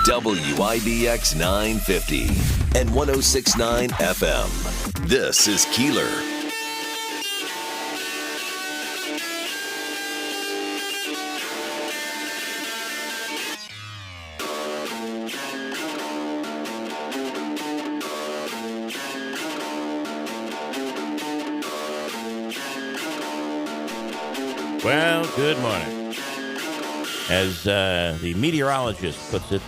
WIDX 950 and 106.9 FM. This is Keeler. Well, good morning. As the meteorologist puts it,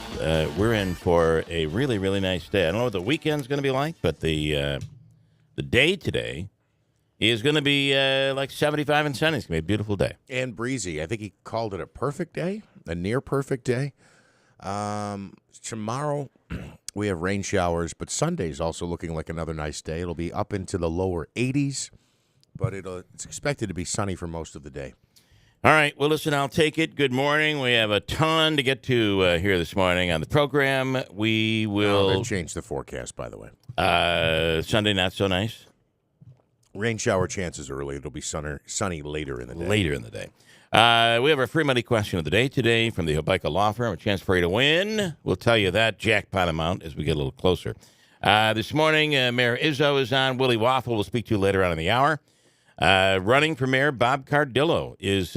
we're in for a really, really nice day. I don't know what the weekend's going to be like, but the day today is going to be like 75 and sunny. It's going to be a beautiful day. And breezy. I think he called it a perfect day, a near perfect day. Tomorrow we have rain showers, but Sunday's also looking like another nice day. It'll be up into the lower 80s, but it's expected to be sunny for most of the day. All right. Well, listen, I'll take it. Good morning. We have a ton to get to here this morning on the program. We will change the forecast, by the way. Sunday, not so nice. Rain shower chances early. It'll be sunny later in the day. Later in the day. We have our free money question of the day today from the Hobica Law Firm. A chance for you to win. We'll tell you that jackpot amount as we get a little closer. This morning, Mayor Izzo is on. Willie Waffle will speak to you later on in the hour. Running for mayor, Bob Cardillo is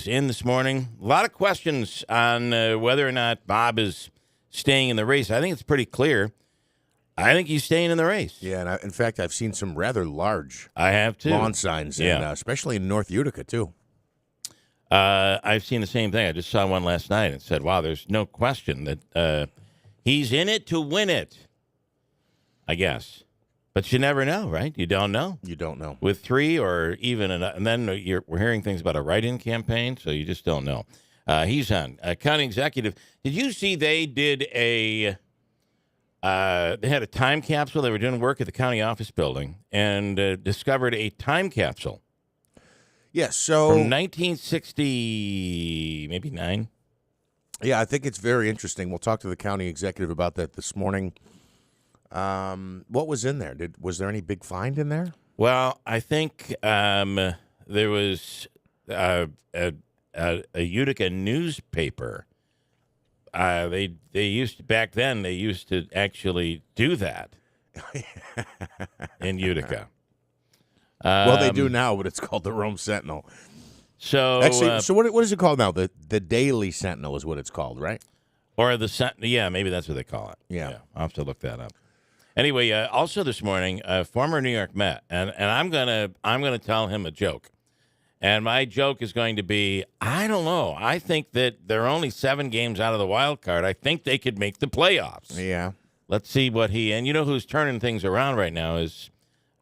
in this morning. A lot of questions on whether or not Bob is staying in the race. I think it's pretty clear. I think he's staying in the race. Yeah, and in fact, I've seen some rather large I have too. lawn signs, especially in North Utica, too. I've seen the same thing. I just saw one last night and said, wow, there's no question that he's in it to win it, I guess. But you never know, right? You don't know. You don't know. With three or even, and then we're hearing things about a write-in campaign, so you just don't know. He's on. County executive. Did you see they did they had a time capsule. They were doing work at the county office building and discovered a time capsule. Yes, so from 1960, maybe 9. Yeah, I think it's very interesting. We'll talk to the county executive about that this morning. What was in there? Was there any big find in there? Well, I think there was a Utica newspaper. They used back then. They used to actually do that in Utica. Well, they do now, but it's called the Rome Sentinel. So actually, so what is it called now? The Daily Sentinel is what it's called, right? Or the Sentinel? Yeah, maybe that's what they call it. Yeah, I'll have to look that up. Anyway, also this morning, former New York Met, and I'm gonna tell him a joke, and my joke is going to be, I don't know. I think that they're only 7 games out of the wild card. I think they could make the playoffs. Yeah. Let's see what and you know who's turning things around right now is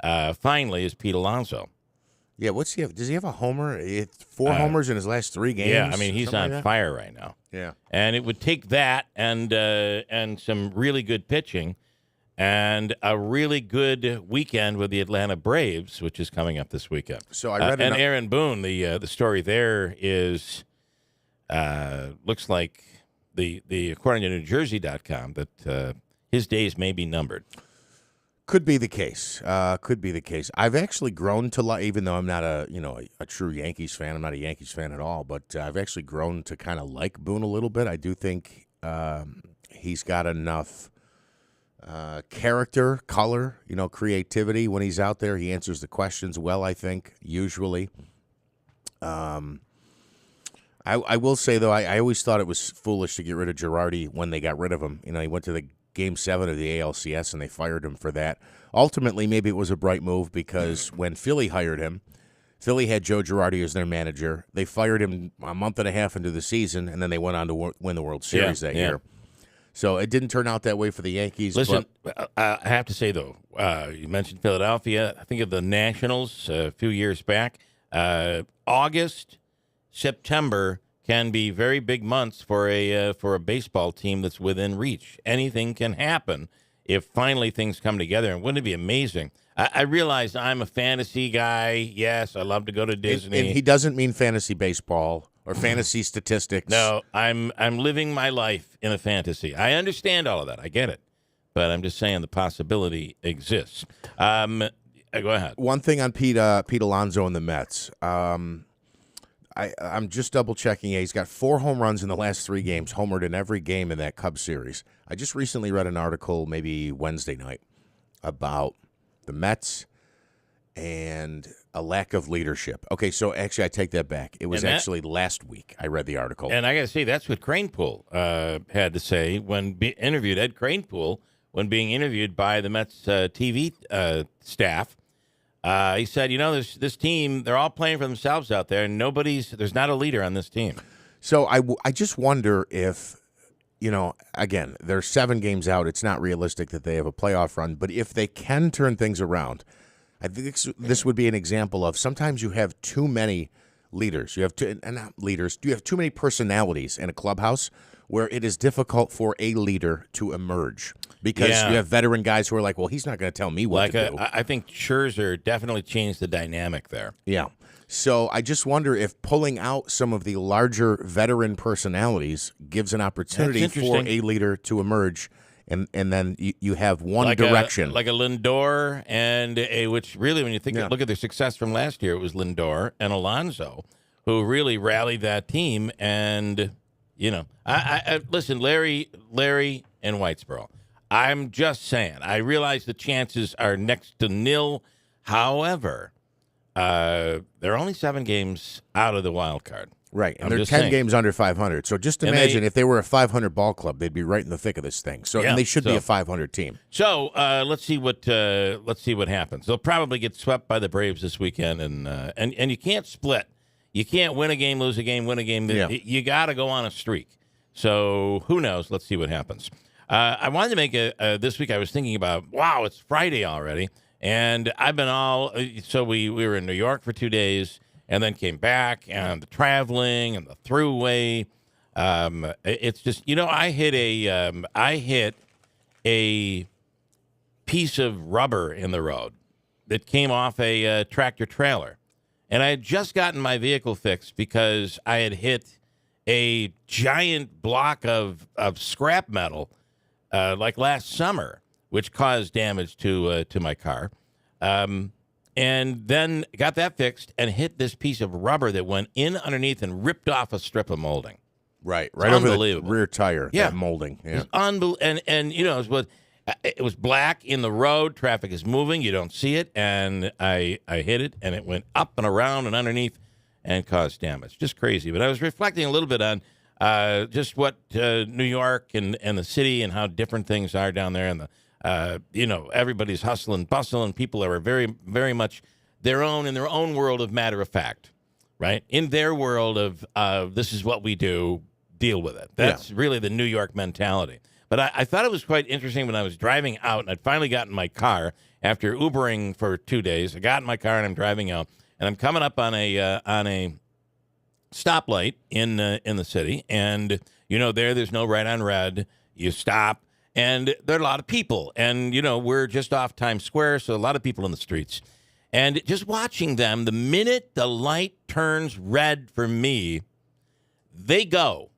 finally Pete Alonso. Yeah, what's he have? Does he have a homer? 4 homers in his last 3 games. Yeah, I mean he's on fire right now. Yeah, and it would take that and some really good pitching. And a really good weekend with the Atlanta Braves, which is coming up this weekend. So I read and Aaron Boone, the story there is looks like the according to NewJersey.com that his days may be numbered. Could be the case. Could be the case. I've actually grown to like, even though I'm not a true Yankees fan. I'm not a Yankees fan at all. But I've actually grown to kind of like Boone a little bit. I do think he's got enough. Character, color, creativity when he's out there. He answers the questions well, I think, usually. I will say, though, I always thought it was foolish to get rid of Girardi when they got rid of him. He went to the Game 7 of the ALCS, and they fired him for that. Ultimately, maybe it was a bright move because when Philly hired him, Philly had Joe Girardi as their manager. They fired him a month and a half into the season, and then they went on to win the World Series that year. So it didn't turn out that way for the Yankees. Listen, I have to say, though, you mentioned Philadelphia. I think of the Nationals a few years back. August, September can be very big months for a baseball team that's within reach. Anything can happen if finally things come together. And wouldn't it be amazing? I realize I'm a fantasy guy. Yes, I love to go to Disney. And he doesn't mean fantasy baseball. Or fantasy statistics. No, I'm living my life in a fantasy. I understand all of that. I get it. But I'm just saying the possibility exists. Go ahead. One thing on Pete Alonso and the Mets. I'm just double checking. He's got 4 home runs in the last 3 games, homered in every game in that Cubs series. I just recently read an article, maybe Wednesday night, about the Mets and a lack of leadership. Okay, so actually I take that back. It was actually last week I read the article. And I got to say, that's what Kranepool had to say when interviewed. Ed Kranepool, when being interviewed by the Mets TV staff, he said, this team, they're all playing for themselves out there, and there's not a leader on this team. So I just wonder if, again, they're 7 games out. It's not realistic that they have a playoff run. But if they can turn things around, I think this would be an example of sometimes you have too many leaders. You have you have too many personalities in a clubhouse where it is difficult for a leader to emerge because you have veteran guys who are like, well, he's not going to tell me what to do. I think Scherzer definitely changed the dynamic there. Yeah. So I just wonder if pulling out some of the larger veteran personalities gives an opportunity for a leader to emerge. And then you have one direction. Like a Lindor and which really, when you look at their success from last year, it was Lindor and Alonso who really rallied that team. And, I listen, Larry and Whitesboro, I'm just saying, I realize the chances are next to nil. However, they're only 7 games out of the wild card. Right, and they're 10 games under 500. So just imagine if they were a 500 ball club, they'd be right in the thick of this thing. So and they should be a 500 team. So let's see what happens. They'll probably get swept by the Braves this weekend, and you can't split. You can't win a game, lose a game, win a game. You got to go on a streak. So who knows? Let's see what happens. I wanted to make this week. I was thinking about it's Friday already, and I've been so we were in New York for 2 days. And then came back, and the traveling and the throughway. It's just, I hit a piece of rubber in the road that came off a tractor trailer, and I had just gotten my vehicle fixed because I had hit a giant block of scrap metal like last summer, which caused damage to my car. And then got that fixed and hit this piece of rubber that went in underneath and ripped off a strip of molding. Right over the rear tire. That molding. Yeah, and it was black in the road. Traffic is moving. You don't see it, and I hit it, and it went up and around and underneath, and caused damage. Just crazy. But I was reflecting a little bit on just what New York and the city and how different things are down there, and the. Everybody's hustling, bustling. People are very, very much in their own world of matter of fact, right? In their world of this is what we do, deal with it. That's really the New York mentality. But I thought it was quite interesting when I was driving out, and I'd finally gotten in my car after Ubering for 2 days. I got in my car, and I'm driving out, and I'm coming up on a stoplight in the city, and there's no right on red. You stop. And there are a lot of people. And, we're just off Times Square, so a lot of people in the streets. And just watching them, the minute the light turns red for me, they go.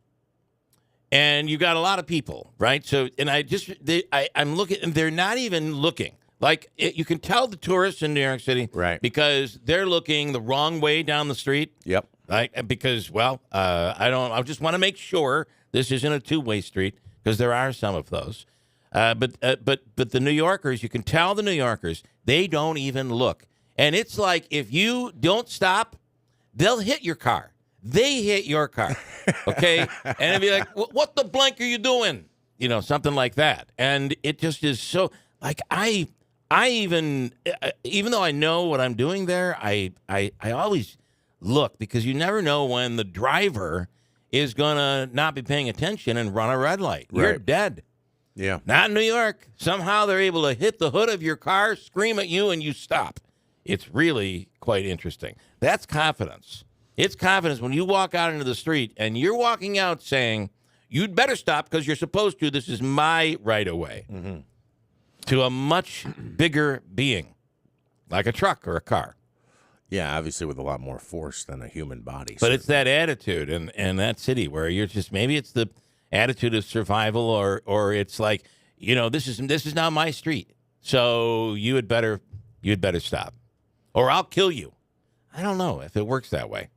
And you got a lot of people, right? So, and I'm looking, and they're not even looking. Like, you can tell the tourists in New York City. Right. Because they're looking the wrong way down the street. Yep. Because, I just want to make sure this isn't a two-way street. Because there are some of those. But the New Yorkers, you can tell the New Yorkers, they don't even look. And it's like if you don't stop, they'll hit your car. They hit your car, okay? And it'd be like, what the blank are you doing? Something like that. And it just is so, like, I even though I know what I'm doing there, I always look because you never know when the driver is going to not be paying attention and run a red light. Right. You're dead. Yeah. Not in New York. Somehow they're able to hit the hood of your car, scream at you, and you stop. It's really quite interesting. That's confidence. It's confidence when you walk out into the street and you're walking out saying, you'd better stop because you're supposed to. This is my right of way. Mm-hmm. To a much bigger being, like a truck or a car. Yeah, obviously with a lot more force than a human body. But certainly. It's that attitude in that city where you're just, maybe it's the attitude of survival or it's like, this is now my street. So you had better stop. Or I'll kill you. I don't know if it works that way.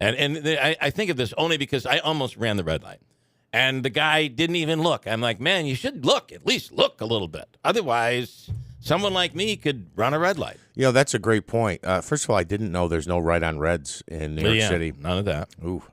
I think of this only because I almost ran the red light. And the guy didn't even look. I'm like, man, you should look. At least look a little bit. Otherwise, someone like me could run a red light. That's a great point. First of all, I didn't know there's no right on reds in New York City. None of that. Ooh.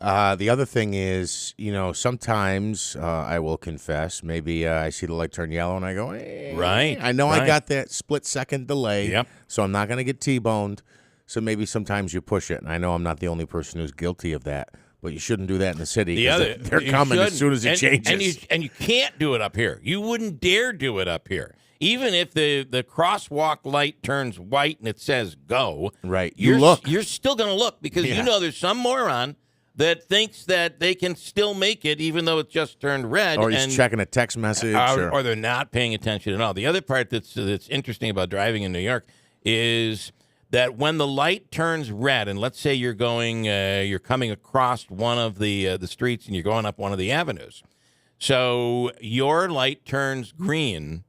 The other thing is, sometimes I will confess, maybe I see the light turn yellow and I go, hey. Right. I know I got that split-second delay, Yep. so I'm not going to get T-boned. So maybe sometimes you push it. And I know I'm not the only person who's guilty of that, but you shouldn't do that in the city because they're coming as soon as it changes. And you can't do it up here. You wouldn't dare do it up here. Even if the crosswalk light turns white and it says go, right? You're still going to look because there's some moron that thinks that they can still make it even though it just turned red. Or he's checking a text message. Or they're not paying attention at all. The other part that's interesting about driving in New York is that when the light turns red, and let's say you're coming across one of the streets and you're going up one of the avenues. So your light turns green,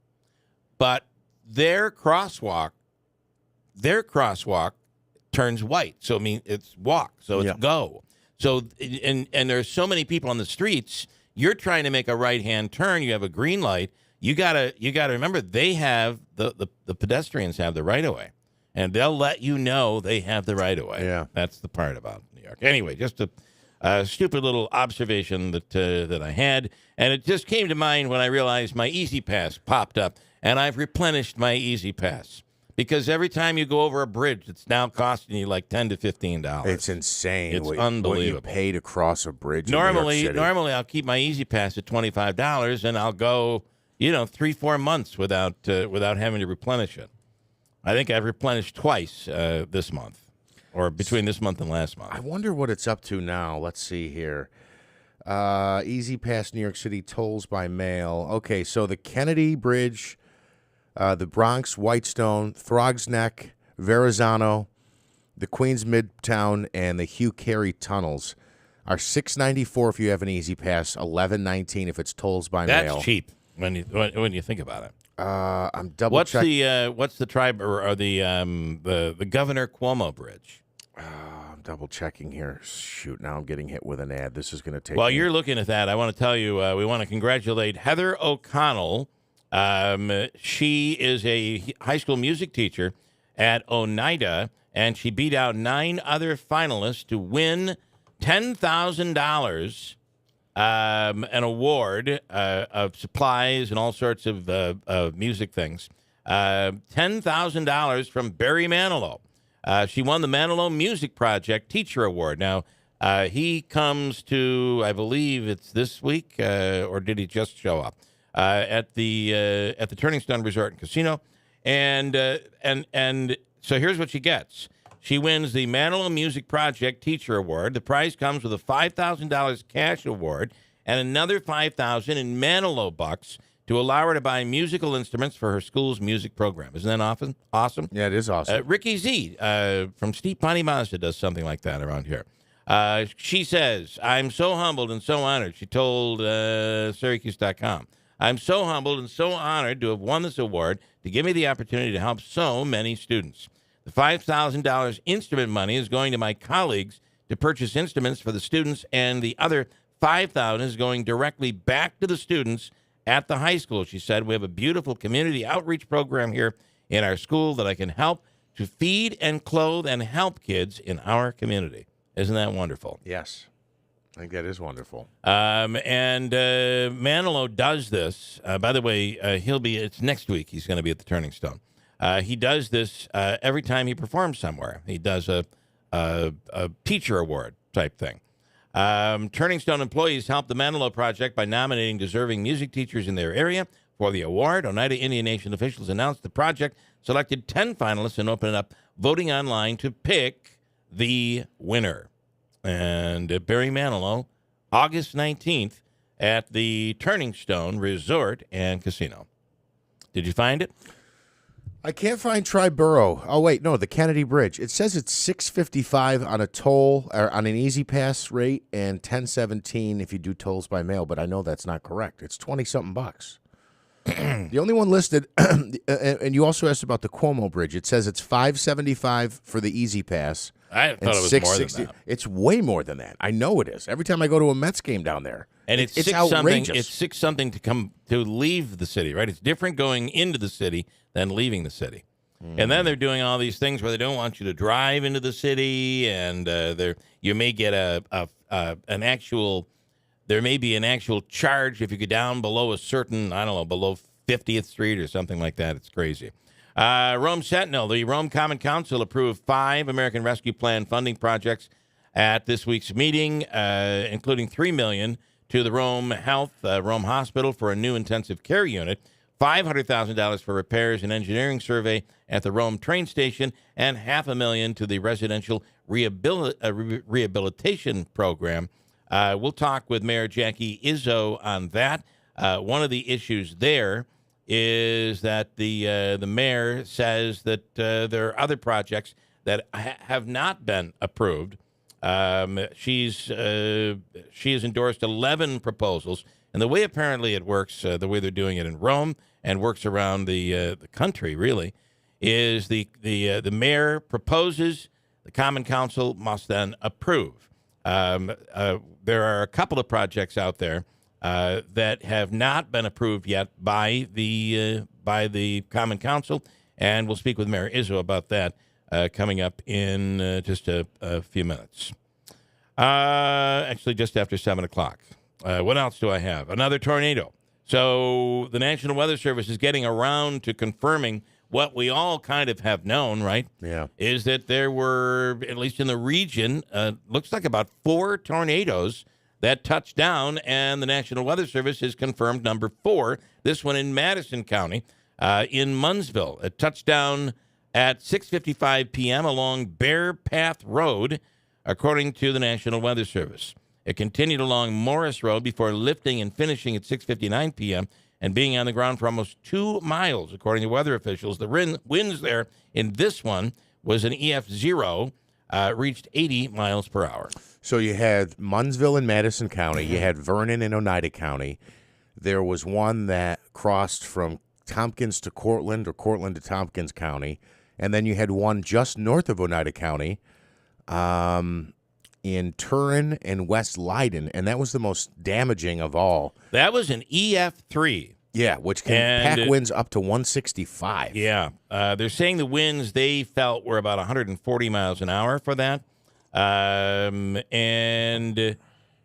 but their crosswalk turns white. So, I mean, it's walk. So it's go. So, and there's so many people on the streets. You're trying to make a right-hand turn. You have a green light. You gotta remember they have the pedestrians have the right-of-way, and they'll let you know they have the right-of-way. Yeah, that's the part about New York. Anyway, just a stupid little observation that I had, and it just came to mind when I realized my Easy Pass popped up, and I've replenished my Easy Pass. Because every time you go over a bridge, it's now costing you like $10 to $15. It's insane. It's unbelievable. What you pay to cross a bridge. Normally I'll keep my Easy Pass at $25, and I'll go 3-4 months without having to replenish it. I think I've replenished twice this month, or between this month and last month. I wonder what it's up to now. Let's see here. Easy Pass New York City tolls by mail. Okay, so the Kennedy Bridge. The Bronx, Whitestone, Throgs Neck, Verrazano, the Queens Midtown, and the Hugh Carey tunnels are $6.94 if you have an Easy Pass, $11.19 if it's tolls by mail. That's cheap when you think about it. I'm double checking. What's the tribe or the Governor Cuomo Bridge? I'm double checking here. Shoot, now I'm getting hit with an ad. This is going to take. While you're looking at that, I want to tell you we want to congratulate Heather O'Connell. She is a high school music teacher at Oneida, and she beat out 9 other finalists to win $10,000, an award of supplies and all sorts of music things. $10,000 from Barry Manilow. She won the Manilow Music Project Teacher Award. Now, he comes to, I believe it's this week, or did he just show up? At the Turning Stone Resort and Casino, and so here's what she gets. She wins the Manilow Music Project Teacher Award. The prize comes with a $5,000 cash award and another $5,000 in Manilow bucks to allow her to buy musical instruments for her school's music program. Isn't that awesome? Yeah, it is awesome. Ricky Z from Steve Ponte Mazda does something like that around here. She says, "I'm so humbled and so honored." She told Syracuse.com. "I'm so humbled and so honored to have won this award to give me the opportunity to help so many students. The $5,000 instrument money is going to my colleagues to purchase instruments for the students, and the other $5,000 is going directly back to the students at the high school." She said, "We have a beautiful community outreach program here in our school that I can help to feed and clothe and help kids in our community." Isn't that wonderful? Yes. I think that is wonderful. And Manilow does this. By the way, it's next week. He's going to be at the Turning Stone. He does this every time he performs somewhere. He does a teacher award type thing. Turning Stone employees helped the Manilow Project by nominating deserving music teachers in their area for the award. Oneida Indian Nation officials announced the project selected 10 finalists and opened up voting online to pick the winner. And Barry Manilow, August 19th at the Turning Stone Resort and Casino. Did you find it? I can't find Triborough. Oh, wait, no, the Kennedy Bridge. It says it's $6.55 on a toll or on an Easy Pass rate and $10.17 if you do tolls by mail, but I know that's not correct. It's 20-something bucks. The only one listed, and you also asked about the Cuomo Bridge. It says it's $5.75 for the Easy Pass I thought it was more than that. It's way more than that. I know it is. Every time I go to a Mets game down there, and it's outrageous. It's 6 something to leave the city, right? It's different going into the city than leaving the city. And then they're doing all these things where they don't want you to drive into the city, and you may get an actual charge if you go down below a certain, below 50th Street or something like that. It's crazy. Rome Sentinel, the Rome Common Council approved 5 American Rescue Plan funding projects at this week's meeting, including $3 million to the Rome Rome Hospital for a new intensive care unit, $500,000 for repairs and engineering survey at the Rome train station, and $500,000 to the residential rehabilitation program. We'll talk with Mayor Jackie Izzo on that. One of the issues there is that the mayor says that there are other projects that have not been approved. She has endorsed 11 proposals, and the way apparently it works, the way they're doing it in Rome and works around the country, really, is the mayor proposes, the Common Council must then approve. There are a couple of projects out there that have not been approved yet by the Common Council, and we'll speak with Mayor Izzo about that coming up in just a few minutes. Actually, just after 7 o'clock. What else do I have? Another tornado. So the National Weather Service is getting around to confirming what we all kind of have known, right? Yeah. Is that there were, at least in the region, looks like about 4 tornadoes that touched down, and the National Weather Service has confirmed number 4, this one in Madison County, in Munnsville. It touched down at 6:55 p.m. along Bear Path Road, according to the National Weather Service. It continued along Morris Road before lifting and finishing at 6:59 p.m. and being on the ground for almost 2 miles, according to weather officials. The winds there in this one was an EF0, reached 80 miles per hour. So you had Munnsville in Madison County. You had Vernon in Oneida County. There was one that crossed from Tompkins to Cortland or Cortland to Tompkins County. And then you had one just north of Oneida County in Turin and West Leiden, and that was the most damaging of all. That was an EF3. Yeah, which can pack winds up to 165. Yeah. They're saying the winds they felt were about 140 miles an hour for that. And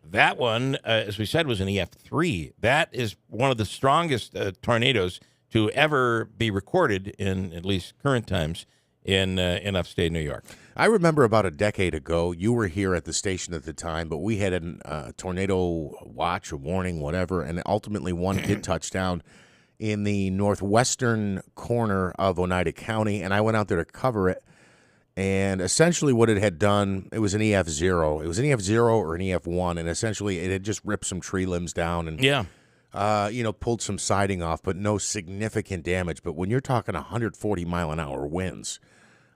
that one, as we said, was an EF3. That is one of the strongest tornadoes to ever be recorded in at least current times in upstate New York. I remember about a decade ago, you were here at the station at the time, but we had a tornado watch or warning, whatever, and ultimately one did touch down in the northwestern corner of Oneida County, and I went out there to cover it. And essentially what it had done, it was an EF0. It was an EF0 or an EF1, and essentially it had just ripped some tree limbs down and pulled some siding off, but no significant damage. But when you're talking 140 mile an hour winds,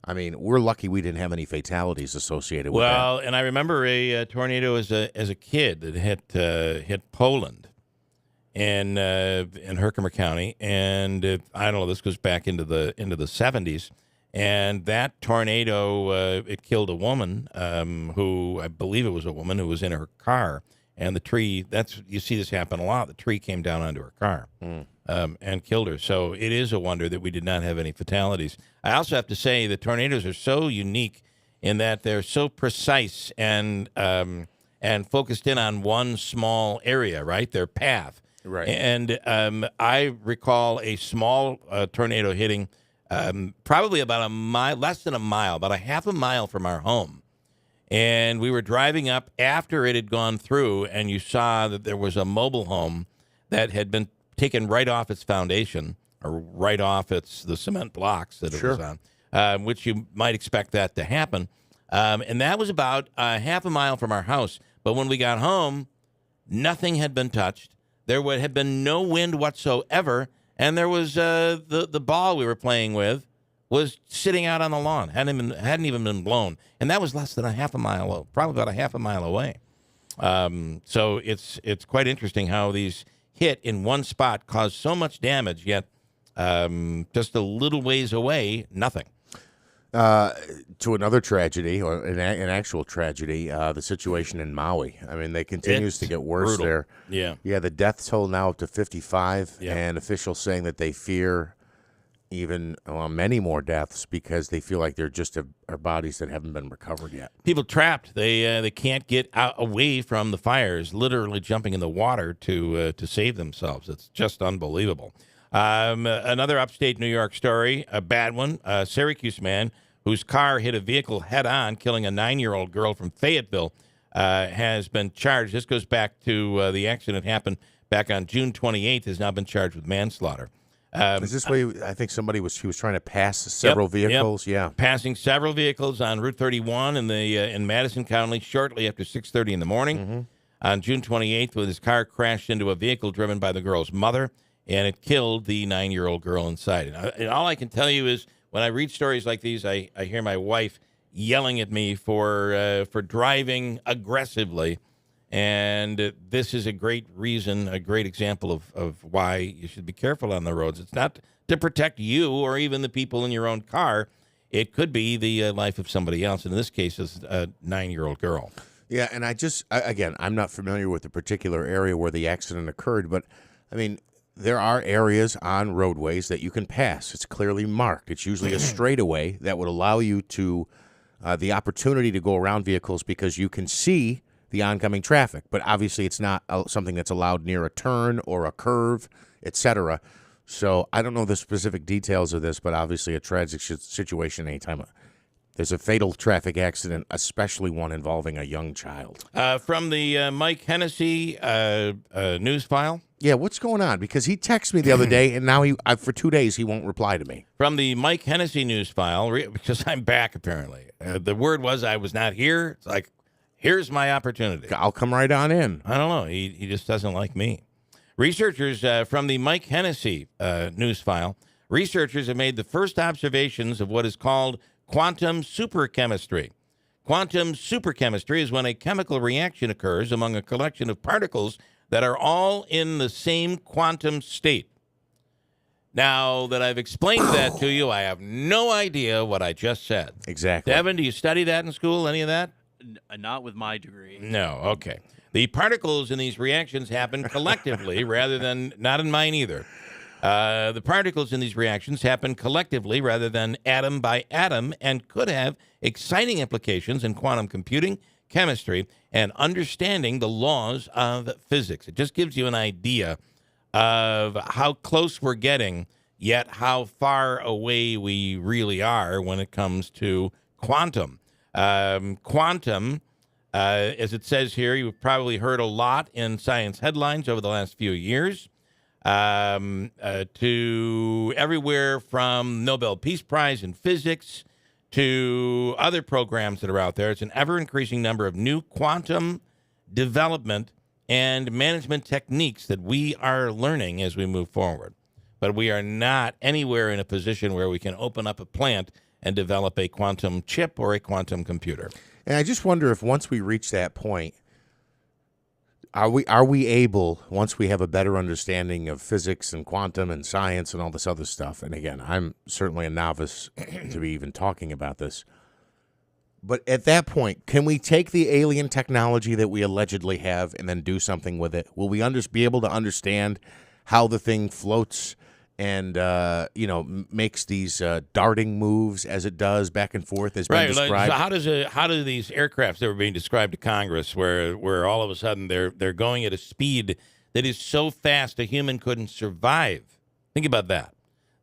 I mean, we're lucky we didn't have any fatalities associated with that. Well, and I remember a tornado as a kid that hit Poland in Herkimer County, and I don't know. This goes back into the 70s, and that tornado it killed a woman who, I believe it was a woman who was in her car, and the tree. You see this happen a lot. The tree came down onto her car. And killed her. So it is a wonder that we did not have any fatalities. I also have to say the tornadoes are so unique in that they're so precise and focused in on one small area, right? Their path. Right. And I recall a small tornado hitting probably about a mile, less than a mile, about a half a mile from our home. And we were driving up after it had gone through, and you saw that there was a mobile home that had been taken right off its foundation, or right off the cement blocks that it was on, which you might expect that to happen. And that was about half a mile from our house. But when we got home, nothing had been touched. There had been no wind whatsoever, and there was the ball we were playing with was sitting out on the lawn, hadn't even been blown, and that was less than a half a mile, probably about a half a mile away. So it's quite interesting how these hit in one spot caused so much damage, yet just a little ways away, nothing. To another tragedy, or an actual tragedy, the situation in Maui. I mean, they continues to get worse brutal. there. Yeah. The death toll now up to 55, Yeah. and officials saying that they fear even many more deaths because they feel like they're just are bodies that haven't been recovered yet. People trapped. They can't get away from the fires, literally jumping in the water to save themselves. It's just unbelievable. Another upstate New York story, a bad one. A Syracuse man whose car hit a vehicle head-on, killing a 9-year-old girl from Fayetteville, has been charged. This goes back to the accident happened back on June 28th, has now been charged with manslaughter. Is this where I think he was trying to pass several vehicles? Yep. Yeah. Passing several vehicles on Route 31 in Madison County shortly after 6:30 in the morning. Mm-hmm. On June 28th, when his car crashed into a vehicle driven by the girl's mother, and it killed the 9-year-old girl inside. And all I can tell you is when I read stories like these, I hear my wife yelling at me for driving aggressively. And this is a great reason, a great example of why you should be careful on the roads. It's not to protect you or even the people in your own car. It could be the life of somebody else. In this case, it's a 9-year-old girl. Yeah, and again, I'm not familiar with the particular area where the accident occurred, but, I mean, there are areas on roadways that you can pass. It's clearly marked. It's usually a straightaway that would allow you to the opportunity to go around vehicles because you can see the oncoming traffic. But obviously it's not something that's allowed near a turn or a curve, etc. So I don't know the specific details of this, but obviously a tragic situation anytime there's a fatal traffic accident, especially one involving a young child. From the Mike Hennessy news file. Yeah, what's going on? Because he texted me the other day, and now for 2 days he won't reply to me. From the Mike Hennessy news file, because I'm back apparently. The word was I was not here. It's like, here's my opportunity. I'll come right on in. I don't know. He just doesn't like me. Researchers from the Mike Hennessy news file, researchers have made the first observations of what is called quantum superchemistry. Quantum superchemistry is when a chemical reaction occurs among a collection of particles that are all in the same quantum state. Now that I've explained that to you, I have no idea what I just said. Exactly. Devin, do you study that in school, any of that? Not with my degree. No, okay. The particles in these reactions happen collectively rather than, not in mine either. The particles in these reactions happen collectively rather than atom by atom and could have exciting implications in quantum computing, chemistry, and understanding the laws of physics. It just gives you an idea of how close we're getting, yet how far away we really are when it comes to quantum. Quantum, as it says here, you've probably heard a lot in science headlines over the last few years, to everywhere from Nobel Peace Prize in physics to other programs that are out there. It's an ever-increasing number of new quantum development and management techniques that we are learning as we move forward. But we are not anywhere in a position where we can open up a plant and develop a quantum chip or a quantum computer. And I just wonder if once we reach that point, are we able, once we have a better understanding of physics and quantum and science and all this other stuff, and again, I'm certainly a novice to be even talking about this, but at that point, can we take the alien technology that we allegedly have and then do something with it? Will we be able to understand how the thing floats and makes these darting moves as it does back and forth as been described? So how do these aircrafts that were being described to Congress, where all of a sudden they're going at a speed that is so fast a human couldn't survive? Think about that.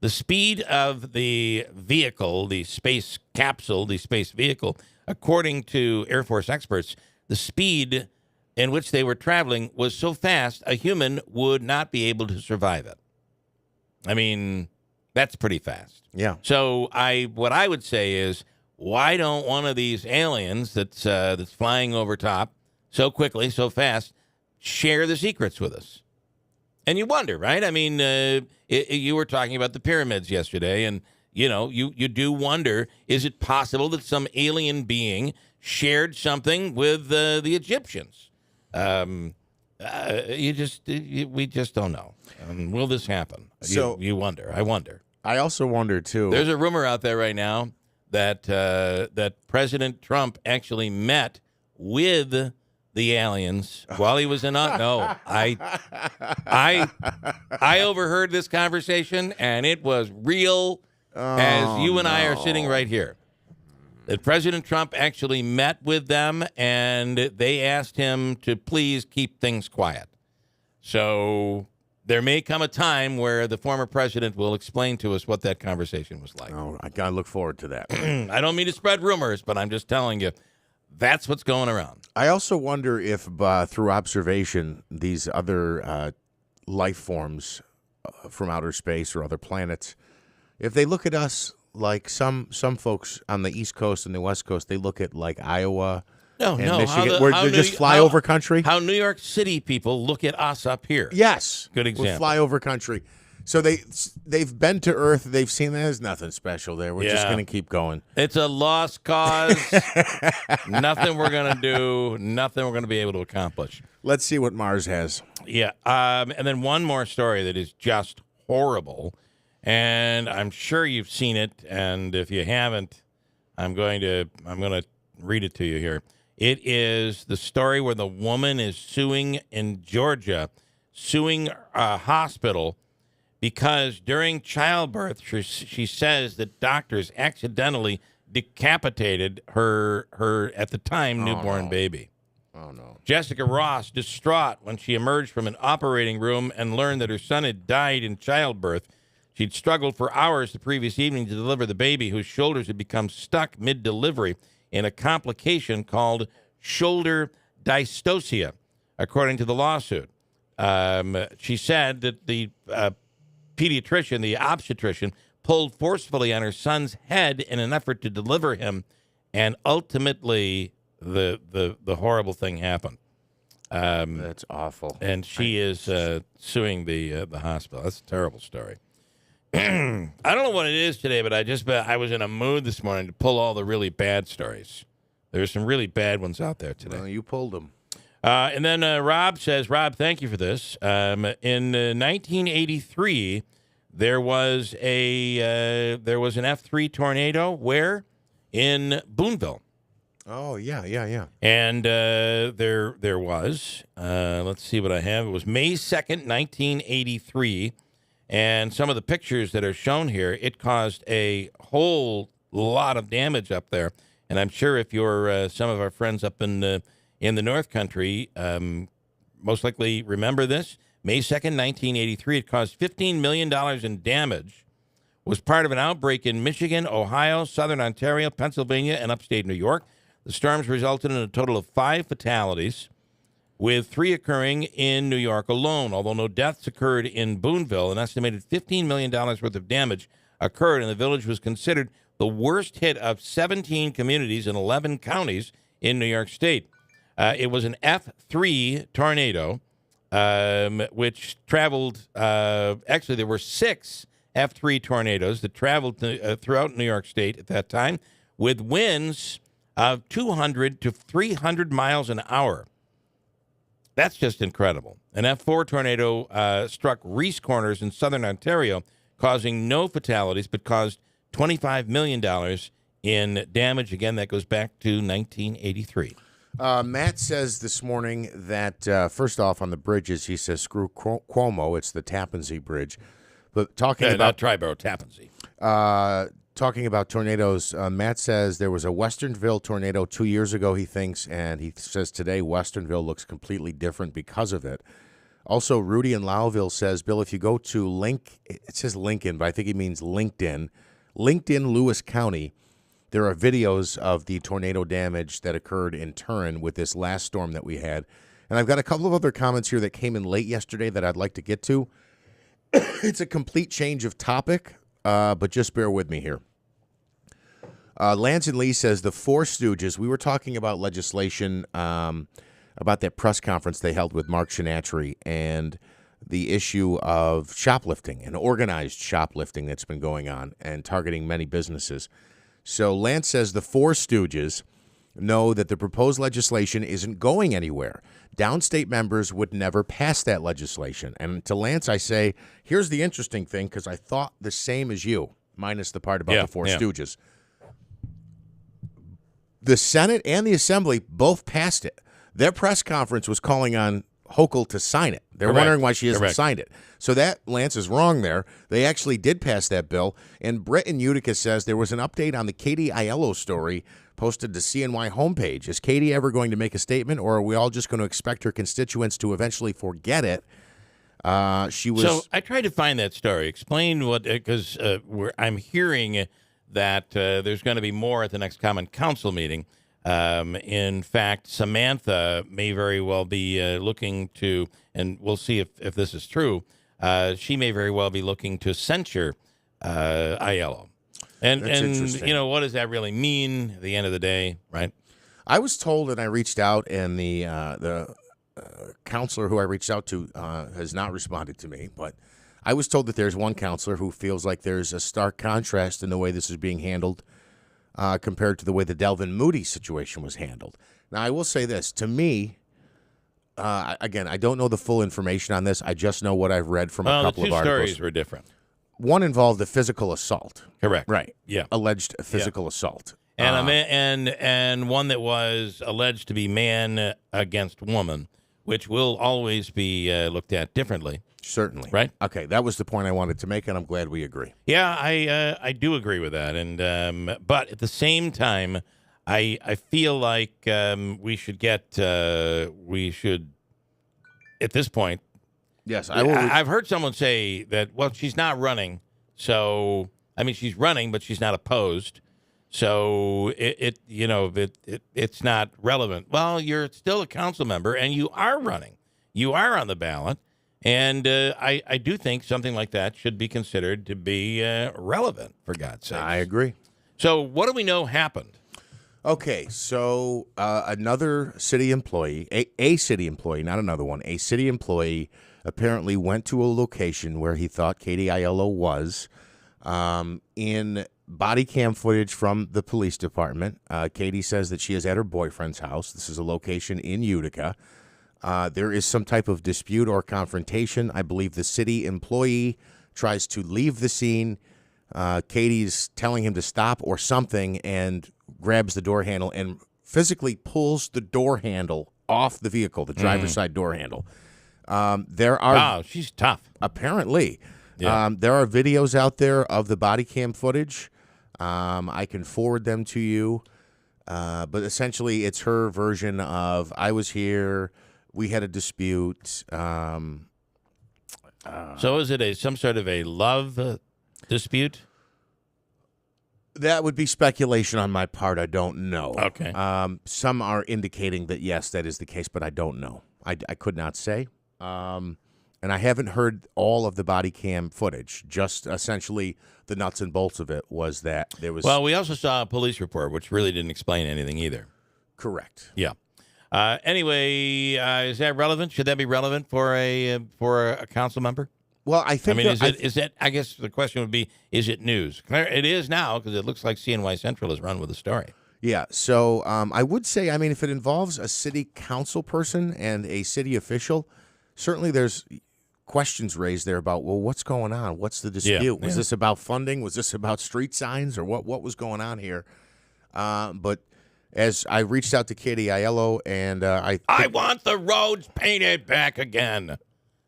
The speed of the vehicle, the space capsule, the space vehicle, according to Air Force experts, the speed in which they were traveling was so fast a human would not be able to survive it. I mean, that's pretty fast. Yeah. So what I would say is, why don't one of these aliens that's flying over top so quickly, so fast, share the secrets with us? And you wonder, right? I mean, you were talking about the pyramids yesterday, and you do wonder: is it possible that some alien being shared something with the Egyptians? We just don't know. Will this happen? So you wonder. I wonder. I also wonder too. There's a rumor out there right now that President Trump actually met with the aliens while he was in office. No, I overheard this conversation, and it was real as you and I are sitting right here. That President Trump actually met with them, and they asked him to please keep things quiet. So there may come a time where the former president will explain to us what that conversation was like. Oh, I look forward to that. I don't mean to spread rumors, but I'm just telling you, that's what's going around. I also wonder if through observation, these other life forms from outer space or other planets, if they look at us like some folks on the East Coast and the West Coast, they look at like Iowa and Michigan, where they're just flyover country. How New York City people look at us up here. Yes. Good example. We're flyover country. So they've been to Earth. They've seen there's nothing special there. We're just going to keep going. It's a lost cause. Nothing we're going to do. Nothing we're going to be able to accomplish. Let's see what Mars has. Yeah. And then one more story that is just horrible. And I'm sure you've seen it. And if you haven't, I'm going to read it to you here. It is the story where the woman is suing in Georgia, suing a hospital because during childbirth, she says that doctors accidentally decapitated her at the time, newborn baby. Oh, no. Jessica Ross, distraught when she emerged from an operating room and learned that her son had died in childbirth. She'd struggled for hours the previous evening to deliver the baby, whose shoulders had become stuck mid-delivery in a complication called shoulder dystocia, according to the lawsuit. She said that the pediatrician, the obstetrician, pulled forcefully on her son's head in an effort to deliver him, and ultimately the horrible thing happened. That's awful. And she is suing the hospital. That's a terrible story. I don't know what it is today, but I was in a mood this morning to pull all the really bad stories. There's some really bad ones out there today. Well, you pulled them. And then Rob says, Rob, thank you for this. In 1983, there was an F3 tornado. Where? In Boonville. Oh, yeah. And there was. Let's see what I have. It was May 2nd, 1983. And some of the pictures that are shown here, it caused a whole lot of damage up there. And I'm sure if you're some of our friends up in the North Country, most likely remember this. May 2nd, 1983, it caused $15 million in damage, was part of an outbreak in Michigan, Ohio, Southern Ontario, Pennsylvania, and upstate New York. The storms resulted in a total of 5 fatalities, with 3 occurring in New York alone. Although no deaths occurred in Boonville, an estimated $15 million worth of damage occurred, and the village was considered the worst hit of 17 communities in 11 counties in New York State. It was an F3 tornado, which traveled, actually there were 6 F3 tornadoes that traveled throughout New York State at that time, with winds of 200 to 300 miles an hour. That's just incredible. An F4 tornado struck Reese Corners in southern Ontario, causing no fatalities, but caused $25 million in damage. Again, that goes back to 1983. Matt says this morning that, first off, on the bridges, he says, screw Cuomo. It's the Tappan Zee Bridge. But talking about... Not Triborough, Tappan Zee. Talking about tornadoes, Matt says there was a Westernville tornado 2 years ago, he thinks, and he says today Westernville looks completely different because of it. Also, Rudy in Lowville says, Bill, if you go to it says Lincoln, but I think he means LinkedIn, Lewis County, there are videos of the tornado damage that occurred in Turin with this last storm that we had. And I've got a couple of other comments here that came in late yesterday that I'd like to get to. It's a complete change of topic, but just bear with me here. Lance and Lee says the Four Stooges, we were talking about legislation about that press conference they held with Mark Sinatry and the issue of shoplifting and organized shoplifting that's been going on and targeting many businesses. So Lance says the Four Stooges know that the proposed legislation isn't going anywhere. Downstate members would never pass that legislation. And to Lance, I say, here's the interesting thing, because I thought the same as you, minus the part about the Four Stooges. the Senate and the Assembly both passed it. Their press conference was calling on Hochul to sign it. They're Correct. wondering why she hasn't Correct. signed it. So that, Lance, is wrong there. They actually did pass that bill. And Brett in Utica says there was an update on the Katie Aiello story posted to CNY homepage. Is Katie ever going to make a statement, or are we all just going to expect her constituents to eventually forget it? She was. So I tried to find that story. Explain what, because I'm hearing that there's going to be more at the next Common Council meeting. In fact, Samantha may very well be looking to, and we'll see if this is true, she may very well be looking to censure Aiello. And interesting. What does that really mean at the end of the day, right? I was told, and I reached out, and the counselor who I reached out to has not responded to me, but I was told that there's one counselor who feels like there's a stark contrast in the way this is being handled compared to the way the Delvin Moody situation was handled. Now, I will say this. To me, again, I don't know the full information on this. I just know what I've read from a couple of the two articles. stories were different. One involved a physical assault. Correct. Right. Yeah. Alleged physical assault. And a man, and one that was alleged to be man against woman, which will always be looked at differently. Certainly. Right? Okay, that was the point I wanted to make, and I'm glad we agree. Yeah, I do agree with that, and but at the same time, I feel like we should at this point. Yes, I will. I've heard someone say that. Well, she's not running, so I mean she's running, but she's not opposed. So it's not relevant. Well, you're still a council member, and you are running. You are on the ballot, and I do think something like that should be considered to be relevant, for God's sake. I agree. So what do we know happened? Okay, so another city employee, a city employee, not another one, a city employee apparently went to a location where he thought Katie Aiello was in body cam footage from the police department. Katie says that she is at her boyfriend's house. This is a location in Utica. There is some type of dispute or confrontation. I believe the city employee tries to leave the scene. Katie's telling him to stop or something and grabs the door handle and physically pulls the door handle off the vehicle, the driver's side door handle. Wow, she's tough. Apparently. Yeah. There are videos out there of the body cam footage. I can forward them to you. But essentially, it's her version of, I was here, we had a dispute. So is it some sort of a love dispute? That would be speculation on my part. I don't know. Okay. Some are indicating that, yes, that is the case, but I don't know. I could not say. And I haven't heard all of the body cam footage. Just essentially the nuts and bolts of it was that there was... Well, we also saw a police report, which really didn't explain anything either. Correct. Yeah. Anyway, is that relevant? Should that be relevant for a council member? Well, I think... is it? I guess the question would be, is it news? It is now, because it looks like CNY Central has run with the story. Yeah, so I would say, I mean, if it involves a city council person and a city official, certainly there's questions raised there about, well, what's going on? What's the dispute? Yeah, Was this about funding? Was this about street signs? Or what was going on here? But as I reached out to Katie Aiello, and I want the roads painted back again.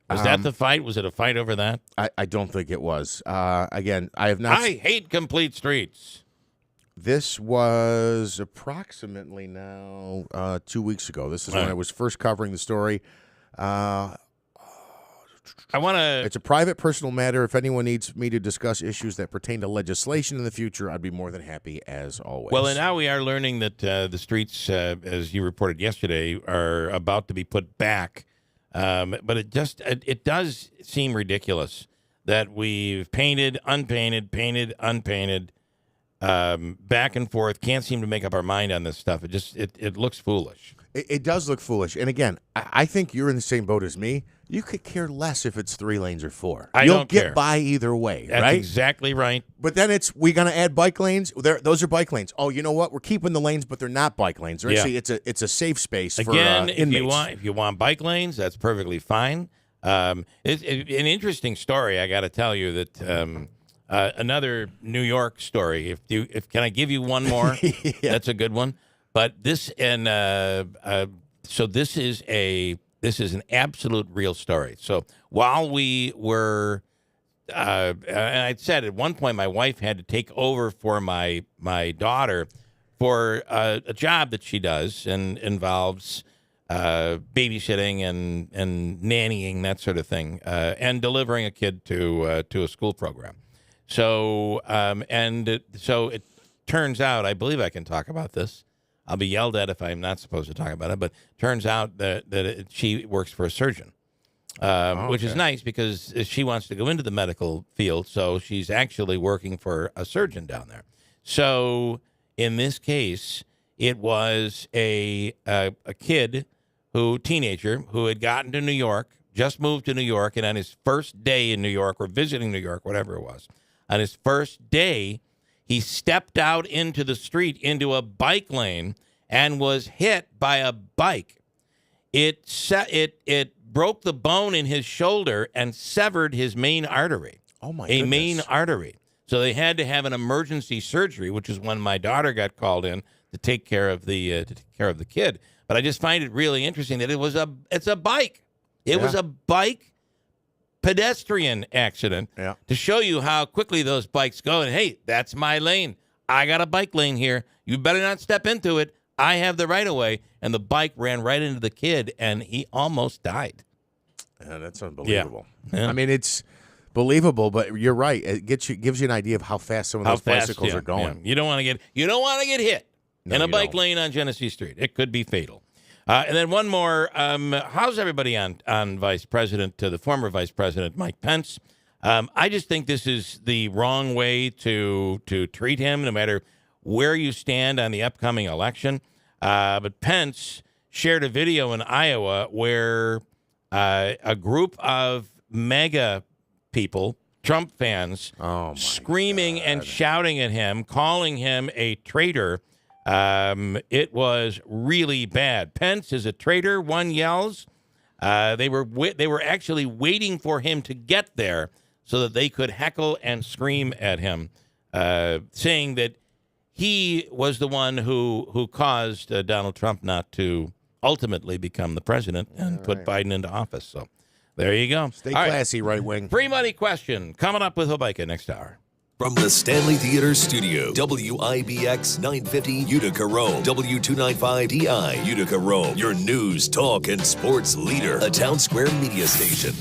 Was that the fight? Was it a fight over that? I don't think it was. Again, I have not... I hate complete streets. This was approximately now 2 weeks ago. This is when I was first covering the story. It's a private, personal matter. If anyone needs me to discuss issues that pertain to legislation in the future, I'd be more than happy, as always. Well, and now we are learning that the streets, as you reported yesterday, are about to be put back. But it does seem ridiculous that we've painted, unpainted, back and forth. Can't seem to make up our mind on this stuff. It looks foolish. It does look foolish. And again, I think you're in the same boat as me. You could care less if it's 3 lanes or 4. You'll get by either way, That's right? exactly right. But then we're going to add bike lanes. Those are bike lanes. Oh, you know what? We're keeping the lanes, but they're not bike lanes. Right? Yeah. See, it's a safe space for inmates. inmates. If you want bike lanes, that's perfectly fine. It's an interesting story. I got to tell you that another New York story. If can I give you one more? Yeah. That's a good one. But this so this is an absolute real story. So while we were, and I said at one point, my wife had to take over for my daughter for a job that she does and involves babysitting and nannying, that sort of thing, and delivering a kid to a school program. So so it turns out, I believe I can talk about this. I'll be yelled at if I'm not supposed to talk about it, but turns out that she works for a surgeon, which is nice because she wants to go into the medical field. So she's actually working for a surgeon down there. So in this case, it was a teenager who had gotten to New York, just moved to New York, and on his first day in New York, or visiting New York, whatever it was, on his first day, he stepped out into the street, into a bike lane, and was hit by a bike. It broke the bone in his shoulder and severed his main artery. Oh, my goodness. A main artery. So they had to have an emergency surgery, which is when my daughter got called in to take care of the kid. But I just find it really interesting that it's a bike. It was a bike pedestrian accident to show you how quickly those bikes go. And, hey, that's my lane. I got a bike lane here. You better not step into it. I have the right of way. And the bike ran right into the kid, and he almost died. Yeah, that's unbelievable. Yeah. I mean, it's believable, but you're right. It gives you an idea of how fast some of those bicycles are going. Yeah. You don't want to get hit in a bike lane on Genesee Street. It could be fatal. And then one more. How's everybody on the former Vice President Mike Pence? I just think this is the wrong way to treat him, no matter where you stand on the upcoming election. But Pence shared a video in Iowa where a group of MAGA people, Trump fans, screaming and shouting at him, calling him a traitor. It was really bad. Pence is a traitor, one yells. They were actually waiting for him to get there so that they could heckle and scream at him, saying that he was the one who caused Donald Trump not to ultimately become the president and put Biden into office. So there you go. Stay classy, right wing. Free money question coming up with Hobeika next hour. From the Stanley Theater Studio, WIBX 950 Utica Rome, W295DI Utica Rome, your news, talk, and sports leader, a Town Square media station.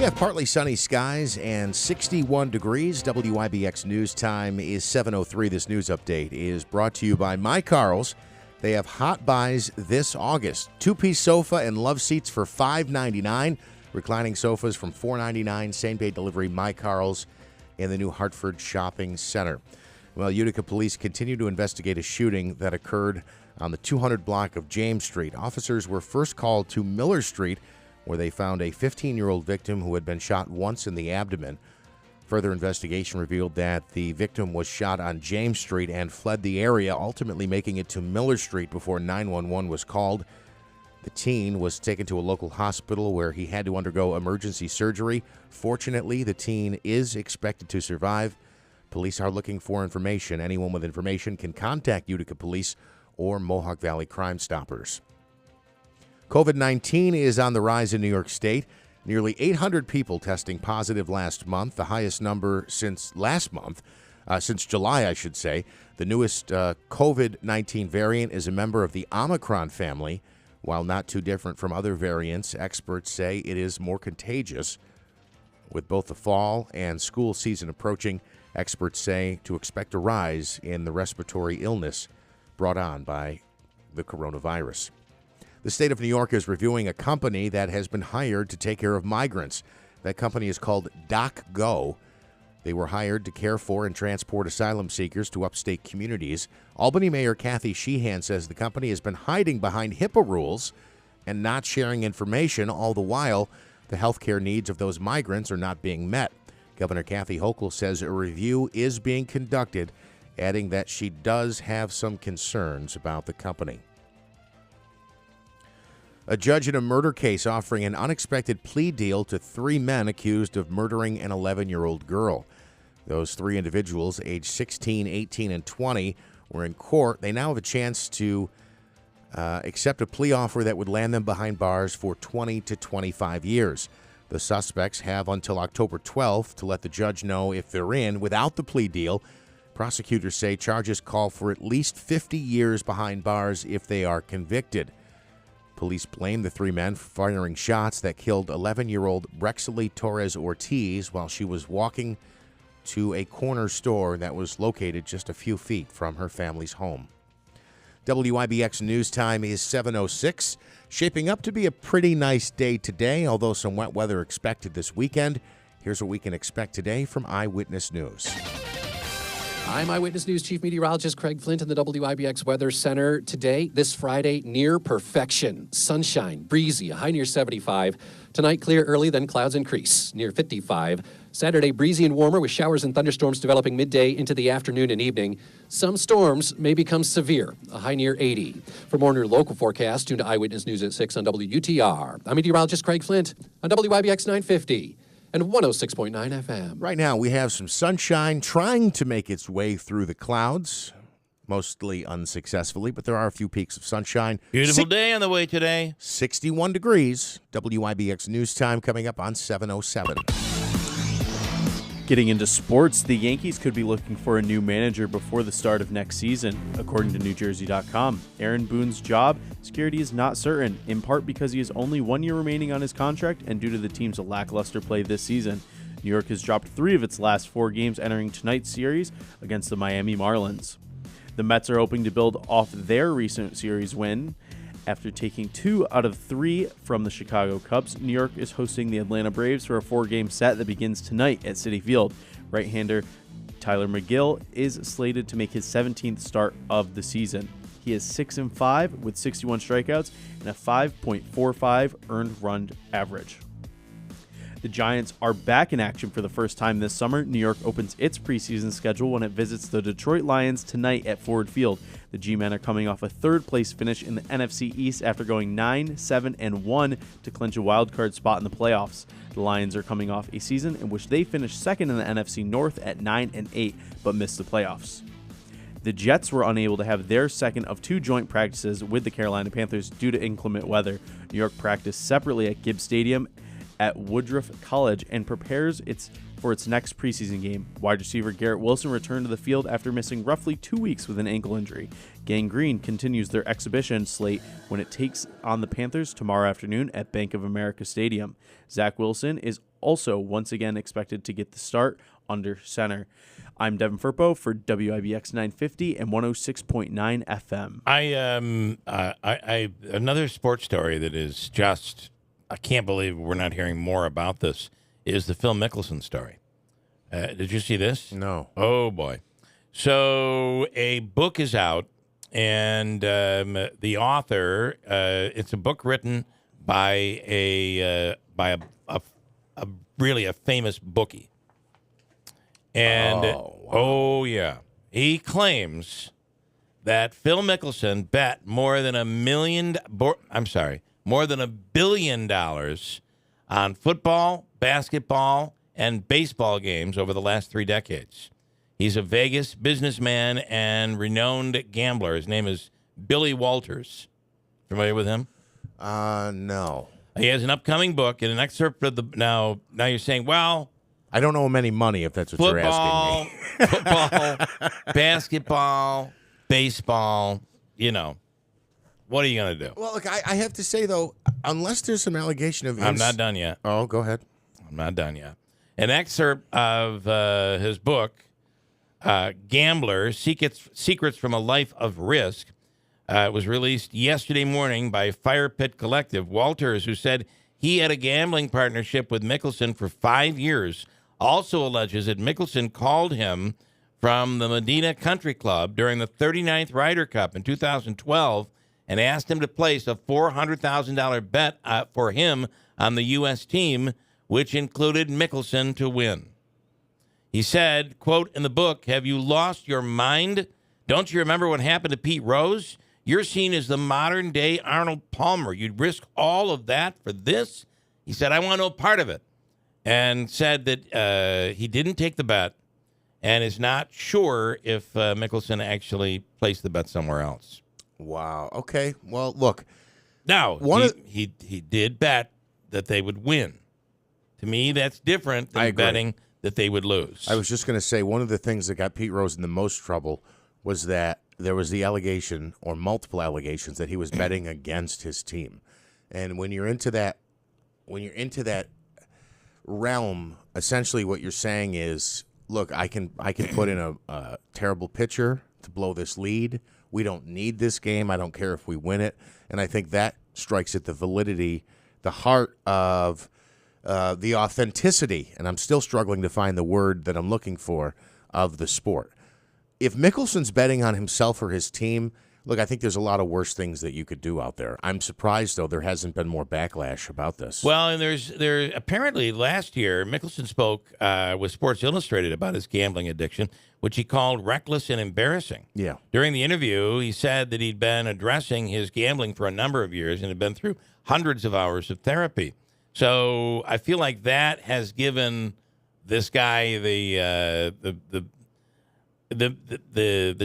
have partly sunny skies and 61 degrees. WIBX News Time is 7:03. This news update is brought to you by My Carl's. They have hot buys this August. Two-piece sofa and love seats for $5.99. Reclining sofas from $4.99. Same-day delivery, My Carl's in the new Hartford Shopping Center. Well, Utica police continue to investigate a shooting that occurred on the 200 block of James Street. Officers were first called to Miller Street, where they found a 15-year-old victim who had been shot once in the abdomen. Further investigation revealed that the victim was shot on James Street and fled the area, ultimately making it to Miller Street before 911 was called. The teen was taken to a local hospital where he had to undergo emergency surgery. Fortunately, the teen is expected to survive. Police are looking for information. Anyone with information can contact Utica Police or Mohawk Valley Crime Stoppers. COVID-19 is on the rise in New York State. Nearly 800 people testing positive last month, the highest number since since July, I should say. The newest COVID-19 variant is a member of the Omicron family. While not too different from other variants, experts say it is more contagious. With both the fall and school season approaching, experts say to expect a rise in the respiratory illness brought on by the coronavirus. The state of New York is reviewing a company that has been hired to take care of migrants. That company is called DocGo. They were hired to care for and transport asylum seekers to upstate communities. Albany Mayor Kathy Sheehan says the company has been hiding behind HIPAA rules and not sharing information. All the while, the health care needs of those migrants are not being met. Governor Kathy Hochul says a review is being conducted, adding that she does have some concerns about the company. A judge in a murder case offering an unexpected plea deal to 3 men accused of murdering an 11-year-old girl. Those 3 individuals, aged 16, 18, and 20, were in court. They now have a chance to accept a plea offer that would land them behind bars for 20 to 25 years. The suspects have until October 12th to let the judge know if they're in. Without the plea deal, prosecutors say charges call for at least 50 years behind bars if they are convicted. Police blame the 3 men for firing shots that killed 11-year-old Brexley Torres Ortiz while she was walking to a corner store that was located just a few feet from her family's home. WIBX News Time is 7:06. Shaping up to be a pretty nice day today, although some wet weather expected this weekend. Here's what we can expect today from Eyewitness News. I'm Eyewitness News Chief Meteorologist Craig Flint in the WIBX Weather Center. Today, this Friday, near perfection. Sunshine, breezy, a high near 75. Tonight, clear early, then clouds increase, near 55. Saturday, breezy and warmer with showers and thunderstorms developing midday into the afternoon and evening. Some storms may become severe, a high near 80. For more near local forecasts, tune to Eyewitness News at 6 on WUTR. I'm Meteorologist Craig Flint on WIBX 950. And 106.9 FM. Right now, we have some sunshine trying to make its way through the clouds, mostly unsuccessfully, but there are a few peaks of sunshine. Beautiful day on the way today. 61 degrees. WIBX News Time coming up on 7:07. Getting into sports, the Yankees could be looking for a new manager before the start of next season. According to NewJersey.com, Aaron Boone's job security is not certain, in part because he has only 1 year remaining on his contract and due to the team's lackluster play this season. New York has dropped 3 of its last 4 games entering tonight's series against the Miami Marlins. The Mets are hoping to build off their recent series win. After taking 2 out of 3 from the Chicago Cubs, New York is hosting the Atlanta Braves for a 4-game set that begins tonight at Citi Field. Right-hander Tyler McGill is slated to make his 17th start of the season. He is 6-5 with 61 strikeouts and a 5.45 earned run average. The Giants are back in action for the first time this summer. New York opens its preseason schedule when it visits the Detroit Lions tonight at Ford Field. The G-Men are coming off a third-place finish in the NFC East after going 9-7-1 to clinch a wild-card spot in the playoffs. The Lions are coming off a season in which they finished second in the NFC North at 9-8, but missed the playoffs. The Jets were unable to have their second of 2 joint practices with the Carolina Panthers due to inclement weather. New York practiced separately at Gibbs Stadium at Woodruff College and prepares for its next preseason game. Wide receiver Garrett Wilson returned to the field after missing roughly 2 weeks with an ankle injury. Gang Green continues their exhibition slate when it takes on the Panthers tomorrow afternoon at Bank of America Stadium. Zach Wilson is also once again expected to get the start under center. I'm Devin Furpo for WIBX 950 and 106.9 FM. I another sports story that is just, I can't believe we're not hearing more about this, is the Phil Mickelson story. Did you see this? No. Oh, boy. So a book is out, and the author, it's a book written by a really famous bookie. And, oh, yeah. He claims that Phil Mickelson bet more than more than $1 billion on football, basketball, and baseball games over the last 3 decades. He's a Vegas businessman and renowned gambler. His name is Billy Walters. Familiar with him? No. He has an upcoming book and an excerpt of the. Now you're saying, well, I don't owe him any money if that's what you're asking me. Football, basketball, baseball. What are you going to do? Well, look, I have to say, though, unless there's some allegation of... I'm not done yet. Oh, go ahead. I'm not done yet. An excerpt of his book, Gambler, Secrets from a Life of Risk, was released yesterday morning by Fire Pit Collective. Walters, who said he had a gambling partnership with Mickelson for 5 years, also alleges that Mickelson called him from the Medina Country Club during the 39th Ryder Cup in 2012 and asked him to place a $400,000 bet for him on the U.S. team, which included Mickelson to win. He said, quote, in the book, "Have you lost your mind? Don't you remember what happened to Pete Rose? You're seen as the modern-day Arnold Palmer. You'd risk all of that for this?" He said, "I want no part of it," and said that he didn't take the bet and is not sure if Mickelson actually placed the bet somewhere else. Wow. Okay. Well, look. Now, he did bet that they would win. To me, that's different than betting that they would lose. I was just going to say, one of the things that got Pete Rose in the most trouble was that there was the allegation, or multiple allegations, that he was betting against his team. And when you're into that realm, essentially what you're saying is, look, I can put in a terrible pitcher to blow this lead. We don't need this game. I don't care if we win it. And I think that strikes at the validity, the heart of the authenticity, and I'm still struggling to find the word that I'm looking for, of the sport. If Mickelson's betting on himself or his team, look, I think there's a lot of worse things that you could do out there. I'm surprised, though, there hasn't been more backlash about this. Well, and there apparently last year, Mickelson spoke with Sports Illustrated about his gambling addiction, which he called reckless and embarrassing. Yeah. During the interview, he said that he'd been addressing his gambling for a number of years and had been through hundreds of hours of therapy. So I feel like that has given this guy the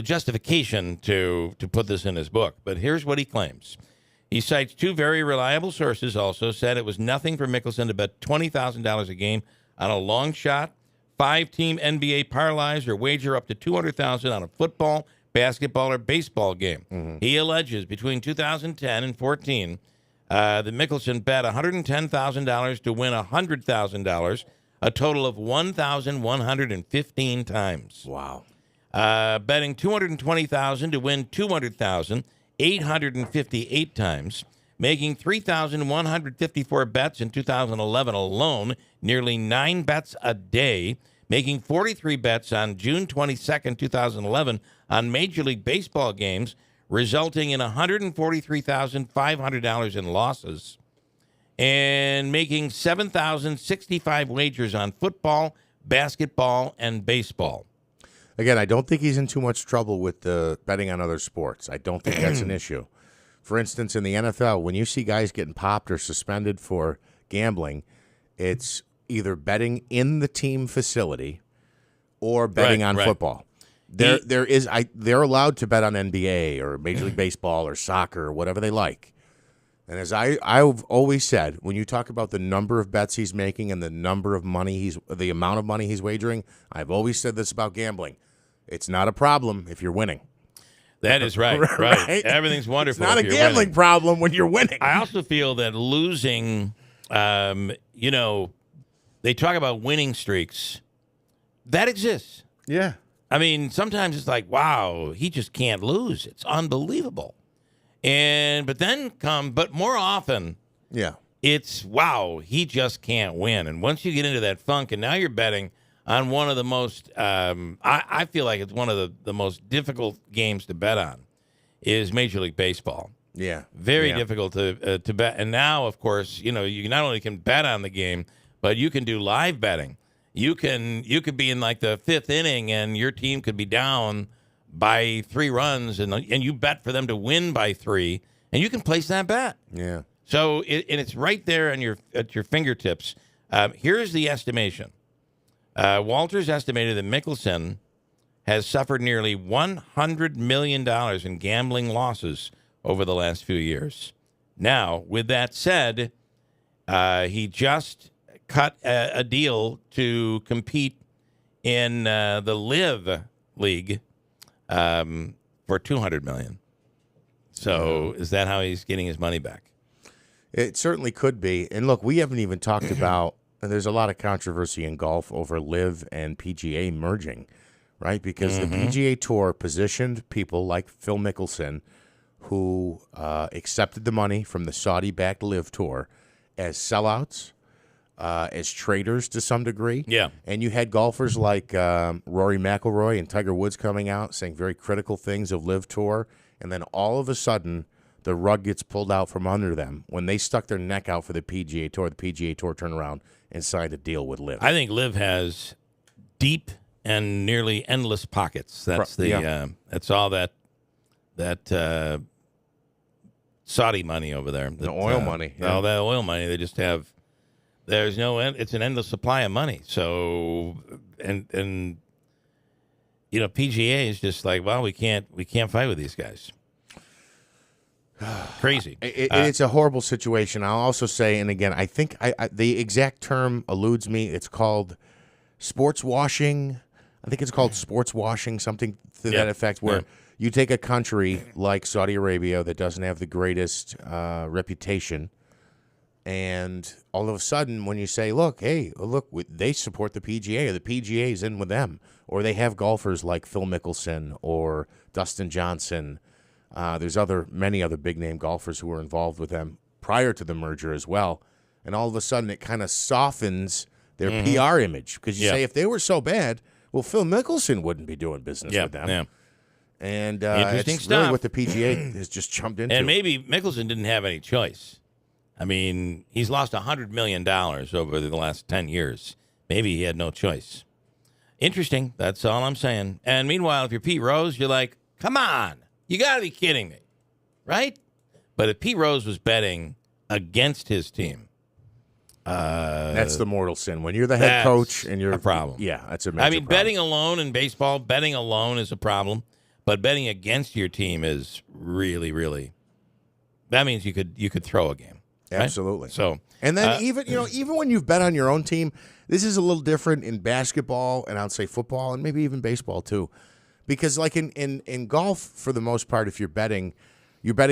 justification to put this in his book. But here's what he claims. He cites 2 very reliable sources also, said it was nothing for Mickelson to bet $20,000 a game on a long shot, 5-team NBA parlays, or wager up to $200,000 on a football, basketball, or baseball game. Mm-hmm. He alleges between 2010 and 14 that Mickelson bet $110,000 to win $100,000, a total of 1,115 times. Wow. Betting $220,000 to win $200,000, 858 times, making 3,154 bets in 2011 alone, nearly 9 bets a day, making 43 bets on June 22nd, 2011 on Major League Baseball games, resulting in $143,500 in losses, and making 7,065 wagers on football, basketball, and baseball. Again, I don't think he's in too much trouble with betting on other sports. I don't think that's an issue. For instance, in the NFL, when you see guys getting popped or suspended for gambling, it's either betting in the team facility or betting on football. They're allowed to bet on NBA or Major League Baseball or soccer or whatever they like. And as I've always said, when you talk about the number of bets he's making and the amount of money he's wagering, I've always said this about gambling. It's not a problem if you're winning. That is right. Right. Everything's wonderful. It's not a if you're gambling winning. problem when you're winning. I also feel that losing, they talk about winning streaks. That exists. Yeah. I mean, sometimes it's like, wow, he just can't lose. It's unbelievable. But more often, Yeah. it's, wow, he just can't win. And once you get into that funk, and now you're betting on one of the most, I feel like it's one of the most difficult games to bet on, is Major League Baseball. Yeah. Very difficult to bet. And now, of course, you not only can bet on the game, but you can do live betting. You could be in like the fifth inning, and your team could be down by 3 runs, and you bet for them to win by 3, and you can place that bet. Yeah. So it's right there at your fingertips. Here's the estimation. Walters estimated that Mickelson has suffered nearly $100 million in gambling losses over the last few years. Now, with that said, he just cut a deal to compete in the Live League for $200 million. So is that how he's getting his money back? It certainly could be. And look, we haven't even talked about, and there's a lot of controversy in golf over Live and PGA merging, right? Because the PGA Tour positioned people like Phil Mickelson, who accepted the money from the Saudi-backed Live Tour, as sellouts, as traders to some degree. Yeah. And you had golfers like Rory McIlroy and Tiger Woods coming out saying very critical things of Live Tour. And then all of a sudden, the rug gets pulled out from under them. When they stuck their neck out for the PGA Tour turned around and signed a deal with Live. I think Live has deep and nearly endless pockets. That's that's all that Saudi money over there. The oil money. Yeah. All that oil money. They just have. There's no end. It's an endless supply of money. So and PGA is just like, well, we can't fight with these guys. Crazy. It's a horrible situation. I'll also say, and again, I think the exact term eludes me. It's called sports washing. I think it's called sports washing, something to that effect, where you take a country like Saudi Arabia that doesn't have the greatest reputation, and all of a sudden, when you say, look, they support the PGA, or the PGA is in with them, or they have golfers like Phil Mickelson or Dustin Johnson. There's many other big-name golfers who were involved with them prior to the merger as well. And all of a sudden, it kind of softens their PR image. Because you say, if they were so bad, well, Phil Mickelson wouldn't be doing business with them. Yeah. And Interesting it's stuff. really what the PGA has just jumped into. And maybe Mickelson didn't have any choice. I mean, he's lost $100 million over the last 10 years. Maybe he had no choice. Interesting. That's all I'm saying. And meanwhile, if you're Pete Rose, you're like, come on. You got to be kidding me, right? But if Pete Rose was betting against his team, that's the mortal sin. When you're the head coach and you're a problem. Yeah, that's a major problem. betting alone in baseball, betting alone is a problem, but betting against your team is really, really. That means you could throw a game. Right? Absolutely. So, and then even when you've bet on your own team, this is a little different in basketball and I'd say football and maybe even baseball too. Because like in golf, for the most part, if you're betting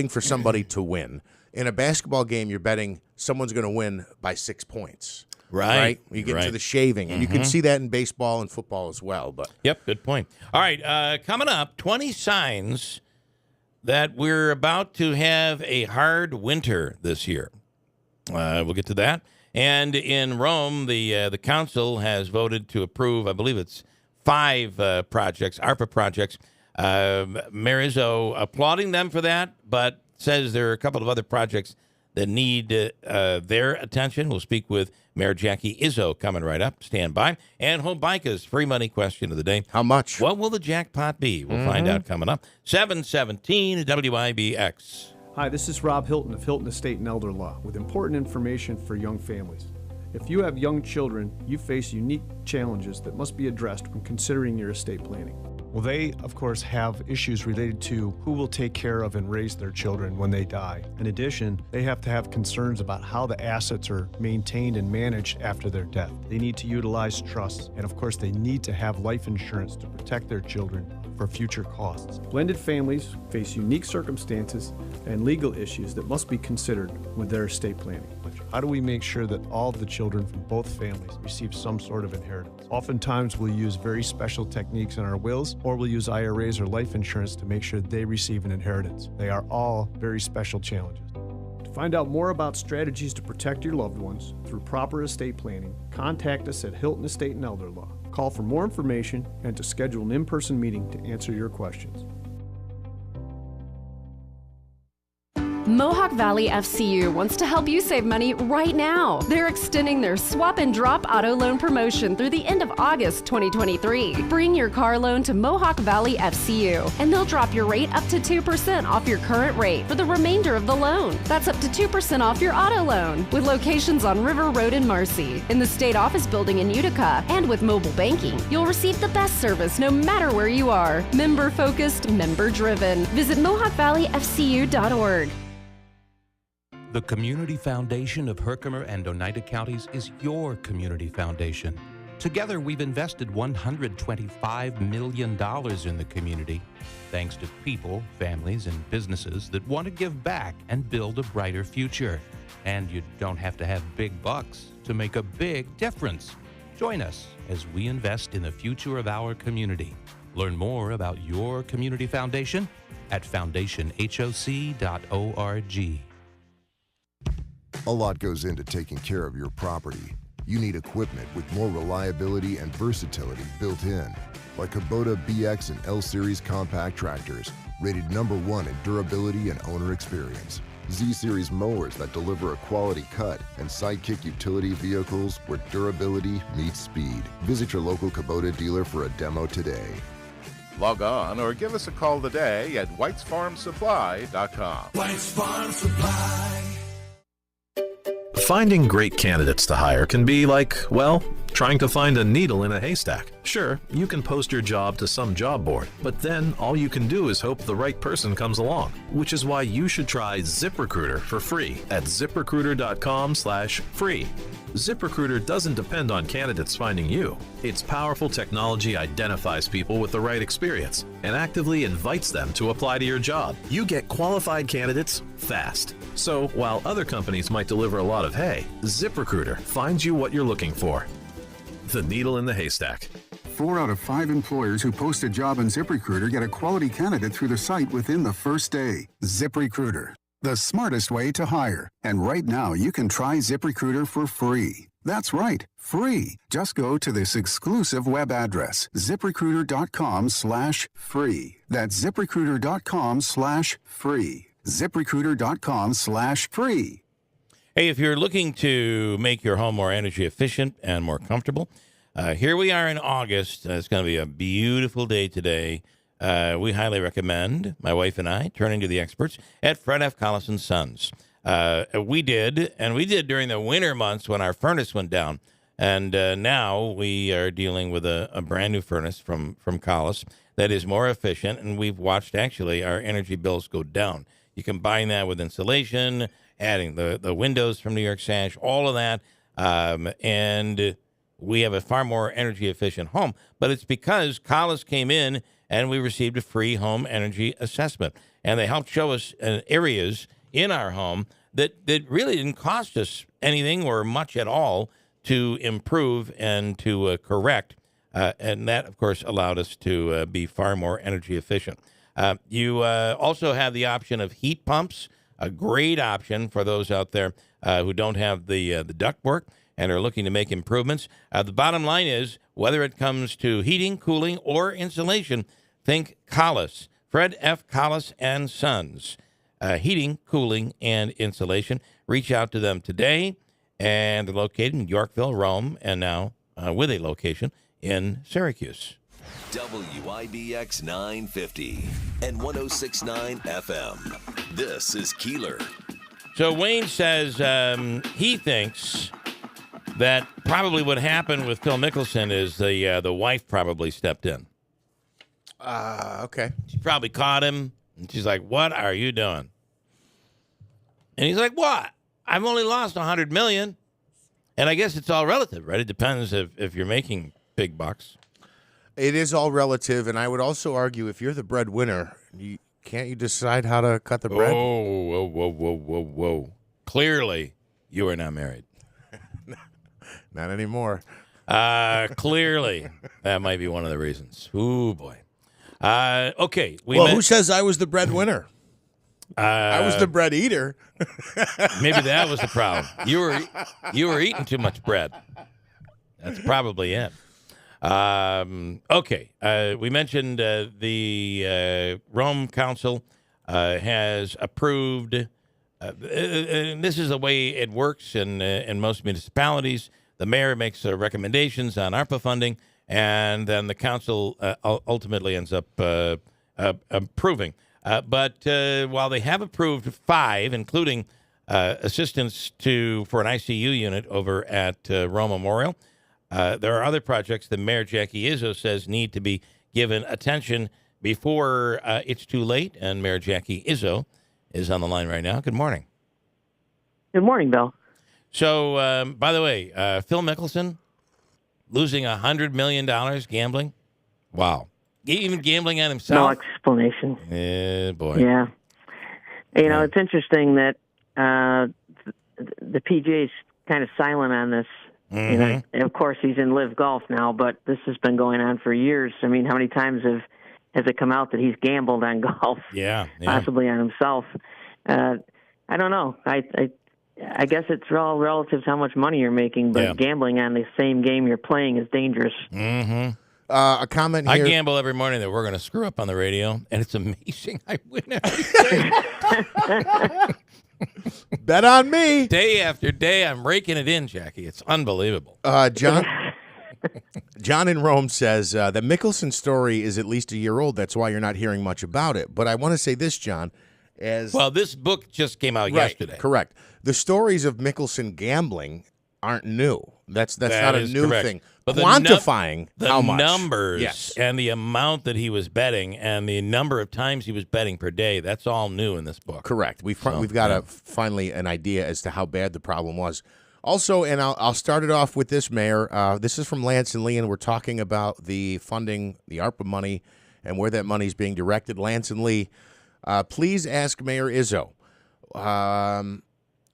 for somebody to win. In a basketball game, you're betting someone's going to win by 6 points. Right? You get into the shaving. And you can see that in baseball and football as well. But yep, good point. All right, coming up, 20 signs that we're about to have a hard winter this year. We'll get to that. And in Rome, the council has voted to approve, I believe it's 5 projects, ARPA projects. Mayor Izzo applauding them for that, but says there are a couple of other projects that need their attention. We'll speak with Mayor Jackie Izzo coming right up. Stand by. And Hobica's free money question of the day. How much? What will the jackpot be? We'll find out coming up. 717 WIBX. Hi, this is Rob Hilton of Hilton Estate and Elder Law with important information for young families. If you have young children, you face unique challenges that must be addressed when considering your estate planning. Well, they, of course, have issues related to who will take care of and raise their children when they die. In addition, they have to have concerns about how the assets are maintained and managed after their death. They need to utilize trusts, and of course, they need to have life insurance to protect their children for future costs. Blended families face unique circumstances and legal issues that must be considered with their estate planning. How do we make sure that all of the children from both families receive some sort of inheritance? Oftentimes, we'll use very special techniques in our wills, or we'll use IRAs or life insurance to make sure they receive an inheritance. They are all very special challenges. To find out more about strategies to protect your loved ones through proper estate planning, contact us at Hilton Estate and Elder Law. Call for more information and to schedule an in-person meeting to answer your questions. Mohawk Valley FCU wants to help you save money right now. They're extending their swap and drop auto loan promotion through the end of August 2023. Bring your car loan to Mohawk Valley FCU, and they'll drop your rate up to 2% off your current rate for the remainder of the loan. That's up to 2% off your auto loan. With locations on River Road in Marcy, in the State Office Building in Utica, and with mobile banking, you'll receive the best service no matter where you are. Member-focused, member-driven. Visit MohawkValleyFCU.org. The Community Foundation of Herkimer and Oneida Counties is your community foundation. Together, we've invested $125 million in the community, thanks to people, families, and businesses that want to give back and build a brighter future. And you don't have to have big bucks to make a big difference. Join us as we invest in the future of our community. Learn more about your community foundation at foundationhoc.org. A lot goes into taking care of your property. You need equipment with more reliability and versatility built in, like Kubota BX and L Series compact tractors, rated #1 in durability and owner experience. Z-Series mowers that deliver a quality cut, and Sidekick utility vehicles where durability meets speed. Visit your local Kubota dealer for a demo today. Log on or give us a call today at whitesfarmsupply.com. White's Farm Supply. Finding great candidates to hire can be like, well, trying to find a needle in a haystack. Sure, you can post your job to some job board, but then all you can do is hope the right person comes along, which is why you should try ZipRecruiter for free at ziprecruiter.com/free. ZipRecruiter doesn't depend on candidates finding you. Its powerful technology identifies people with the right experience and actively invites them to apply to your job. You get qualified candidates fast. So while other companies might deliver a lot of hay, ZipRecruiter finds you what you're looking for. The needle in the haystack. 4 out of 5 employers who post a job on ZipRecruiter get a quality candidate through the site within the first day. ZipRecruiter, the smartest way to hire. And right now, you can try ZipRecruiter for free. That's right, free. Just go to this exclusive web address, ziprecruiter.com/free. That's ziprecruiter.com/free. ZipRecruiter.com/free. Hey, if you're looking to make your home more energy efficient and more comfortable, here we are in August. It's going to be a beautiful day today. We highly recommend, my wife and I, turning to the experts at Fred F. Collis & Sons. We did during the winter months when our furnace went down. And now we are dealing with a brand new furnace from Collis that is more efficient, and we've watched actually our energy bills go down. You combine that with insulation, adding the windows from New York Sash, all of that, and we have a far more energy efficient home. But it's because Collis came in and we received a free home energy assessment, and they helped show us areas in our home that really didn't cost us anything or much at all to improve and to correct, and that, of course, allowed us to be far more energy efficient. You also have the option of heat pumps, a great option for those out there who don't have the ductwork and are looking to make improvements. The bottom line is, whether it comes to heating, cooling, or insulation, think Collis, Fred F. Collis & Sons. Heating, cooling, and insulation. Reach out to them today, and they're located in Yorkville, Rome, and now with a location in Syracuse. WIBX 950 and 106.9 FM. This is Keeler. So Wayne says he thinks that probably what happened with Phil Mickelson is the wife probably stepped in. Okay. She probably caught him, and she's like, "What are you doing?" And he's like, "What? I've only lost $100 million." And I guess it's all relative, right? It depends if you're making big bucks. It is all relative, and I would also argue if you're the breadwinner, can't you decide how to cut the bread? Whoa. Clearly, you are not married. Not anymore. Clearly, that might be one of the reasons. Ooh, boy. Okay. Who says I was the breadwinner? I was the bread eater. Maybe that was the problem. You were eating too much bread. That's probably it. Okay. We mentioned the Rome Council has approved. And this is the way it works in most municipalities. The mayor makes recommendations on ARPA funding, and then the council ultimately ends up approving. But while they have approved 5, including assistance for an ICU unit over at Rome Memorial, there are other projects that Mayor Jackie Izzo says need to be given attention before it's too late. And Mayor Jackie Izzo is on the line right now. Good morning. Good morning, Bill. So, by the way, Phil Mickelson losing $100 million gambling. Wow. Even gambling on himself. No explanation. Yeah, boy. Yeah. You know, it's interesting that the PGA is kind of silent on this. Mm-hmm. You know, and of course, he's in Live Golf now, but this has been going on for years. I mean, how many times has it come out that he's gambled on golf? Yeah. Possibly on himself. I don't know. I guess it's all relative to how much money you're making, but gambling on the same game you're playing is dangerous. Mm-hmm. A comment here. I gamble every morning that we're going to screw up on the radio, and it's amazing. I win every day. Bet on me. Day after day, I'm raking it in, Jackie. It's unbelievable. John in Rome says the Mickelson story is at least a year old. That's why you're not hearing much about it. But I want to say this, John. Well, this book just came out yesterday. Correct. The stories of Mickelson gambling aren't new. That's not a new thing. But quantifying how much. The numbers and the amount that he was betting and the number of times he was betting per day, that's all new in this book. Correct. We've got finally an idea as to how bad the problem was. Also, and I'll start it off with this, Mayor. This is from Lance and Lee, and we're talking about the funding, the ARPA money, and where that money is being directed. Lance and Lee, please ask Mayor Izzo.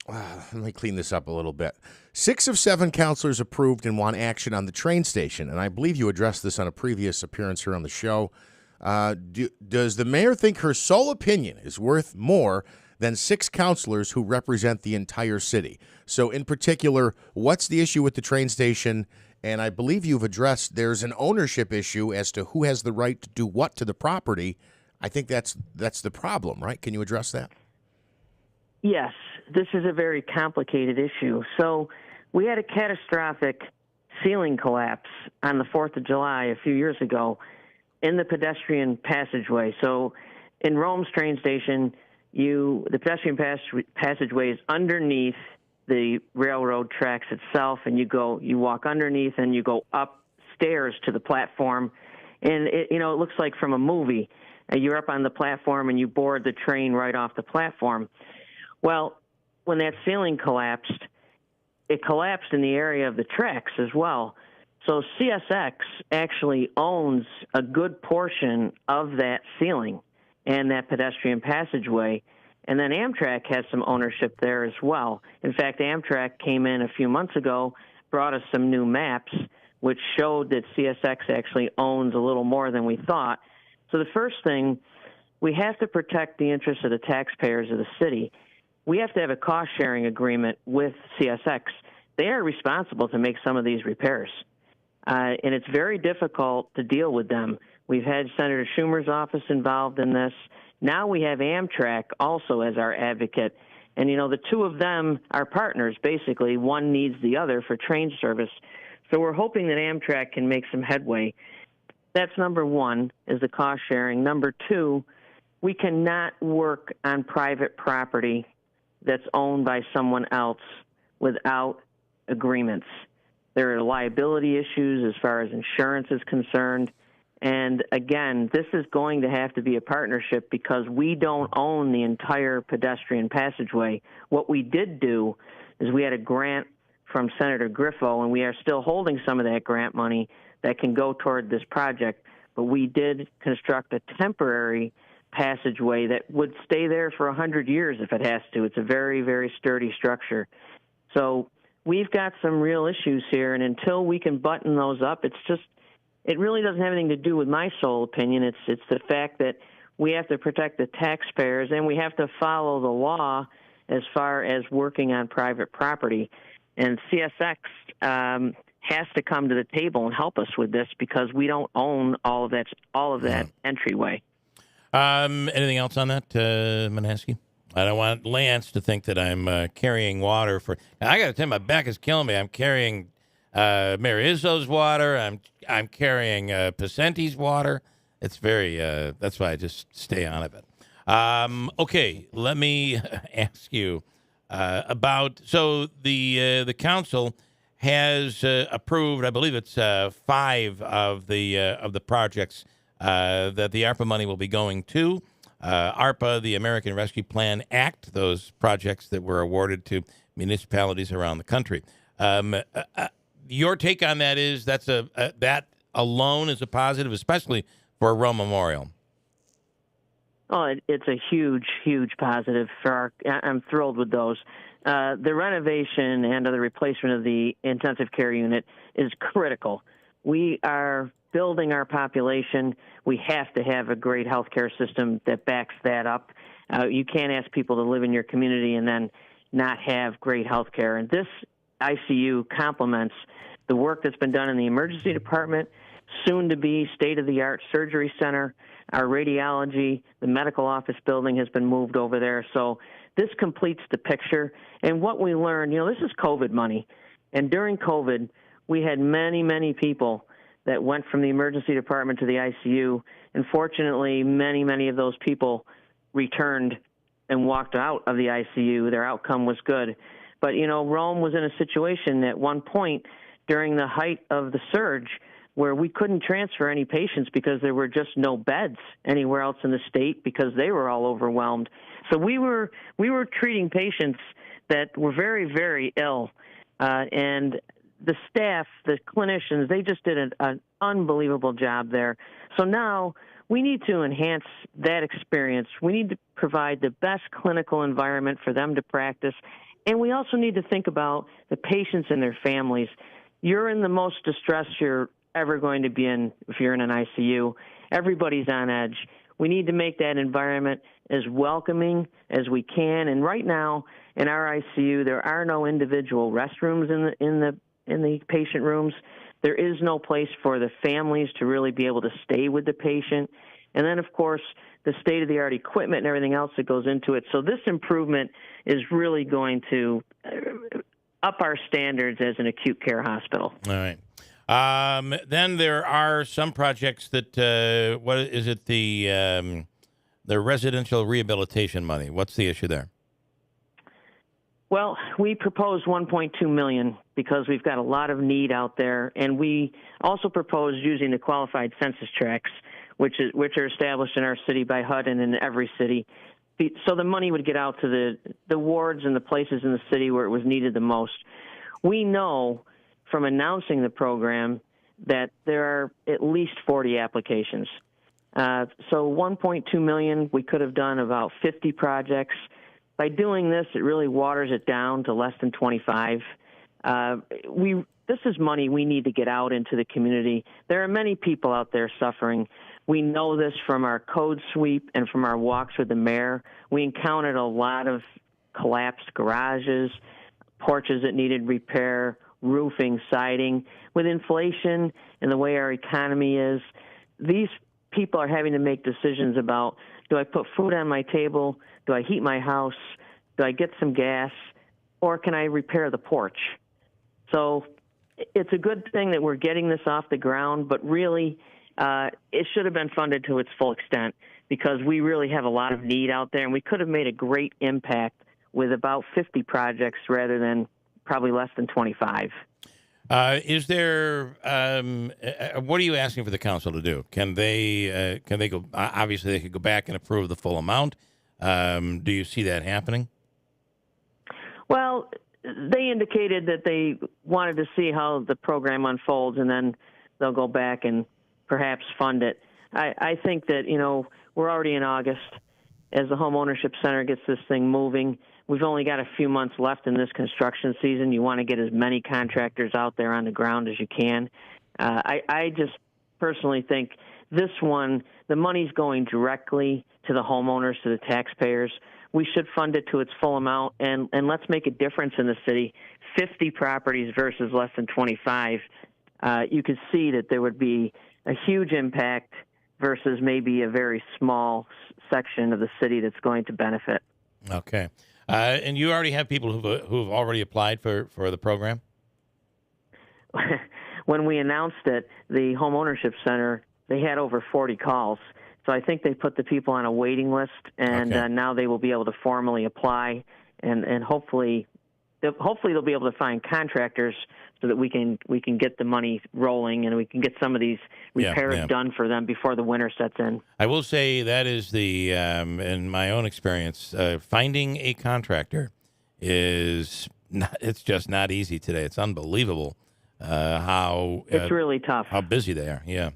Let me clean this up a little bit. 6 of 7 counselors approved and want action on the train station, and I believe you addressed this on a previous appearance here on the show. Does the mayor think her sole opinion is worth more than 6 counselors who represent the entire city? So, in particular, what's the issue with the train station? And I believe you've addressed there's an ownership issue as to who has the right to do what to the property. I think that's the problem, right? Can you address that? Yes, this is a very complicated issue. So we had a catastrophic ceiling collapse on the 4th of July a few years ago in the pedestrian passageway. So in Rome's train station, the pedestrian passageway is underneath the railroad tracks itself, and you walk underneath and you go upstairs to the platform. And it looks like from a movie. You're up on the platform and you board the train right off the platform. Well, when that ceiling collapsed, it collapsed in the area of the tracks as well. So CSX actually owns a good portion of that ceiling and that pedestrian passageway. And then Amtrak has some ownership there as well. In fact, Amtrak came in a few months ago, brought us some new maps, which showed that CSX actually owns a little more than we thought. So the first thing, we have to protect the interests of the taxpayers of the city. We have to have a cost-sharing agreement with CSX. They are responsible to make some of these repairs, and it's very difficult to deal with them. We've had Senator Schumer's office involved in this. Now we have Amtrak also as our advocate, and, the two of them are partners, basically. One needs the other for train service. So we're hoping that Amtrak can make some headway. That's number one, is the cost-sharing. Number two, we cannot work on private property that's owned by someone else without agreements. There are liability issues as far as insurance is concerned, And again, this is going to have to be a partnership because we don't own the entire pedestrian passageway. What we did do is we had a grant from Senator Griffo, and we are still holding some of that grant money that can go toward this project. But we did construct a temporary passageway that would stay there for 100 years if it has to. It's a very, very sturdy structure. So we've got some real issues here, and until we can button those up, it really doesn't have anything to do with my sole opinion. It's the fact that we have to protect the taxpayers, and we have to follow the law as far as working on private property. And CSX has to come to the table and help us with this because we don't own all of that entryway. Anything else on that, Manaski? I don't want Lance to think that I'm carrying water for. I got to tell you, my back is killing me. I'm carrying Mayor Izzo's water. I'm carrying Pacenti's water. It's very. That's why I just stay on it. Okay, let me ask you about. So the council has approved. I believe it's 5 of the projects that the ARPA money will be going to. ARPA, the American Rescue Plan Act, those projects that were awarded to municipalities around the country. Your take on that is that alone is a positive, especially for Rome Memorial. Oh, it's a huge, huge positive I'm thrilled with those. The renovation and the replacement of the intensive care unit is critical. We are building our population. We have to have a great healthcare system that backs that up. You can't ask people to live in your community and then not have great healthcare. And this ICU complements the work that's been done in the emergency department, soon to be state-of-the-art surgery center. Our radiology, the medical office building has been moved over there. So this completes the picture. And what we learned, this is COVID money. And during COVID, we had many, many people that went from the emergency department to the ICU. And fortunately, many, many of those people returned and walked out of the ICU. Their outcome was good. But, Rome was in a situation at one point during the height of the surge where we couldn't transfer any patients because there were just no beds anywhere else in the state because they were all overwhelmed. So we were treating patients that were very, very ill. And the staff, the clinicians, they just did an unbelievable job there. So now we need to enhance that experience. We need to provide the best clinical environment for them to practice. And we also need to think about the patients and their families. You're in the most distress you're ever going to be in if you're in an ICU. Everybody's on edge. We need to make that environment as welcoming as we can. And right now in our ICU, there are no individual restrooms in the patient rooms. There is no place for the families to really be able to stay with the patient. And then, of course, the state-of-the-art equipment and everything else that goes into it. So this improvement is really going to up our standards as an acute care hospital. All right. Then there are some projects that, what is it, the residential rehabilitation money. What's the issue there? Well, we proposed $1.2 million because we've got a lot of need out there, and we also proposed using the qualified census tracts, which are established in our city by HUD and in every city. So the money would get out to the wards and the places in the city where it was needed the most. We know from announcing the program that there are at least 40 applications. So $1.2 million, we could have done about 50 projects. By doing this, it really waters it down to less than 25. This is money we need to get out into the community. There are many people out there suffering. We know this from our code sweep and from our walks with the mayor. We encountered a lot of collapsed garages, porches that needed repair, roofing, siding. With inflation and the way our economy is, these people are having to make decisions about, do I put food on my table? Do I heat my house? Do I get some gas? Or can I repair the porch? So it's a good thing that we're getting this off the ground, but really it should have been funded to its full extent because we really have a lot of need out there, and we could have made a great impact with about 50 projects rather than probably less than 25. Is there? What are you asking for the council to do? Can they go? Obviously, they could go back and approve the full amount. Do you see that happening? Well, they indicated that they wanted to see how the program unfolds, and then they'll go back and perhaps fund it. I think that, we're already in August. As the Home Ownership Center gets this thing moving, we've only got a few months left in this construction season. You want to get as many contractors out there on the ground as you can. I just personally think this one, the money's going directly to the homeowners, to the taxpayers. We should fund it to its full amount, and let's make a difference in the city. 50 properties versus less than 25. You could see that there would be a huge impact versus maybe a very small section of the city that's going to benefit. Okay. And you already have people who've already applied for the program? When we announced it, the Home Ownership Center, they had over 40 calls. So I think they put the people on a waiting list, and now they will be able to formally apply, and hopefully they'll be able to find contractors so that we can get the money rolling and we can get some of these repairs done for them before the winter sets in. I will say that is in my own experience, finding a contractor it's just not easy today. It's unbelievable how it's really tough. How busy they are. Yeah.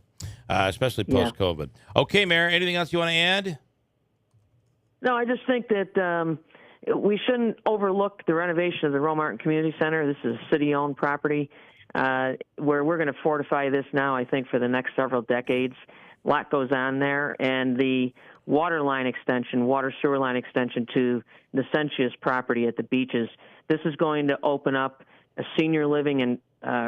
Especially post-COVID. Okay, Mayor, anything else you want to add? No, I just think that we shouldn't overlook the renovation of the Rome Martin Community Center. This is a city-owned property where we're going to fortify this now, I think, for the next several decades. A lot goes on there. And the water sewer line extension to Nesentia's property at the beaches, this is going to open up a senior living and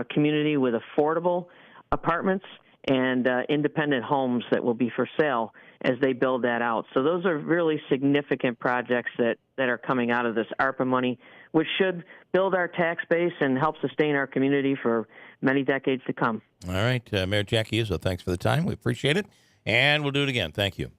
community with affordable apartments and independent homes that will be for sale as they build that out. So those are really significant projects that are coming out of this ARPA money, which should build our tax base and help sustain our community for many decades to come. All right, Mayor Jackie Izzo, thanks for the time. We appreciate it, and we'll do it again. Thank you.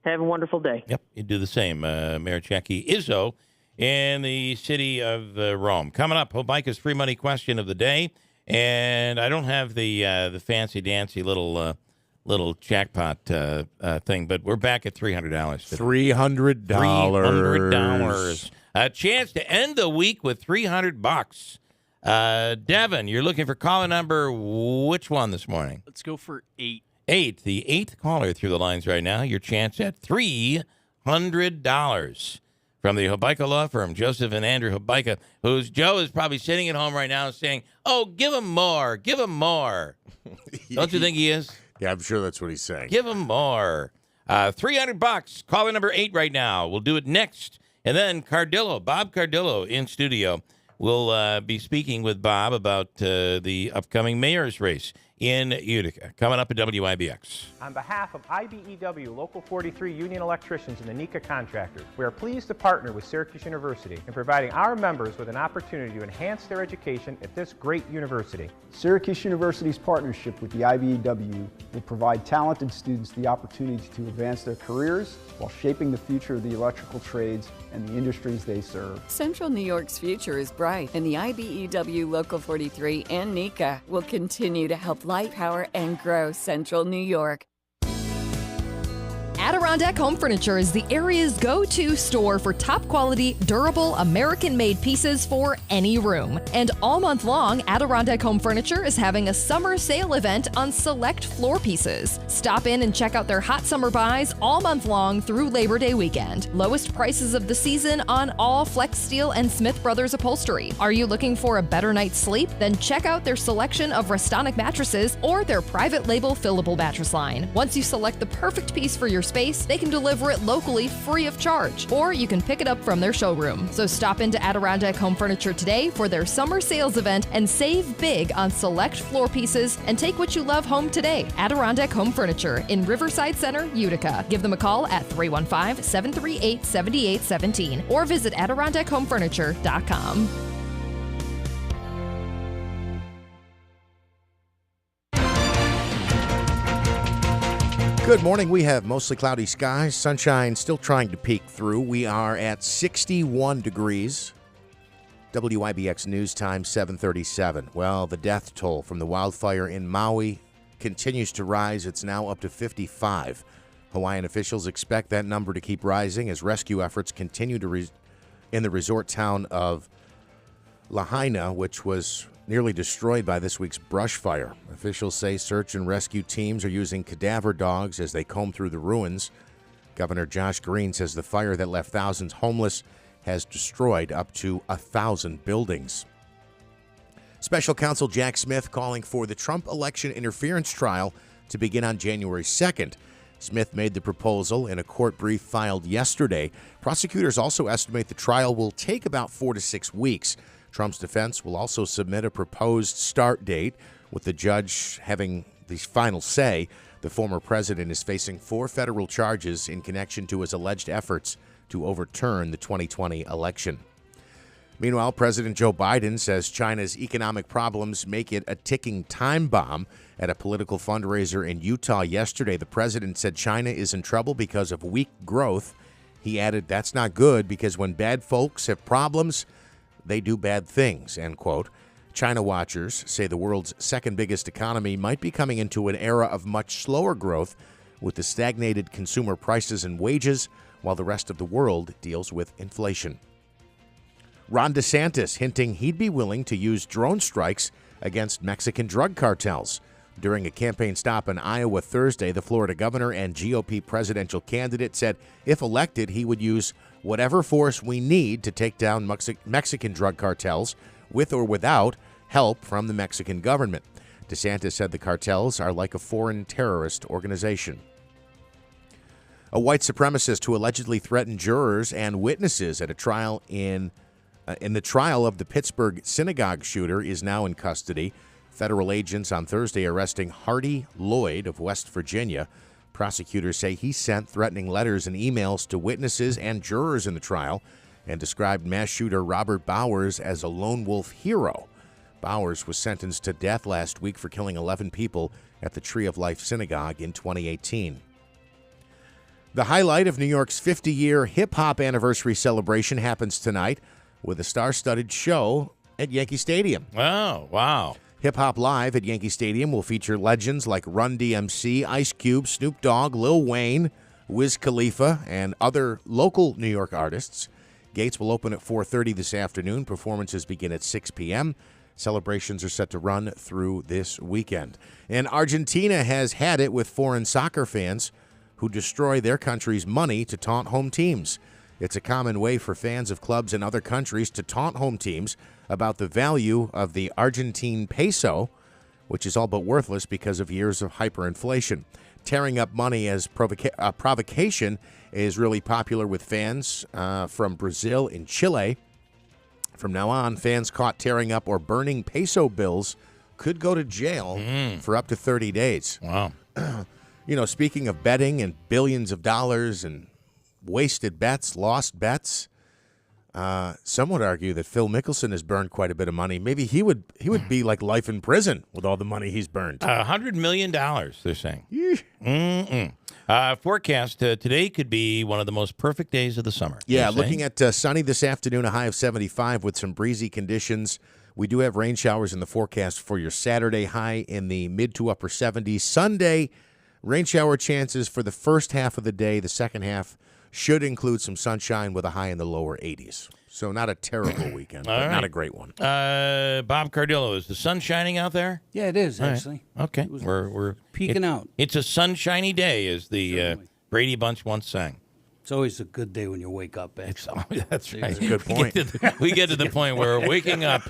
Have a wonderful day. Yep, you do the same. Mayor Jackie Izzo in the city of Rome. Coming up, Hobica's free money question of the day. And I don't have the fancy dancy little jackpot thing, but we're back at $300. $300. $300. A chance to end the week with $300. Devin, you're looking for caller number which one this morning? Let's go for 8. 8. The 8th caller through the lines right now. Your chance at $300. From the Hobica law firm, Joseph and Andrew Hobica, Joe is probably sitting at home right now saying, "Oh, give him more, give him more." Don't you think he is? Yeah, I'm sure that's what he's saying. Give him more. $300. Caller number 8 right now. We'll do it next. And then Bob Cardillo in studio. We'll be speaking with Bob about the upcoming mayor's race in Utica, coming up at WIBX. On behalf of IBEW Local 43 Union Electricians and the NECA Contractors, we are pleased to partner with Syracuse University in providing our members with an opportunity to enhance their education at this great university. Syracuse University's partnership with the IBEW will provide talented students the opportunity to advance their careers while shaping the future of the electrical trades and the industries they serve. Central New York's future is bright, and the IBEW Local 43 and NECA will continue to help light, power, and grow Central New York. Adirondack Home Furniture is the area's go-to store for top-quality, durable, American-made pieces for any room. And all month long, Adirondack Home Furniture is having a summer sale event on select floor pieces. Stop in and check out their hot summer buys all month long through Labor Day weekend. Lowest prices of the season on all Flex Steel and Smith Brothers upholstery. Are you looking for a better night's sleep? Then check out their selection of Restonic mattresses or their private label fillable mattress line. Once you select the perfect piece for your space, they can deliver it locally free of charge, or you can pick it up from their showroom. So stop into Adirondack Home Furniture today for their summer sales event and save big on select floor pieces and take what you love home today. Adirondack Home Furniture in Riverside Center, Utica. Give them a call at 315-738-7817 or visit AdirondackHomeFurniture.com. Good morning. We have mostly cloudy skies. Sunshine still trying to peek through. We are at 61 degrees. WIBX News Time, 7:37. Well, the death toll from the wildfire in Maui continues to rise. It's now up to 55. Hawaiian officials expect that number to keep rising as rescue efforts continue to in the resort town of Lahaina, which was nearly destroyed by this week's brush fire. Officials say search and rescue teams are using cadaver dogs as they comb through the ruins. Governor Josh Green says the fire that left thousands homeless has destroyed up to 1,000 buildings. Special counsel Jack Smith calling for the Trump election interference trial to begin on January 2nd. Smith made the proposal in a court brief filed yesterday. Prosecutors also estimate the trial will take about 4 to 6 weeks. Trump's defense will also submit a proposed start date, with the judge having the final say. The former president is facing 4 federal charges in connection to his alleged efforts to overturn the 2020 election. Meanwhile, President Joe Biden says China's economic problems make it a ticking time bomb. At a political fundraiser in Utah yesterday, the president said China is in trouble because of weak growth. He added, "That's not good because when bad folks have problems, they do bad things," end quote. China watchers say the world's second biggest economy might be coming into an era of much slower growth with the stagnated consumer prices and wages, while the rest of the world deals with inflation. Ron DeSantis hinting he'd be willing to use drone strikes against Mexican drug cartels. During a campaign stop in Iowa Thursday, the Florida governor and GOP presidential candidate said if elected, he would use whatever force we need to take down Mexican drug cartels, with or without help from the Mexican government. DeSantis said the cartels are like a foreign terrorist organization. A white supremacist who allegedly threatened jurors and witnesses at a trial in the trial of the Pittsburgh synagogue shooter is now in custody. Federal agents on Thursday arresting Hardy Lloyd of West Virginia. Prosecutors say he sent threatening letters and emails to witnesses and jurors in the trial and described mass shooter Robert Bowers as a lone wolf hero. Bowers was sentenced to death last week for killing 11 people at the Tree of Life Synagogue in 2018. The highlight of New York's 50-year hip-hop anniversary celebration happens tonight with a star-studded show at Yankee Stadium. Oh, wow. Hip Hop Live at Yankee Stadium will feature legends like Run DMC, Ice Cube, Snoop Dogg, Lil Wayne, Wiz Khalifa, and other local New York artists. Gates will open at 4:30 this afternoon. Performances begin at 6 p.m. Celebrations are set to run through this weekend. And Argentina has had it with foreign soccer fans who destroy their country's money to taunt home teams. It's a common way for fans of clubs in other countries to taunt home teams about the value of the Argentine peso, which is all but worthless because of years of hyperinflation. Tearing up money as provocation is really popular with fans from Brazil and Chile. From now on, fans caught tearing up or burning peso bills could go to jail for up to 30 days. Wow. Speaking of betting and billions of dollars and wasted bets, lost bets, some would argue that Phil Mickelson has burned quite a bit of money. Maybe he would be like life in prison with all the money he's burned. $100 million, they're saying. Forecast today could be one of the most perfect days of the summer. Yeah, looking at sunny this afternoon, a high of 75 with some breezy conditions. We do have rain showers in the forecast for your Saturday, high in the mid to upper 70s. Sunday, rain shower chances for the first half of the day. The second half should include some sunshine with a high in the lower 80s. So not a terrible weekend, but not a great one. Bob Cardillo, is the sun shining out there? Yeah, it is, actually. Right. Okay. We're peeking out. It's a sunshiny day, as the Brady Bunch once sang. It's always a good day when you wake up. That's right. That's a good point. We get to the point where waking up,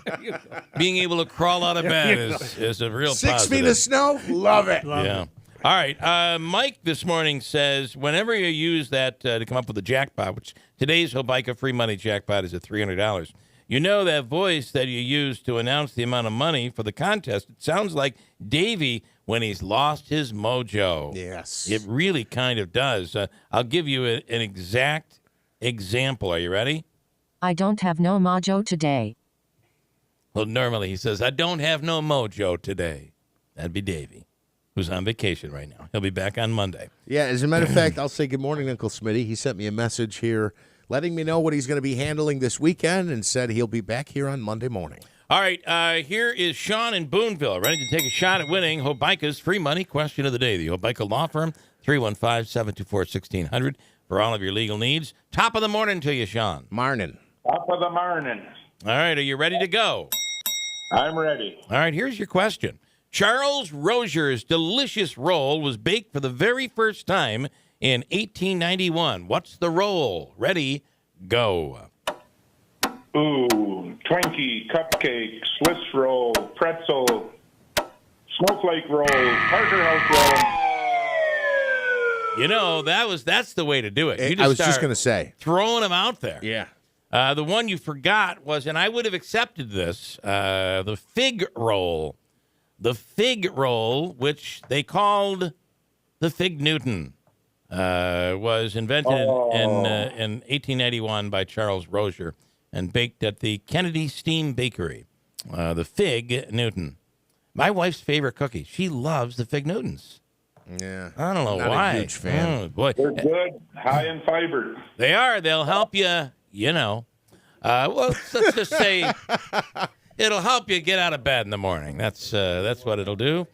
being able to crawl out of bed is a real 6 positive. feet of snow? Love it. Yeah. All right. Mike this morning says, whenever you use that to come up with a jackpot, which today's Hobica free money jackpot is at $300, you know that voice that you use to announce the amount of money for the contest. It sounds like Davey when he's lost his mojo. Yes. It really kind of does. I'll give you an exact example. Are you ready? I don't have no mojo today. Well, normally he says, I don't have no mojo today. That'd be Davey, who's on vacation right now. He'll be back on Monday. Yeah, as a matter of fact, I'll say good morning, Uncle Smitty. He sent me a message here letting me know what he's going to be handling this weekend and said he'll be back here on Monday morning. All right, here is Sean in Boonville, ready to take a shot at winning Hobica's free money question of the day. The Hobica Law Firm, 315-724-1600 for all of your legal needs. Top of the morning to you, Sean. Morning. Top of the morning. All right, are you ready to go? I'm ready. All right, here's your question. Charles Rozier's delicious roll was baked for the very first time in 1891. What's the roll? Ready, go. Ooh, Twinkie, cupcake, Swiss roll, pretzel, snowflake roll, Parker House roll. You know, that's the way to do it. You I was just start going to say. throwing them out there. Yeah. The one you forgot was, and I would have accepted this, the fig roll. The fig roll, which they called the Fig Newton, was invented in 1891 by Charles Rozier and baked at the Kennedy Steam Bakery. The Fig Newton. My wife's favorite cookie. She loves the Fig Newtons. Yeah. I don't know Not why. a huge fan. Oh, boy. They're good, high in fiber. They are. They'll help you, well, let's just say it'll help you get out of bed in the morning. That's what it'll do.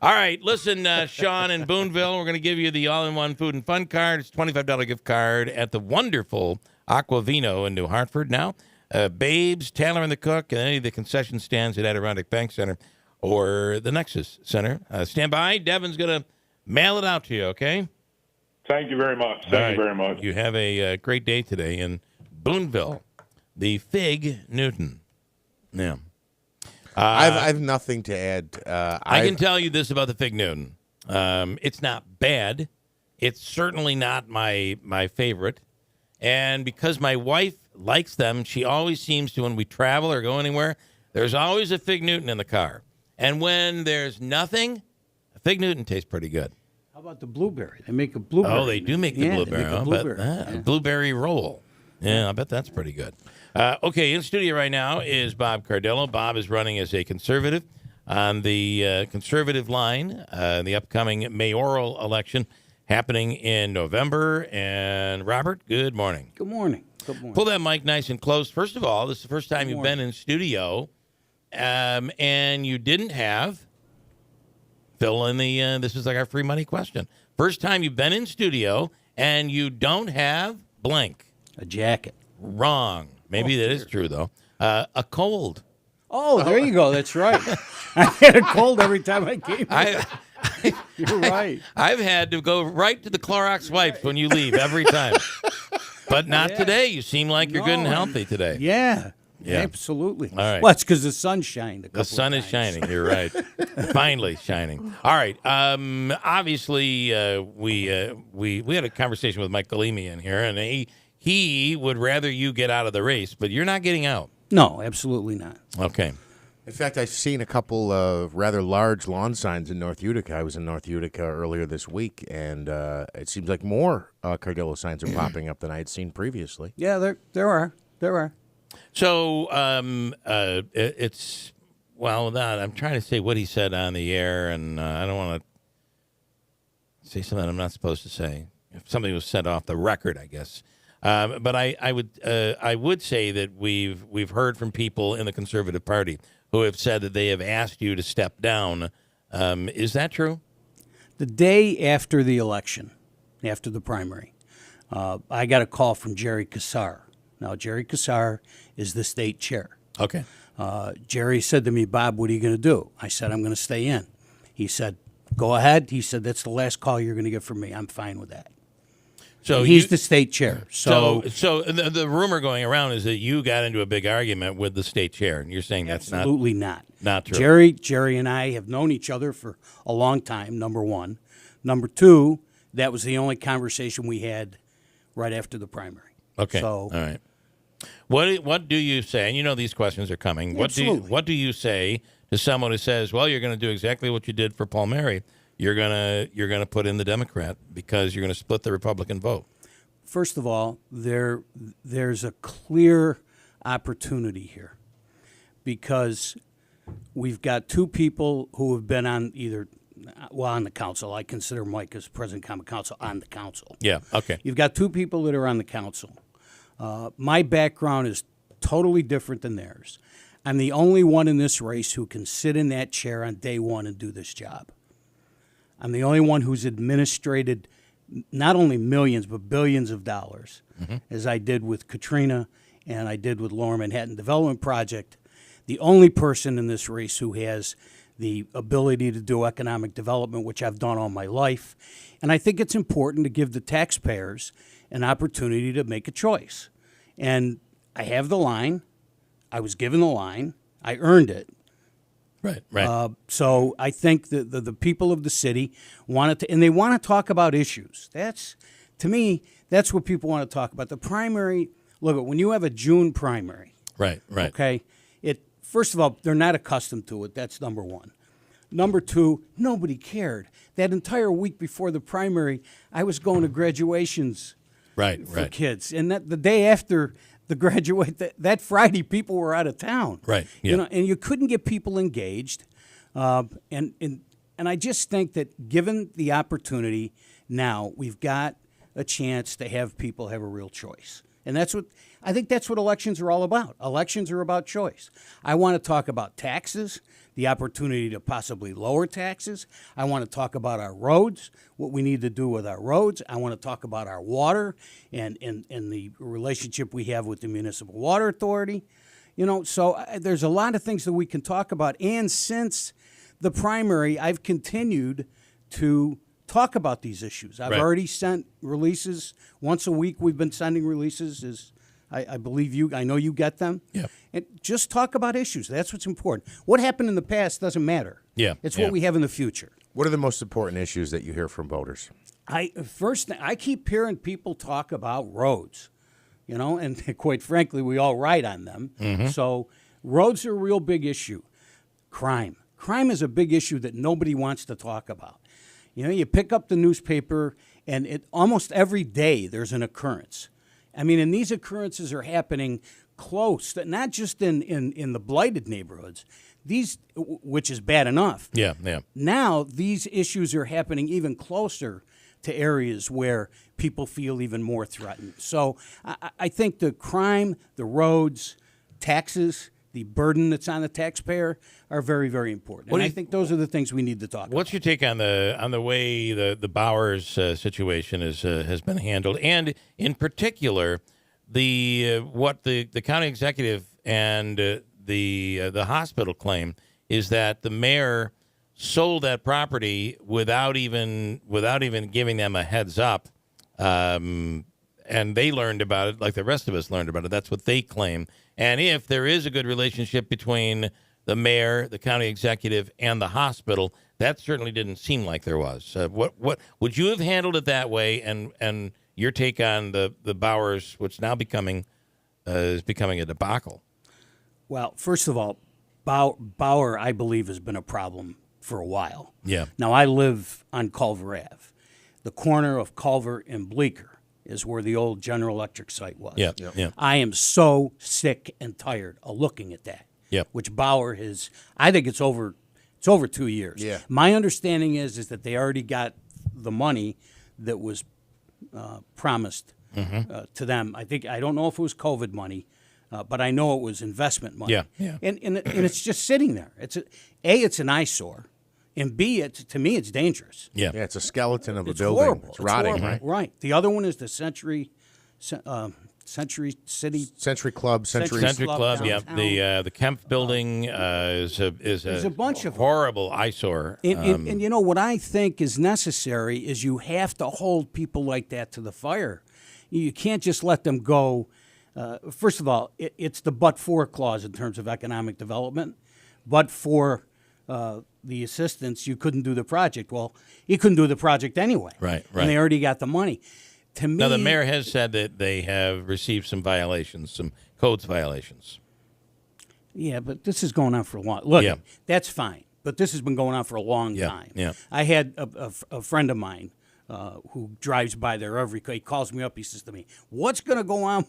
All right, listen, Sean in Boonville, we're going to give you the all-in-one food and fun card. It's a $25 gift card at the wonderful Aquavino in New Hartford now. Babes, Taylor and the Cook, and any of the concession stands at Adirondack Bank Center or the Nexus Center. Stand by. Devin's going to mail it out to you, okay? Thank you very much. Thank you very much. You have a great day today in Boonville. The Fig Newton. Yeah. I've nothing to add. I can tell you this about the Fig Newton. It's not bad. It's certainly not my favorite. And because my wife likes them, she always seems to, when we travel or go anywhere, there's always a Fig Newton in the car. And when there's nothing, a Fig Newton tastes pretty good. How about the blueberry? They make a blueberry. Oh, they do make the blueberry. They make a blueberry. Blueberry roll. Yeah, I bet that's pretty good. Okay, in studio right now is Bob Cardillo. Bob is running as a conservative on the conservative line in the upcoming mayoral election happening in November. And Robert, good morning. Good morning. Good morning. Pull that mic nice and close. First of all, this is the first time you've been in studio, and you didn't have fill in the. This is like our free money question. First time you've been in studio, and you don't have blank. A jacket. Wrong. Maybe that is true, though. A cold. Oh, there you go. That's right. I had a cold every time I came here. You're right. I've had to go right to the Clorox wipes when you leave every time. But not today. You seem like you're good and healthy today. Yeah. Absolutely. All right. Well, it's because the sun shined. The sun is shining. You're right. Finally shining. All right. Obviously, we had a conversation with Mike Galimi in here, and he would rather you get out of the race, but you're not getting out. No, absolutely not. Okay. In fact, I've seen a couple of rather large lawn signs in North Utica. I was in North Utica earlier this week, and it seems like more Cardillo signs are popping up than I had seen previously. Yeah, there are. So it's I'm trying to say what he said on the air, and I don't want to say something I'm not supposed to say. If something was said off the record, I guess. But I would say that we've heard from people in the Conservative Party who have said that they have asked you to step down. Is that true? The day after the election, after the primary, I got a call from Jerry Kassar. Now, Jerry Kassar is the state chair. Okay. Jerry said to me, Bob, what are you going to do? I said, I'm going to stay in. He said, go ahead. He said, that's the last call you're going to get from me. I'm fine with that. So he's the state chair. So the rumor going around is that you got into a big argument with the state chair, and you're saying that's absolutely not true. Jerry and I have known each other for a long time, number one. Number two, that was the only conversation we had right after the primary. Okay. So, all right. What do you say? And you know these questions are coming. Absolutely. What do you say to someone who says, "Well, you're going to do exactly what you did for Paul Mary. You're gonna put in the Democrat because you're going to split the Republican vote"? First of all, there's a clear opportunity here because we've got two people who have been on on the council. I consider Mike as president of common council on the council. Yeah. Okay. You've got two people that are on the council. My background is totally different than theirs. I'm the only one in this race who can sit in that chair on day one and do this job. I'm the only one who's administrated not only millions but billions of dollars, as I did with Katrina and I did with Lower Manhattan Development Project. The only person in this race who has the ability to do economic development, which I've done all my life. And I think it's important to give the taxpayers an opportunity to make a choice. And I have the line. I was given the line. I earned it. Right. So I think that the people of the city wanted to, and they want to talk about issues. To me, that's what people want to talk about. The primary, look, when you have a June primary. Right. Okay. First of all, they're not accustomed to it. That's number one. Number two, nobody cared. That entire week before the primary, I was going to graduations for kids. And the day after the graduate, that Friday, people were out of town. Right. Yeah. You know, and you couldn't get people engaged. And I just think that given the opportunity now, we've got a chance to have people have a real choice. And I think that's what elections are all about. Elections are about choice. I want to talk about taxes, the opportunity to possibly lower taxes. I want to talk about our roads, what we need to do with our roads. I want to talk about our water and the relationship we have with the Municipal Water Authority. You know, so there's a lot of things that we can talk about. And since the primary, I've continued to talk about these issues. I've already sent releases. Once a week we've been sending releases. I believe I know you get them. Yeah. And just talk about issues. That's what's important. What happened in the past doesn't matter. Yeah. It's what we have in the future. What are the most important issues that you hear from voters? I keep hearing people talk about roads, you know, and quite frankly, we all ride on them. Mm-hmm. So roads are a real big issue. Crime is a big issue that nobody wants to talk about. You know, you pick up the newspaper, and almost every day there's an occurrence. I mean, and these occurrences are happening close, not just in the blighted neighborhoods, which is bad enough. Yeah. Now these issues are happening even closer to areas where people feel even more threatened. So I think the crime, the roads, taxes, the burden that's on the taxpayer are very, very important. And I think those are the things we need to talk about. What's your take on the way the Bowers situation has been handled, and in particular what the county executive and the hospital claim is that the mayor sold that property without even giving them a heads up, and they learned about it like the rest of us learned about it. That's what they claim. And if there is a good relationship between the mayor, the county executive, and the hospital, that certainly didn't seem like there was. What would you have handled it that way? And your take on the Bowers, which now becoming a debacle? Well, first of all, Bauer, I believe, has been a problem for a while. Yeah. Now, I live on Culver Ave. The corner of Culver and Bleecker is where the old General Electric site was. Yeah. I am so sick and tired of looking at that. Yep. Which Bauer has, I think it's over 2 years. Yeah. My understanding is that they already got the money that was promised to them. I don't know if it was COVID money, but I know it was investment money. Yeah. And it's just sitting there. It's an eyesore. And B, to me, it's dangerous. Yeah. It's a skeleton of a It's building. horrible. It's rotting, horrible. right? Right. The other one is the Century City. Century Club. Century Club. Yeah. The Kemp building is There's a bunch of horrible eyesore. And you know what I think is necessary is you have to hold people like that to the fire. You can't just let them go. First of all, it's the but-for clause in terms of economic development. But for the assistance, you couldn't do the project. Well, you couldn't do the project anyway. Right. And they already got the money. To me, now, the mayor has said that they have received some violations, some codes violations. Yeah, but this is going on for a long. Look, that's fine. But this has been going on for a long time. Yeah. I had a friend of mine who drives by there he calls me up. He says to me, "What's going to go on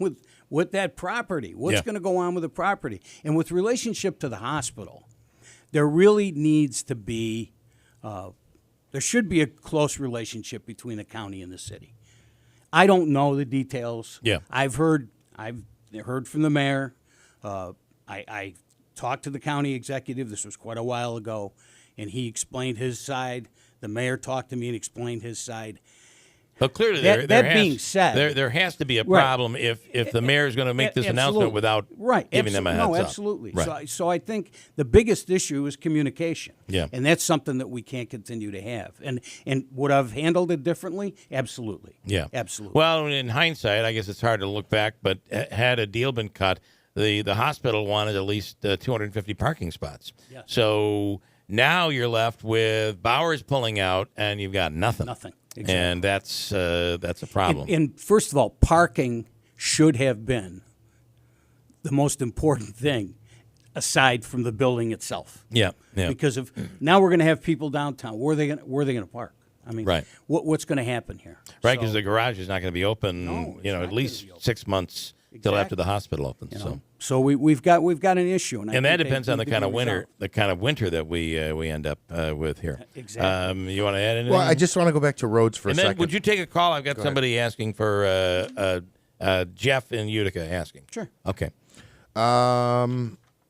with that property? What's going to go on with the property?" And with relationship to the hospital, there really needs to be, there should be a close relationship between the county and the city. I don't know the details. Yeah. I've heard I've heard from the mayor. I talked to the county executive. This was quite a while ago, and he explained his side. The mayor talked to me and explained his side. But clearly, being said, there has to be a problem if the mayor is going to make this announcement without giving them a heads up. No, absolutely. Right. So I think the biggest issue is communication. Yeah. And that's something that we can't continue to have. And would I have handled it differently? Absolutely. Yeah. Absolutely. Well, in hindsight, I guess it's hard to look back, but had a deal been cut, the hospital wanted at least 250 parking spots. Yeah. So now you're left with Bowers pulling out, and you've got nothing. Nothing. Exactly. And that's a problem. And first of all, parking should have been the most important thing aside from the building itself. Yeah. Because now we're going to have people downtown. Where are they going to park? I mean, right. What's going to happen here? Right, because the garage is not going to be open. At least 6 months till after the hospital opens. So we've got an issue, and that depends on the kind of winter that we end up with here. Exactly. You want to add anything? Well, I just want to go back to roads for a second. And then would you take a call? I've got somebody asking for Jeff in Utica asking. Sure. Okay.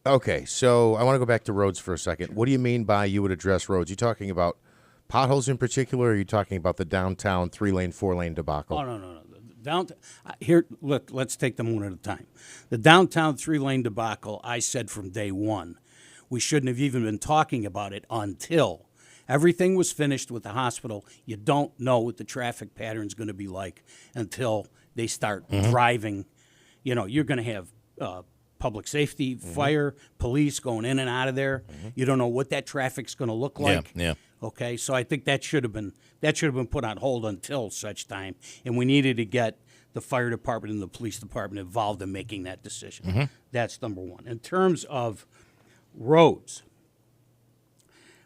Okay, so I want to go back to roads for a second. What do you mean by you would address roads? You talking about potholes in particular, or are you talking about the downtown 3-lane, 4-lane debacle? Oh, no. Here, let's take them one at a time. The downtown 3-lane debacle, I said from day one, we shouldn't have even been talking about it until everything was finished with the hospital. You don't know what the traffic pattern is going to be like until they start driving. You're going to have public safety, fire, police going in and out of there. You don't know what that traffic's going to look like. Yeah. Okay, so I think that should have been put on hold until such time, and we needed to get the fire department and the police department involved in making that decision. That's number one. In terms of roads,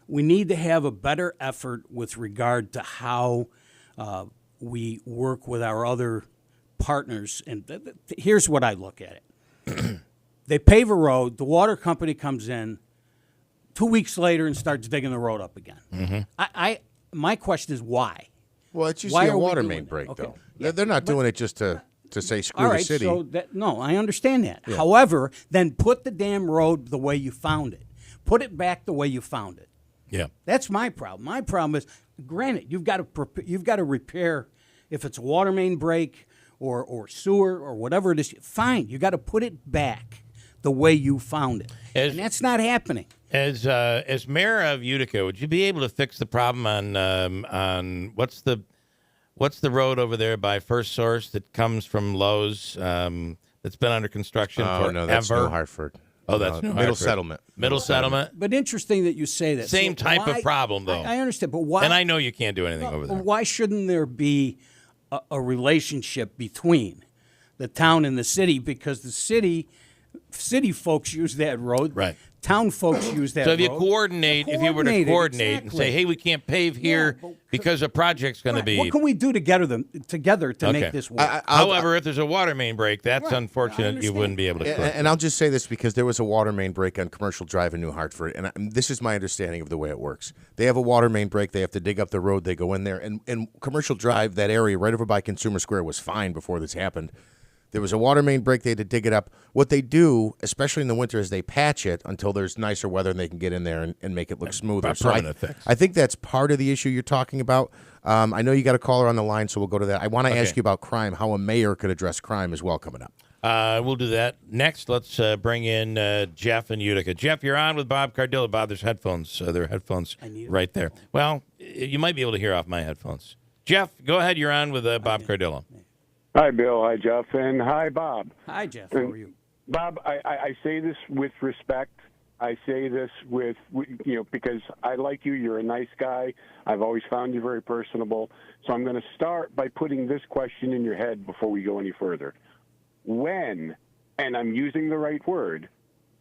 we need to have a better effort with regard to how we work with our other partners. And here's what I look at it. They pave a road, the water company comes in 2 weeks later and starts digging the road up again. My question is why? Well, it's usually a water main break, though. Yeah, they're not doing it just to say screw the city. So I understand that. Yeah. However, then put the damn road the way you found it. Put it back the way you found it. Yeah. That's my problem. My problem is, granted, you've got to repair if it's a water main break or sewer or whatever it is. Fine, you got to put it back the way you found it, and that's not happening. As mayor of Utica, would you be able to fix the problem on what's the road over there by First Source that comes from Lowe's that's been under construction forever? No, that's New Hartford. Oh, that's New Middle Hartford. Settlement. Middle Settlement. But interesting that you say that. Same type of problem, though. I understand, but why? And I know you can't do anything over there. Why shouldn't there be a relationship between the town and the city? Because the city folks use that road. Right. Town folks use that road. So if you were to coordinate and say, hey, we can't pave here because a project's going to be. What can we do together to make this work? However, if there's a water main break, that's unfortunate. You wouldn't be able to. And I'll just say this because there was a water main break on Commercial Drive in New Hartford, and this is my understanding of the way it works. They have a water main break. They have to dig up the road. They go in there, and Commercial Drive, that area right over by Consumer Square, was fine before this happened. There was a water main break. They had to dig it up. What they do, especially in the winter, is they patch it until there's nicer weather and they can get in there and make it look smoother. So I think that's part of the issue you're talking about. I know you got a caller on the line, so we'll go to that. I want to ask you about crime, how a mayor could address crime as well coming up. We'll do that. Next, let's bring in Jeff in Utica. Jeff, you're on with Bob Cardillo. Bob, there's headphones. There are headphones right there. Well, you might be able to hear off my headphones. Jeff, go ahead. You're on with Bob Cardillo. Hi, Bill. Hi, Jeff. And hi, Bob. Hi, Jeff. How are you? Bob, I say this with respect. I say this with because I like you. You're a nice guy. I've always found you very personable. So I'm going to start by putting this question in your head before we go any further. When, and I'm using the right word,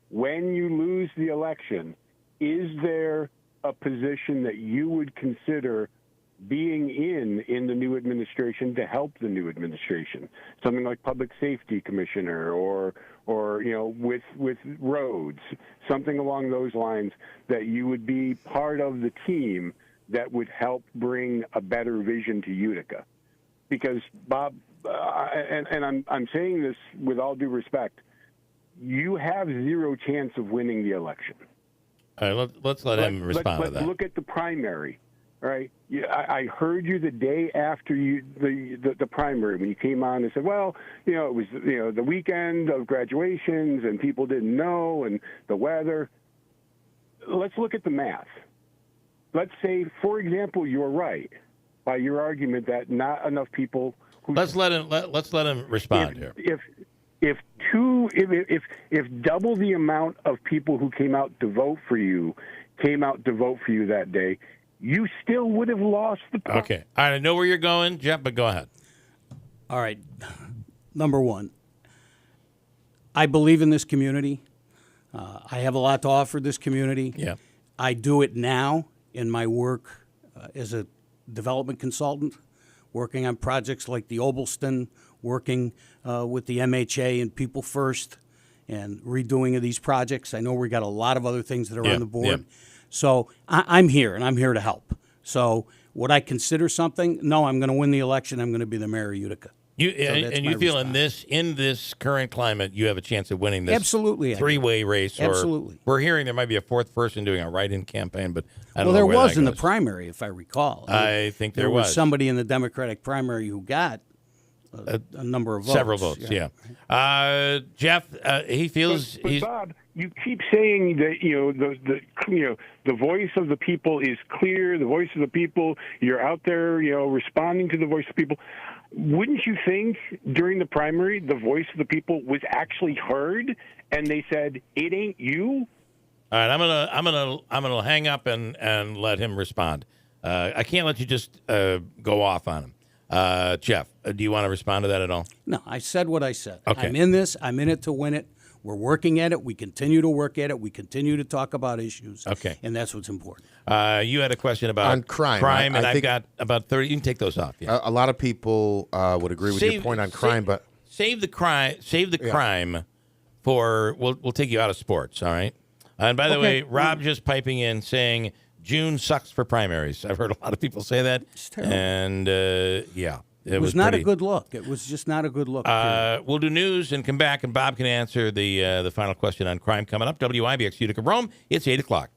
when you lose the election, is there a position that you would consider being in the new administration to help the new administration, something like public safety commissioner or with roads, something along those lines, that you would be part of the team that would help bring a better vision to Utica? Because Bob, and I'm saying this with all due respect, you have zero chance of winning the election. All right, let's let him respond to that. Let's look at the primary. All right, I heard you the day after the primary when you came on and said, well, it was the weekend of graduations and people didn't know and the weather. Let's look at the math. Let's say, for example, you're right by your argument that not enough people. Let's let him respond here. If double the amount of people who came out to vote for you that day, you still would have lost the point. Okay. All right, I know where you're going, Jeff, but go ahead. All right. Number one, I believe in this community. I have a lot to offer this community. Yeah. I do it now in my work as a development consultant, working on projects like the Obelston, working with the MHA and People First, and redoing of these projects. I know we got a lot of other things that are on the board. So I'm here, and I'm here to help. So would I consider something? No, I'm going to win the election. I'm going to be the mayor of Utica. You feel response. in this current climate, you have a chance of winning this absolutely three-way race. Absolutely. We're hearing there might be a fourth person doing a write-in campaign, but I don't know there where was that in the goes. primary, if I recall. I think there was somebody in the Democratic primary who got a number of votes. Several votes, yeah. Jeff, he feels but Bob, you keep saying that the voice of the people is clear. The voice of the people. You're out there, responding to the voice of the people. Wouldn't you think during the primary the voice of the people was actually heard, and they said it ain't you? All right, I'm gonna hang up and let him respond. I can't let you just go off on him. Jeff, do you want to respond to that at all? No, I said what I said. Okay. I'm in this. I'm in it to win it. We're working at it. We continue to work at it. We continue to talk about issues. Okay. And that's what's important. You had a question about on crime. And I I've think got about 30. You can take those off. Yeah. A lot of people would agree with your point on crime, but save the crime for we'll take you out of sports. All right. And by the way, Rob just piping in saying June sucks for primaries. I've heard a lot of people say that. It's terrible. And it was not a good look. It was just not a good look. We'll do news and come back, and Bob can answer the final question on crime coming up. WIBX Utica Rome. It's 8 o'clock.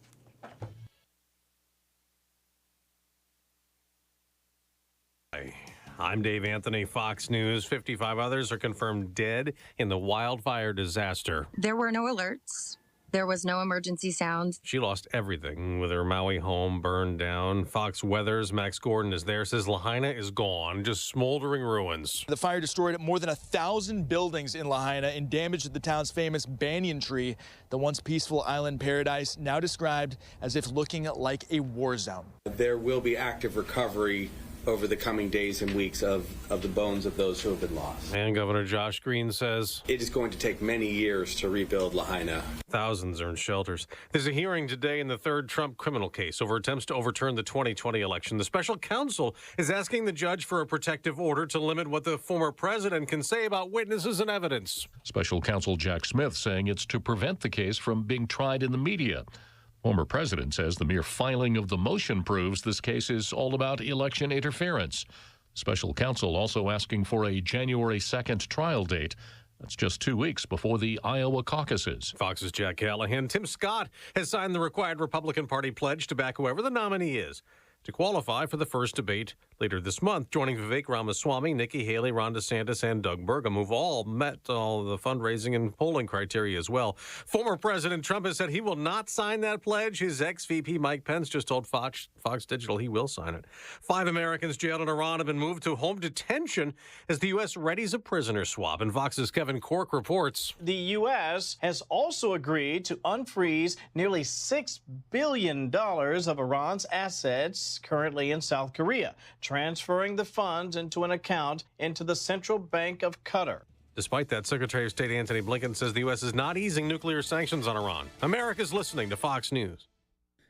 I'm Dave Anthony, Fox News. 55 others are confirmed dead in the wildfire disaster. There were no alerts. There was no emergency sounds. She lost everything with her Maui home burned down. Fox Weather's Max Gordon is there, says Lahaina is gone, just smoldering ruins. The fire destroyed more than 1,000 buildings in Lahaina and damaged the town's famous banyan tree, the once peaceful island paradise, now described as if looking like a war zone. There will be active recovery over the coming days and weeks of the bones of those who have been lost. And Governor Josh Green says it is going to take many years to rebuild Lahaina. Thousands are in shelters. There's a hearing today in the third Trump criminal case over attempts to overturn the 2020 election. The special counsel is asking the judge for a protective order to limit what the former president can say about witnesses and evidence. Special counsel Jack Smith saying it's to prevent the case from being tried in the media. Former president says the mere filing of the motion proves this case is all about election interference. Special counsel also asking for a January 2nd trial date. That's just 2 weeks before the Iowa caucuses. Fox's Jack Callahan. Tim Scott has signed the required Republican Party pledge to back whoever the nominee is to qualify for the first debate later this month, joining Vivek Ramaswamy, Nikki Haley, Ron DeSantis, and Doug Burgum, who've all met all the fundraising and polling criteria as well. Former President Trump has said he will not sign that pledge. His ex-VP Mike Pence just told Fox Digital he will sign it. 5 Americans jailed in Iran have been moved to home detention as the U.S. readies a prisoner swap. And Fox's Kevin Cork reports. The U.S. has also agreed to unfreeze nearly $6 billion of Iran's assets currently in South Korea, transferring the funds into an account into the Central Bank of Qatar. Despite that, Secretary of State Antony Blinken says the U.S. is not easing nuclear sanctions on Iran. America's listening to Fox News.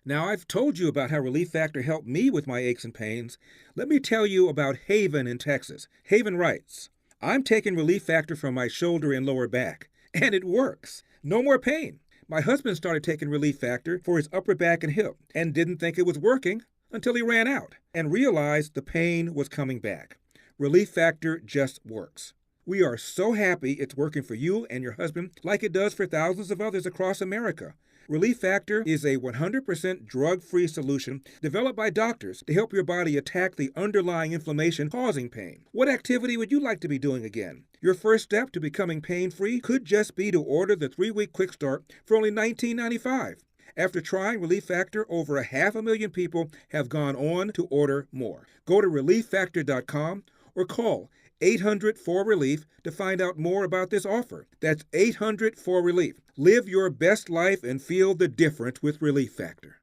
Now, I've told you about how Relief Factor helped me with my aches and pains. Let me tell you about Haven in Texas. Haven writes, I'm taking Relief Factor from my shoulder and lower back, and it works. No more pain. My husband started taking Relief Factor for his upper back and hip and didn't think it was working until he ran out and realized the pain was coming back. Relief Factor just works. We are so happy it's working for you and your husband like it does for thousands of others across America. Relief Factor is a 100% drug-free solution developed by doctors to help your body attack the underlying inflammation causing pain. What activity would you like to be doing again? Your first step to becoming pain-free could just be to order the 3-week Quick Start for only $19.95. After trying Relief Factor, over 500,000 people have gone on to order more. Go to ReliefFactor.com or call 800-4RELIEF to find out more about this offer. That's 800-4RELIEF. Live your best life and feel the difference with Relief Factor.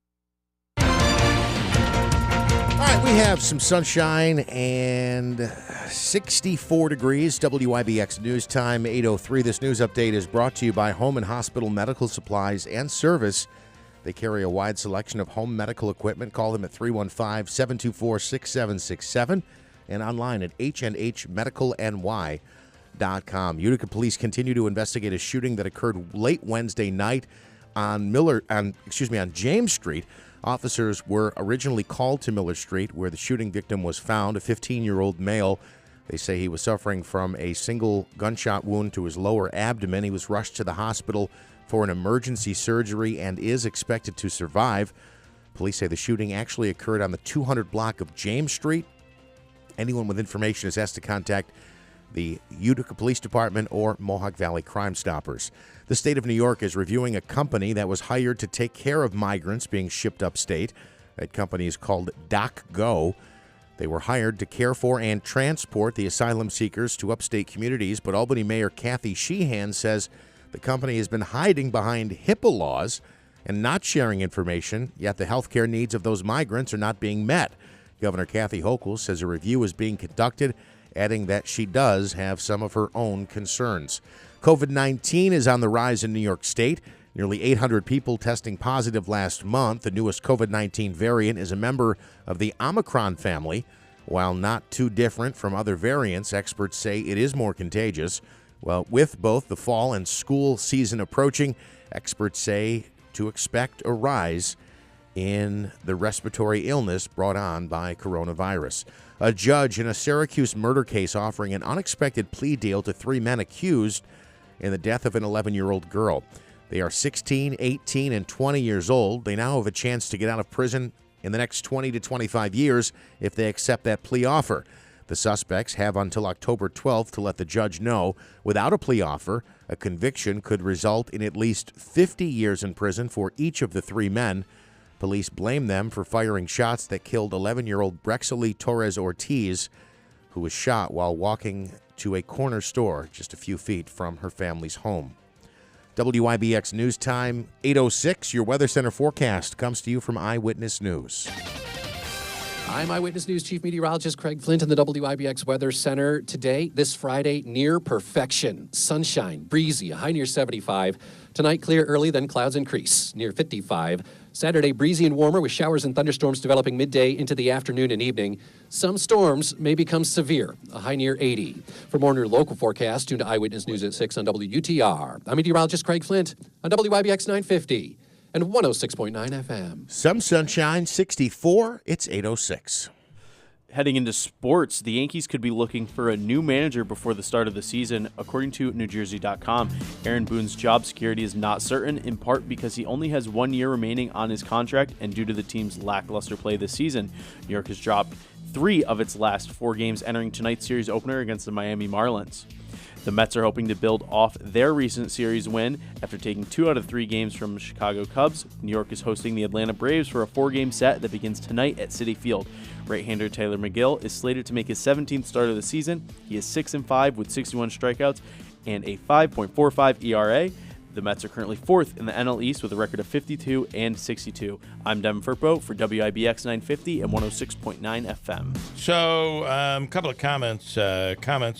All right, we have some sunshine and 64 degrees. WIBX News Time, 8:03. This news update is brought to you by Home and Hospital Medical Supplies and Service. They carry a wide selection of home medical equipment. Call them at 315-724-6767 and online at hnhmedicalny.com. Utica police continue to investigate a shooting that occurred late Wednesday night on James Street. Officers were originally called to Miller Street, where the shooting victim was found, a 15-year-old male. They say he was suffering from a single gunshot wound to his lower abdomen. He was rushed to the hospital for an emergency surgery and is expected to survive. Police say the shooting actually occurred on the 200 block of James Street. Anyone with information is asked to contact the Utica Police Department or Mohawk Valley Crime Stoppers. The state of New York is reviewing a company that was hired to take care of migrants being shipped upstate. That company is called DocGo. They were hired to care for and transport the asylum seekers to upstate communities, but Albany Mayor Kathy Sheehan says the company has been hiding behind HIPAA laws and not sharing information, yet the health care needs of those migrants are not being met. Governor Kathy Hochul says a review is being conducted, adding that she does have some of her own concerns. COVID-19 is on the rise in New York State. Nearly 800 people testing positive last month. The newest COVID-19 variant is a member of the Omicron family. While not too different from other variants, experts say it is more contagious. Well, with both the fall and school season approaching, experts say to expect a rise in the respiratory illness brought on by coronavirus. A judge in a Syracuse murder case offering an unexpected plea deal to 3 men accused in the death of an 11-year-old girl. They are 16, 18, and 20 years old. They now have a chance to get out of prison in the next 20 to 25 years if they accept that plea offer. The suspects have until October 12th to let the judge know. Without a plea offer, a conviction could result in at least 50 years in prison for each of the 3 men. Police blame them for firing shots that killed 11-year-old Brexely Torres Ortiz, who was shot while walking to a corner store just a few feet from her family's home. WIBX News Time, 8:06. Your Weather Center forecast comes to you from Eyewitness News. I'm Eyewitness News Chief Meteorologist Craig Flint in the WIBX Weather Center. Today, this Friday, near perfection. Sunshine, breezy, a high near 75. Tonight, clear early, then clouds increase, near 55. Saturday, breezy and warmer with showers and thunderstorms developing midday into the afternoon and evening. Some storms may become severe, a high near 80. For more near local forecast, tune to Eyewitness News at 6 on WUTR. I'm meteorologist Craig Flint on WIBX 950 and 106.9 FM. Some sunshine, 64. It's 8:06. Heading into sports, the Yankees could be looking for a new manager before the start of the season. According to NewJersey.com, Aaron Boone's job security is not certain, in part because he only has 1 year remaining on his contract and due to the team's lackluster play this season. New York has dropped 3 of its last 4 games entering tonight's series opener against the Miami Marlins. The Mets are hoping to build off their recent series win after taking 2 out of 3 games from Chicago Cubs. New York is hosting the Atlanta Braves for a 4-game set that begins tonight at Citi Field. Right-hander Taylor McGill is slated to make his 17th start of the season. He is 6-5 with 61 strikeouts and a 5.45 ERA. The Mets are currently 4th in the NL East with a record of 52 and 62. I'm Devin Furpo for WIBX 950 and 106.9 FM. So, a couple of comments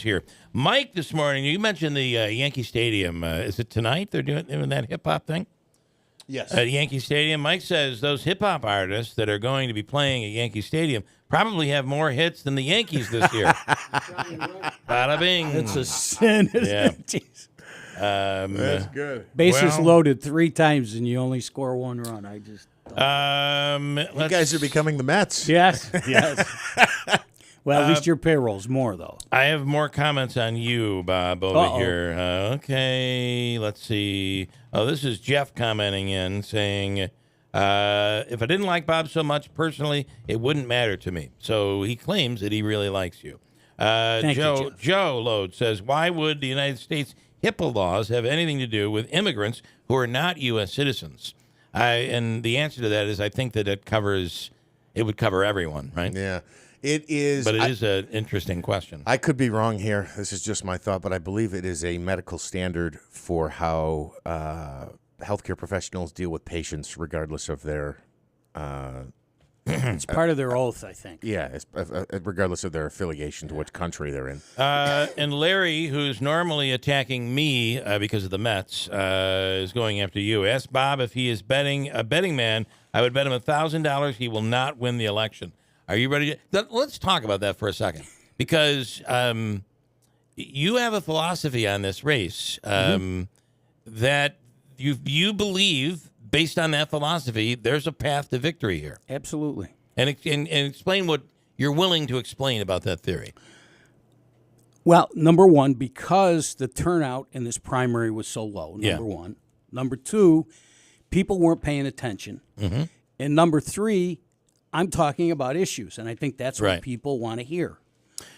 here. Mike, this morning, you mentioned the Yankee Stadium. Is it tonight they're doing that hip-hop thing? Yes. At Yankee Stadium. Mike says those hip-hop artists that are going to be playing at Yankee Stadium probably have more hits than the Yankees this year. Bada bing. It's a sin, isn't it? That's good. Bases loaded 3 times and you only score 1 run. I just you guys are becoming the Mets. Yes. Well, at least your payroll's more, though. I have more comments on you, Bob, over here. Okay, let's see. Oh, this is Jeff commenting in saying, if I didn't like Bob so much personally, it wouldn't matter to me. So he claims that he really likes you. Thank you, Jeff. Joe Load says, why would the United States HIPAA laws have anything to do with immigrants who are not U.S. citizens? And the answer to that is I think that it would cover everyone, right? Yeah. It is. But it is an interesting question. I could be wrong here. This is just my thought, but I believe it is a medical standard for how healthcare professionals deal with patients, regardless of their. It's part of their oath, I think. Yeah, regardless of their affiliation to which country they're in. And Larry, who's normally attacking me because of the Mets, is going after you. Ask Bob if he is a betting man. I would bet him $1,000 he will not win the election. Are you ready? Let's talk about that for a second, because you have a philosophy on this race that you believe, based on that philosophy, there's a path to victory here. Absolutely. And explain what you're willing to explain about that theory. Well, number one, because the turnout in this primary was so low, number one. Number two, people weren't paying attention. Mm-hmm. And number three, I'm talking about issues, and I think that's what people want to hear.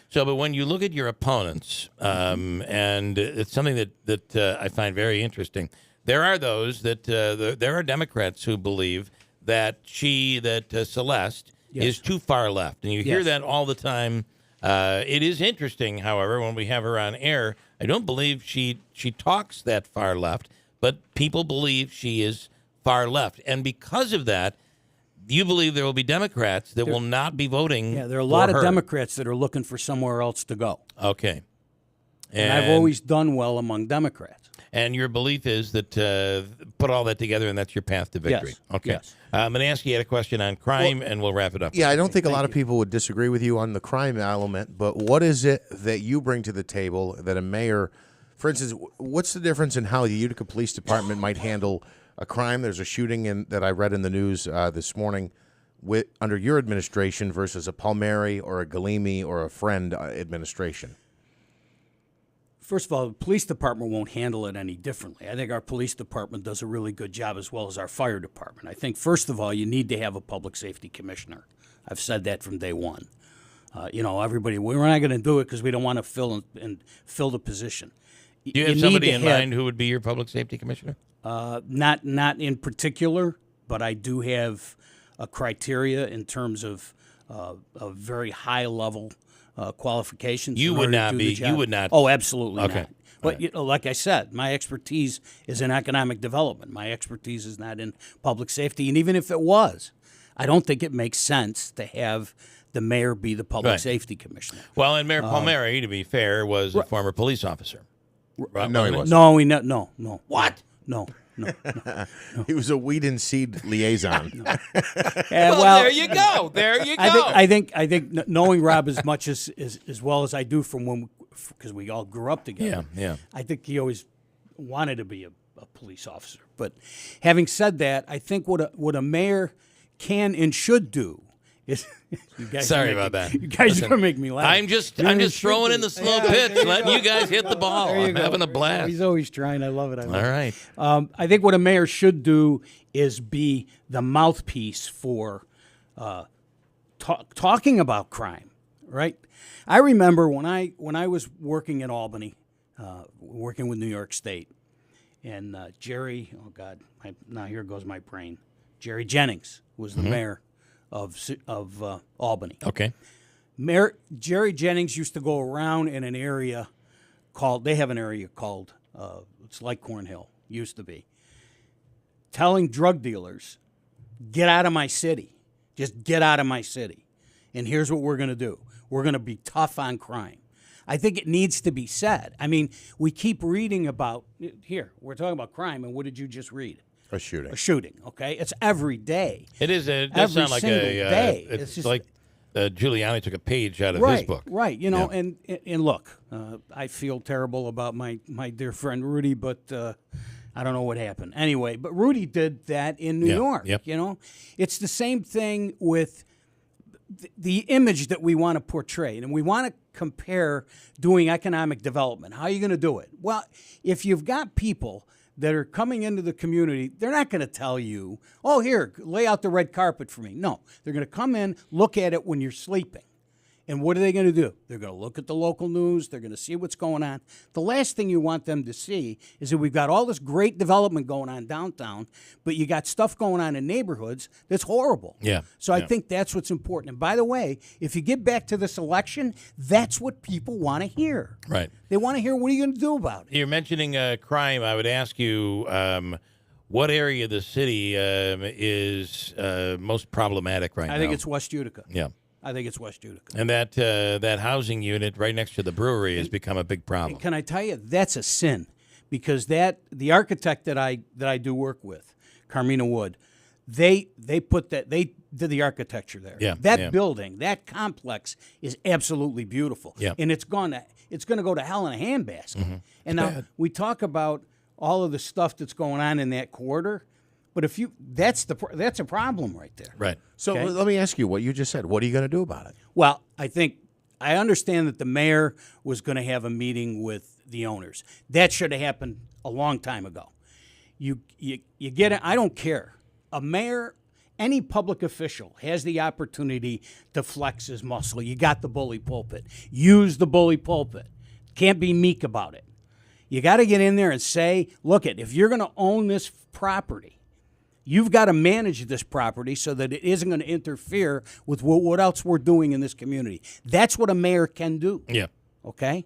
So, but when you look at your opponents, and it's something that I find very interesting, there are those that there are Democrats who believe that Celeste is too far left, and you hear that all the time. It is interesting, however, when we have her on air, I don't believe she talks that far left, but people believe she is far left, and because of that, you believe there will be Democrats that will not be voting. Yeah, there are a lot of Democrats that are looking for somewhere else to go. Okay. And I've always done well among Democrats. And your belief is that put all that together and that's your path to victory. Yes. Okay. Yes. Manansky had a question on crime, and we'll wrap it up. Yeah, I don't think a lot of people would disagree with you on the crime element, but what is it that you bring to the table that a mayor, for instance, what's the difference in how the Utica Police Department might handle a crime? There's a shooting that I read in the news this morning under your administration versus a Palmieri or a Galimi or a Friend administration. First of all, the police department won't handle it any differently. I think our police department does a really good job, as well as our fire department. I think, first of all, you need to have a public safety commissioner. I've said that from day one. Everybody, we're not going to do it because we don't want to fill the position. Do you have somebody in mind who would be your public safety commissioner? Not in particular, but I do have a criteria in terms of a very high level qualifications. You would not be. You would not. Oh, absolutely okay. not. But like I said, my expertise is in economic development. My expertise is not in public safety. And even if it was, I don't think it makes sense to have the mayor be the public safety commissioner. Well, and Mayor Palmieri, to be fair, was a former police officer. No, he wasn't. No. What? No. He was a weed and seed liaison. Well, there you go. There you go. I think knowing Rob as much as well as I do because we all grew up together. Yeah. I think he always wanted to be a police officer. But having said that, I think what a mayor can and should do is. Sorry about that. You guys are gonna make me laugh. I'm just throwing in the slow pitch, letting you guys hit the ball. I'm having a blast. He's always trying. I love it. All right. I think what a mayor should do is be the mouthpiece for talking about crime. Right. I remember when I was working in Albany, working with New York State, and Jerry. Oh God. Now here goes my brain. Jerry Jennings was the mayor of Albany. Okay. Mayor Jerry Jennings used to go around in an area called, it's like Cornhill, used to be, telling drug dealers, get out of my city. Just get out of my city. And here's what we're going to do. We're going to be tough on crime. I think it needs to be said. I mean, we keep reading about, here, we're talking about crime, and what did you just read? A shooting. A shooting, okay? It's every day. It is. It does sound like day. It's just like Giuliani took a page out of his book. Right. And look, I feel terrible about my dear friend Rudy, but I don't know what happened. Anyway, but Rudy did that in New York. Yep. It's the same thing with the image that we want to portray, and we want to compare doing economic development. How are you going to do it? Well, if you've got people that are coming into the community, they're not going to tell you, oh, here, lay out the red carpet for me. No, they're going to come in, look at it when you're sleeping. And what are they going to do? They're going to look at the local news. They're going to see what's going on. The last thing you want them to see is that we've got all this great development going on downtown, but you got stuff going on in neighborhoods that's horrible. Yeah. So I think that's what's important. And by the way, if you get back to this election, that's what people want to hear. Right. They want to hear, what are you going to do about it? You're mentioning crime. I would ask you, what area of the city is most problematic right now? I think it's West Utica. Yeah. I think it's West Utica. And that housing unit right next to the brewery has become a big problem. Can I tell you, that's a sin, because the architect that I do work with, Carmina Wood, they did the architecture there. Yeah, That building, that complex is absolutely beautiful. Yeah. And it's going to go to hell in a handbasket. Mm-hmm. And now we talk about all of the stuff that's going on in that corridor. But that's a problem right there. Right. So let me ask you what you just said. What are you going to do about it? Well, I understand that the mayor was going to have a meeting with the owners. That should have happened a long time ago. You get it. I don't care. A mayor, any public official has the opportunity to flex his muscle. You got the bully pulpit. Use the bully pulpit. Can't be meek about it. You got to get in there and say, look, if you're going to own this property, you've got to manage this property so that it isn't going to interfere with what else we're doing in this community. That's what a mayor can do. Yeah. Okay?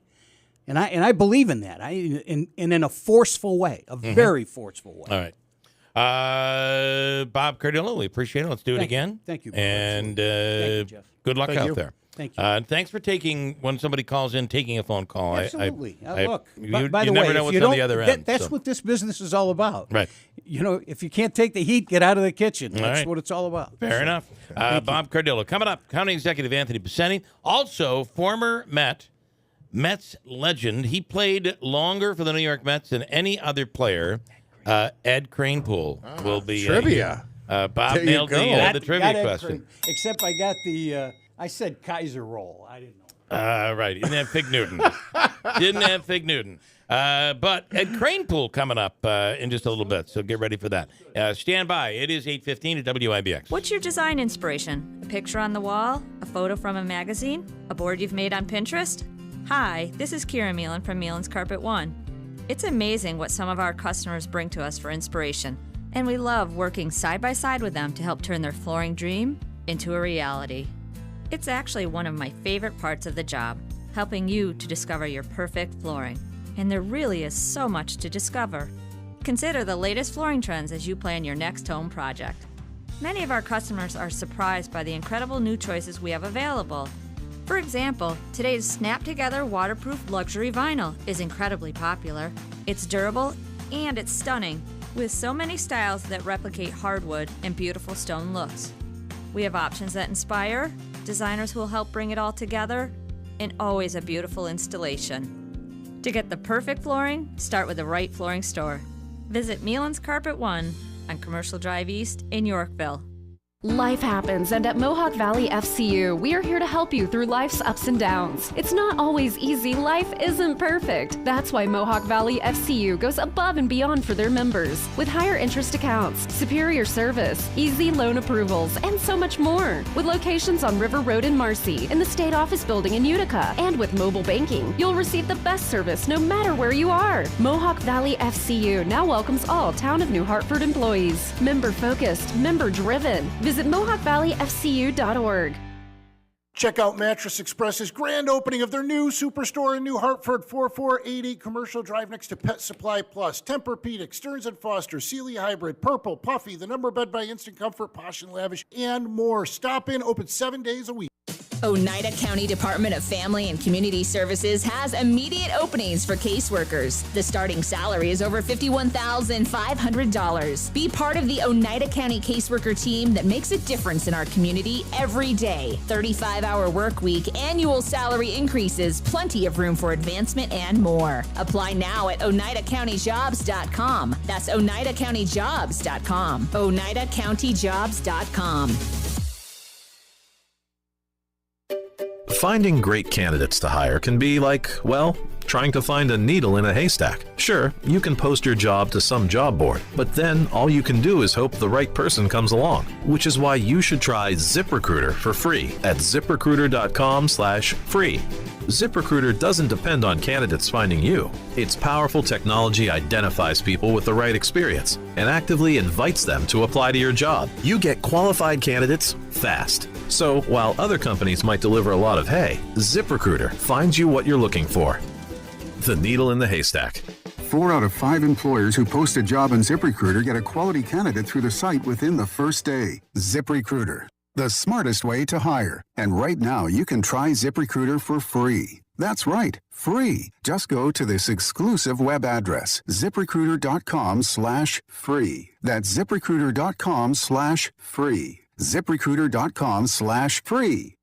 And I believe in that. In a forceful way, a very forceful way. All right. Bob Cardillo, we appreciate it. Let's do it again. Thank you. And Thank you, Jeff. good luck out there. Thank you. And thanks for when somebody calls in, taking a phone call. Absolutely. Look, by you the never way, know what's on the other end. That's what this business is all about. Right. If you can't take the heat, get out of the kitchen. That's right. what it's all about. Fair enough. Bob Cardillo. Coming up, County Executive Anthony Pacini, also former Mets legend. He played longer for the New York Mets than any other player. Ed Kranepool will be trivia. Bob There nailed you go. the trivia question. Except I got I said Kaiser roll. I didn't know. Right. Didn't have Fig Newton. But Ed Kranepool coming up in just a little bit, so get ready for that. Stand by. It is 8:15 at WIBX. What's your design inspiration? A picture on the wall? A photo from a magazine? A board you've made on Pinterest? Hi, this is Kira Meelan from Meelan's Carpet One. It's amazing what some of our customers bring to us for inspiration, and we love working side by side with them to help turn their flooring dream into a reality. It's actually one of my favorite parts of the job, helping you to discover your perfect flooring. And there really is so much to discover. Consider the latest flooring trends as you plan your next home project. Many of our customers are surprised by the incredible new choices we have available. For example, today's snap-together waterproof luxury vinyl is incredibly popular. It's durable and it's stunning, with so many styles that replicate hardwood and beautiful stone looks. We have options that inspire, designers who will help bring it all together, and always a beautiful installation. To get the perfect flooring, start with the right flooring store. Visit Meelan's Carpet One on Commercial Drive East in Yorkville. Life happens, and at Mohawk Valley FCU, we are here to help you through life's ups and downs. It's not always easy. Life isn't perfect. That's why Mohawk Valley FCU goes above and beyond for their members. With higher interest accounts, superior service, easy loan approvals, and so much more. With locations on River Road in Marcy, in the State Office Building in Utica, and with mobile banking, you'll receive the best service no matter where you are. Mohawk Valley FCU now welcomes all Town of New Hartford employees. Member-focused, member-driven. Visit MohawkValleyFCU.org. Check out Mattress Express's grand opening of their new superstore in New Hartford, 4488 Commercial Drive next to Pet Supply Plus, Tempur-Pedic, Stearns & Foster, Sealy Hybrid, Purple, Puffy, The Number Bed by Instant Comfort, Posh and Lavish, and more. Stop in, open 7 days a week. Oneida County Department of Family and Community Services has immediate openings for caseworkers. The starting salary is over $51,500. Be part of the Oneida County caseworker team that makes a difference in our community every day. 35-hour work week, annual salary increases, plenty of room for advancement, and more. Apply now at OneidaCountyJobs.com. That's OneidaCountyJobs.com. OneidaCountyJobs.com. Finding great candidates to hire can be like, well, trying to find a needle in a haystack. Sure, you can post your job to some job board, but then all you can do is hope the right person comes along, which is why you should try ZipRecruiter for free at ZipRecruiter.com/free. ZipRecruiter doesn't depend on candidates finding you. Its powerful technology identifies people with the right experience and actively invites them to apply to your job. You get qualified candidates fast. So while other companies might deliver a lot of hay, ZipRecruiter finds you what you're looking for. The needle in the haystack. 4 out of 5 employers who post a job on ZipRecruiter get a quality candidate through the site within the first day. ZipRecruiter, the smartest way to hire. And right now, you can try ZipRecruiter for free. That's right, free. Just go to this exclusive web address, ZipRecruiter.com/free. That's ZipRecruiter.com/free. ZipRecruiter.com/free.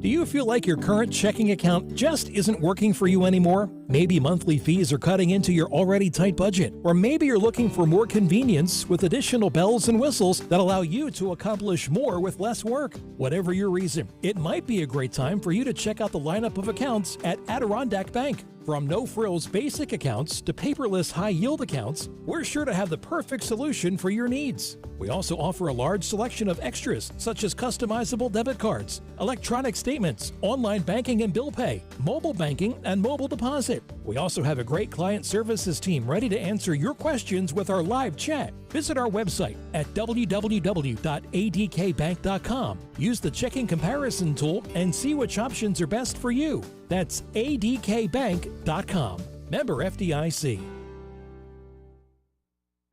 Do you feel like your current checking account just isn't working for you anymore? Maybe monthly fees are cutting into your already tight budget. Or maybe you're looking for more convenience with additional bells and whistles that allow you to accomplish more with less work. Whatever your reason, it might be a great time for you to check out the lineup of accounts at Adirondack Bank. From no-frills basic accounts to paperless high-yield accounts, we're sure to have the perfect solution for your needs. We also offer a large selection of extras such as customizable debit cards, electronic statements, online banking and bill pay, mobile banking, and mobile deposit. We also have a great client services team ready to answer your questions with our live chat. Visit our website at www.adkbank.com. Use the checking comparison tool and see which options are best for you. That's adkbank.com. Member FDIC.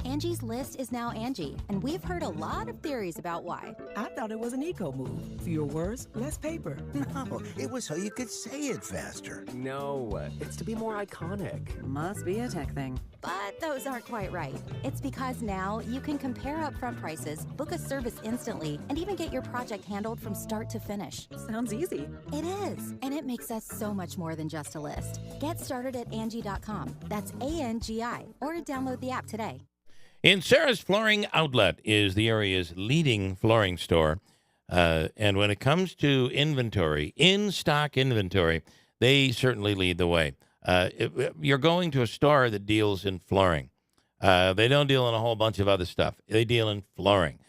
Angie's List is now Angie, and we've heard a lot of theories about why. I thought it was an eco move. Fewer words, less paper. No, it was so you could say it faster. No, it's to be more iconic. Must be a tech thing. But those aren't quite right. It's because now you can compare upfront prices, book a service instantly, and even get your project handled from start to finish. Sounds easy. It is, and it makes us so much more than just a list. Get started at Angie.com. That's ANGI, or download the app today. Sarah's Flooring Outlet is the area's leading flooring store. And when it comes to inventory, in-stock inventory, they certainly lead the way. You're going to a store that deals in flooring. They don't deal in a whole bunch of other stuff. They deal in flooring.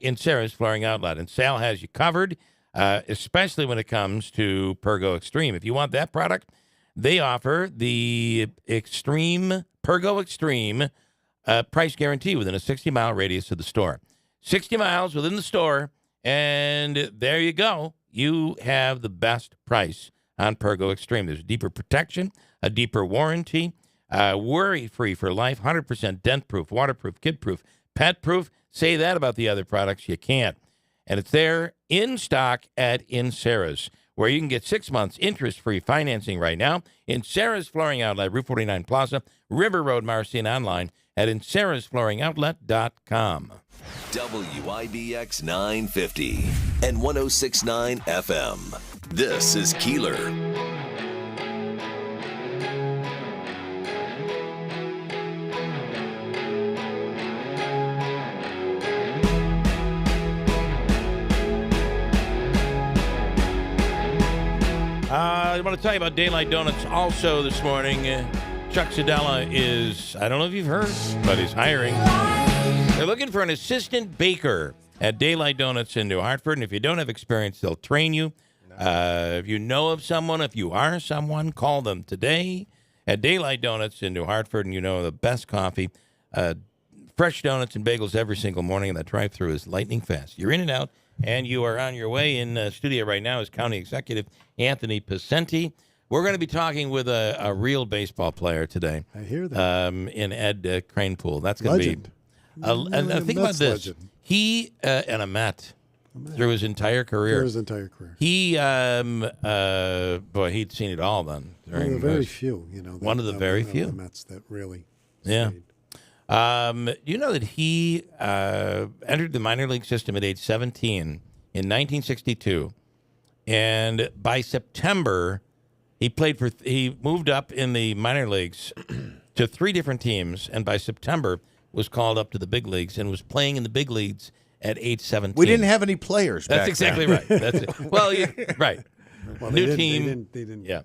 In Sarah's Flooring Outlet. And Sal has you covered, especially when it comes to Pergo Extreme. If you want that product, they offer the Pergo Extreme price guarantee within a 60-mile radius of the store. 60 miles within the store, and there you go. You have the best price on Pergo Extreme. There's a deeper protection, a deeper warranty, worry-free for life, 100% dent-proof, waterproof, kid-proof, pet-proof. Say that about the other products. You can't. And it's there in stock at Sarah's, where you can get 6 months interest-free financing right now. In Sarah's Flooring Outlet, Route 49 Plaza, River Road, Marcy, and online at insarahsflooringoutlet.com. WIBX 950 and 106.9 FM. This is Keeler. I want to tell you about Daylight Donuts also this morning. Chuck Sedella is, I don't know if you've heard, but he's hiring. They're looking for an assistant baker at Daylight Donuts in New Hartford. And if you don't have experience, they'll train you. If you know of someone, if you are someone, call them today at Daylight Donuts in New Hartford. And you know the best coffee, fresh donuts and bagels every single morning. And that drive-thru is lightning fast. You're in and out, and you are on your way. In studio right now is County Executive Anthony Pacenti. We're going to be talking with a real baseball player today. I hear that. In Ed Cranepool. That's going to be. And think about this. Legend. He and a Met through his entire career. He, boy, he'd seen it all then. One of the very few, One of the very few. The Mets that really. Yeah. You know that he entered the minor league system at age 17 in 1962, and by September. He moved up in the minor leagues to 3 different teams, and by September was called up to the big leagues and was playing in the big leagues at age 17. We didn't have any players. That's back exactly then. right. That's it. Well, right. Well, New team. They didn't. Yeah.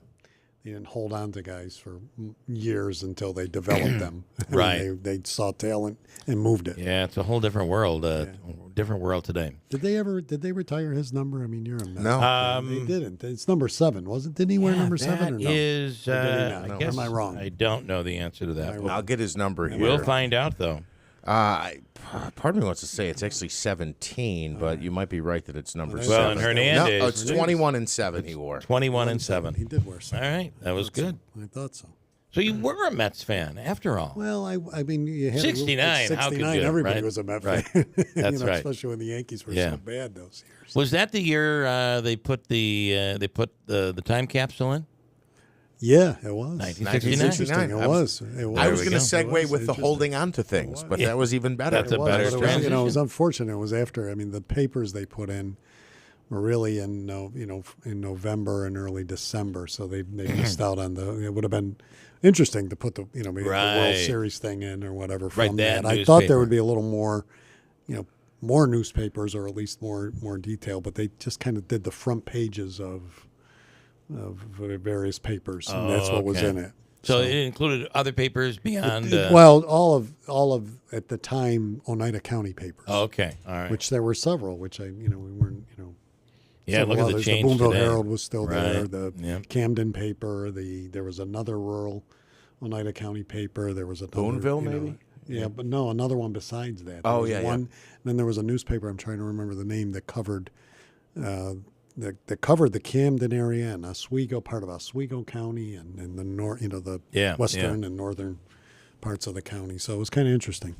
They didn't hold on to guys for years until they developed them. Right. They saw talent and moved it. Yeah, it's a whole different world. Different world today. Did they retire his number? I mean, you're a Mets. No. They didn't. It's number 7, wasn't? Didn't he wear number 7 or no? Is, Or did he not? I guess, Am I wrong? I don't know the answer to that. I'll get his number here. We'll find out, though. Part of me wants to say it's actually 17, but you might be right that it's number 7. Well, and Hernandez. No, it's 21 and 7 he wore. 21 and 7. He did wear 7. All right, that was good. I thought so. So you were a Mets fan, after all. Well, I mean, you had 69. At How could 69, you? everybody Right? was a Met Right. fan. That's right. Especially when the Yankees were so bad those years. Was that the year they put the time capsule in? Yeah, it was. 1969. It was. I was going to segue with the holding on to things, but that was even better. That's a better transition. It was unfortunate. It was after. I mean, the papers they put in were really in in November and early December, so they missed out on the. It would have been interesting to put maybe the World Series thing in or whatever from that. I thought there would be a little more, more newspapers or at least more detail, but they just kind of did the front pages of various papers, and that's what was in it. So it included other papers beyond. Well, all of at the time Oneida County papers. Oh, okay, all right. Which there were several, which we weren't. Yeah, look at the others. change The Boonville today. Herald was still there. Right. The Camden paper. There was another rural Oneida County paper. There was another Boonville, maybe. Yeah, but no, another one besides that. Oh, There was yeah. one. Then there was a newspaper. I'm trying to remember the name that covered. That covered the Camden area and Oswego, part of Oswego County, and the the western and northern parts of the county. So it was kind of interesting.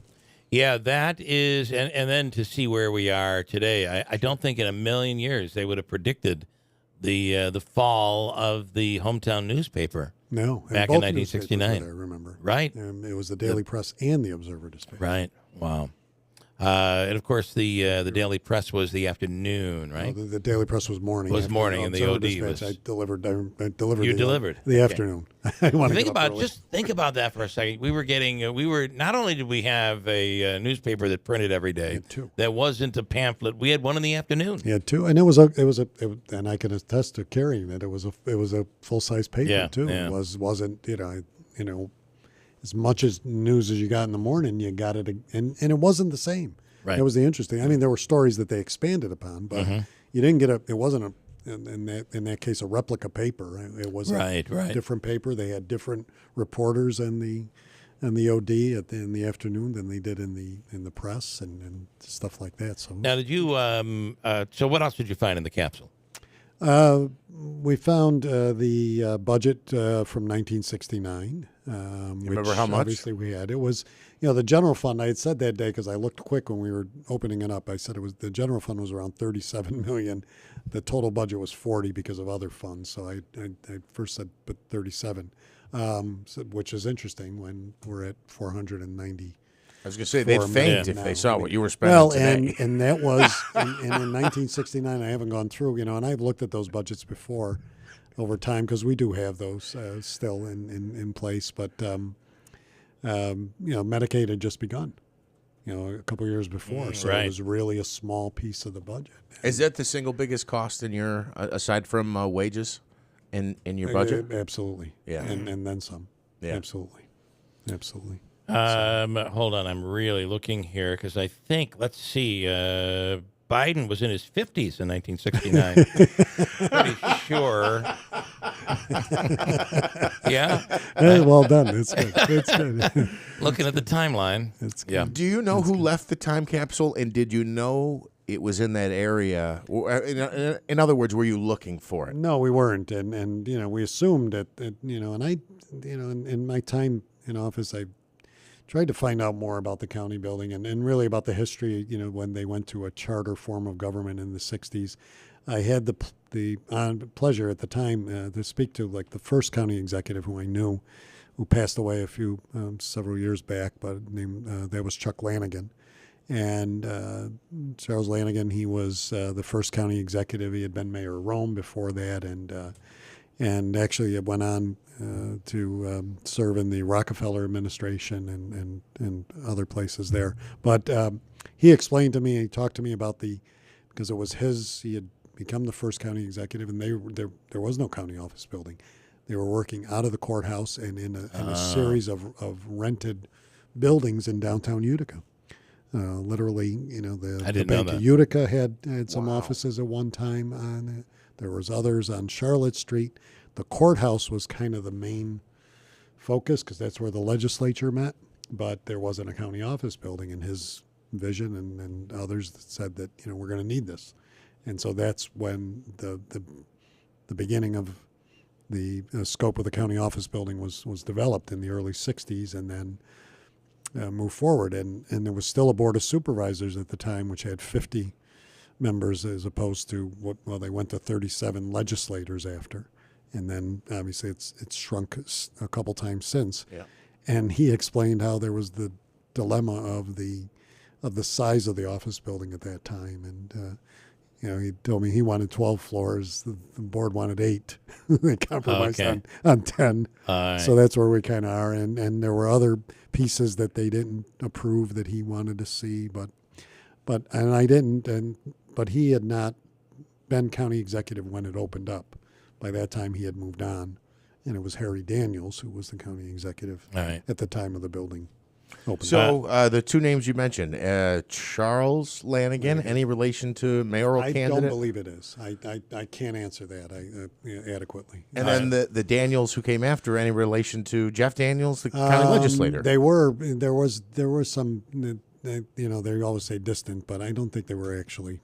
Yeah, that is, and then to see where we are today, I don't think in a million years they would have predicted the fall of the hometown newspaper. No, back both in 1969. I remember. Right. It was the Daily Press and the Observer Dispatch. Right. Wow. And of course, the Daily Press was the afternoon, right? The Daily Press was morning. Was morning, and the Observer OD Dispatch, was. I delivered. You delivered the Okay. afternoon. I want to think about that for a second. We were not only did we have a newspaper that printed every day that wasn't a pamphlet. We had one in the afternoon. You had 2, and and I can attest to carrying that. It was a full size paper too. Yeah. It wasn't as much as news as you got in the morning, you got it, and it wasn't the same. Right. That was the interesting. I mean, there were stories that they expanded upon, but you didn't get it wasn't in that case a replica paper. Right? It was a different paper. They had different reporters in the OD in the afternoon than they did in the press and stuff like that. So Now, did you? So, what else did you find in the capsule? We found the budget from 1969. Remember how much? Obviously, we had. It was, the general fund. I had said that day because I looked quick when we were opening it up. I said the general fund was around $37 million. The total budget was 40 because of other funds. So I first said but 37, which is interesting when we're at 490. I was going to say they'd faint if they saw what you were spending Well, today. and that was and in 1969. I haven't gone through, and I've looked at those budgets before, over time, because we do have those still in place. But Medicaid had just begun, a couple years before, so it was really a small piece of the budget. Is that the single biggest cost in your aside from wages in your budget? Absolutely. Yeah, and then some. Yeah, absolutely. Hold on, I'm really looking here because I think, let's see, Biden was in his 50s in 1969. Pretty sure. Yeah. Well done. It's good. It's good. Looking at the timeline. It's good. Yeah. Do you know who left the time capsule, and did you know it was in that area? In other words, were you looking for it? No, we weren't, and we assumed that and I in my time in office, I tried to find out more about the county building and really about the history, when they went to a charter form of government in the 60s. I had the pleasure at the time to speak to the first county executive who I knew, who passed away several years back, but that was Chuck Lanigan. And Charles Lanigan, he was the first county executive. He had been mayor of Rome before that, and actually it went on to serve in the Rockefeller administration and other places there. But he explained to me, he talked to me about because it was he had become the first county executive, and there was no county office building. They were working out of the courthouse and in a series of rented buildings in downtown Utica. Literally, the Bank of Utica had some offices at one time. There was others on Charlotte Street. The courthouse was kind of the main focus because that's where the legislature met, but there wasn't a county office building in his vision, and others said that we're going to need this. And so that's when the beginning of the scope of the county office building was developed in the early 60s, and then moved forward. And there was still a board of supervisors at the time, which had 50 members as opposed to they went to 37 legislators after. And then obviously it's shrunk a couple times since. Yeah. And he explained how there was the dilemma of the size of the office building at that time. And he told me he wanted 12 floors. The board wanted 8. They compromised on 10. So that's where we kind of are. And there were other pieces that they didn't approve that he wanted to see, but I didn't. But he had not been county executive when it opened up. By that time, he had moved on, and it was Harry Daniels who was the county executive at the time of the building opening. So the two names you mentioned, Charles Lanigan, any relation to mayoral candidate? I don't believe it is. I can't answer that adequately. And then the Daniels who came after, any relation to Jeff Daniels, the county legislator? There was some, they always say distant, but I don't think they were actually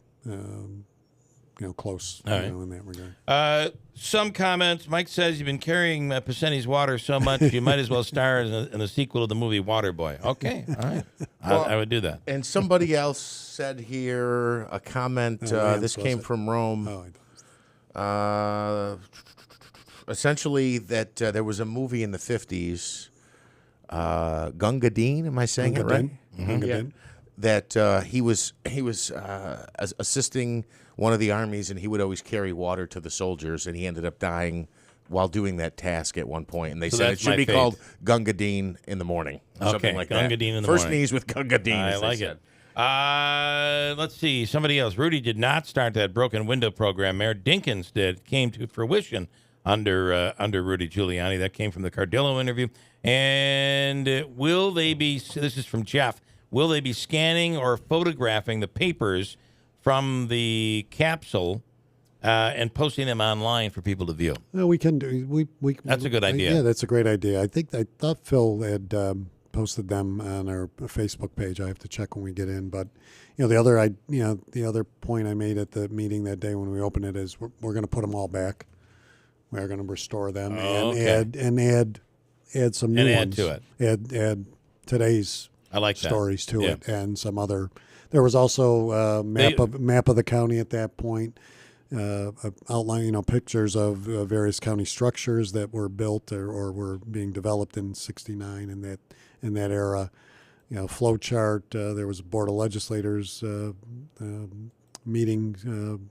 close in that regard. Some comments. Mike says you've been carrying Pacenni's water so much you might as well star in the sequel of the movie Waterboy. Okay, all right. I would do that. And somebody else said here a comment. This came from Rome. Essentially, that there was a movie in the 50s, Gunga Din. Am I saying it right? Mm-hmm. Yeah. That he was assisting one of the armies, and he would always carry water to the soldiers, and he ended up dying while doing that task at one point. And they said it should be called Gunga Din in the morning. Something like Gunga that. Din in the First morning. knees with Gunga Din. I like it. Let's see. Somebody else. Rudy did not start that broken window program. Mayor Dinkins did. Came to fruition under Rudy Giuliani. That came from the Cardillo interview. And will they be, this is from Jeff, will they be scanning or photographing the papers from the capsule and posting them online for people to view? Well, we can do. That's a good idea. Yeah, that's a great idea. I thought Phil had posted them on our Facebook page. I have to check when we get in. But the other point I made at the meeting that day when we opened it is we're going to put them all back. We're going to restore them and add some new ones. To it. Add today's stories to Yeah. it, and some other. There was also a map of the county at that point, outlining pictures of various county structures that were built or were being developed in '69 in that era. Flow chart. There was a board of legislators meeting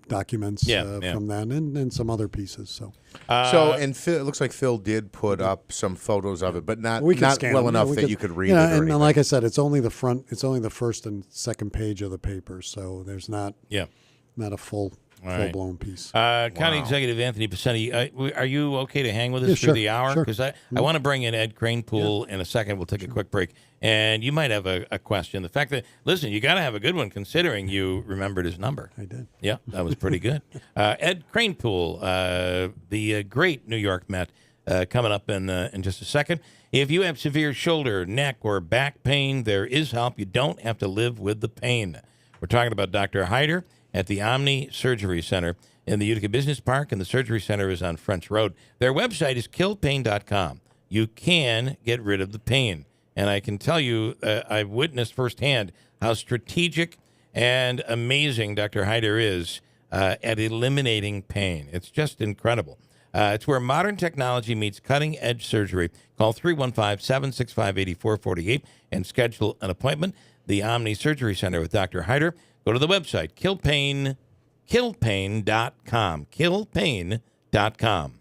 documents from then, and some other pieces. So and Phil, it looks like Phil did put up some photos of it, but not well enough that you could read it. And like I said, it's only the front. It's only the first and second page of the paper, so there's not a full-blown piece. County Executive Anthony Paceni, are you okay to hang with us through the hour? Because I want to bring in Ed Cranepool in a second. We'll take a quick break. And you might have a question. The fact that, listen, you got to have a good one considering you remembered his number. I did. Yeah, that was pretty good. Ed Cranepool, the great New York Met, coming up in just a second. If you have severe shoulder, neck, or back pain, there is help. You don't have to live with the pain. We're talking about Dr. Hyder at the Omni Surgery Center in the Utica Business Park, and the surgery center is on French Road. Their website is killpain.com. You can get rid of the pain. And I can tell you, I've witnessed firsthand how strategic and amazing Dr. Hyder is at eliminating pain. It's just incredible. It's where modern technology meets cutting-edge surgery. Call 315-765-8448 and schedule an appointment. The Omni Surgery Center with Dr. Hyder. Go to the website, killpain.com. Killpain.com.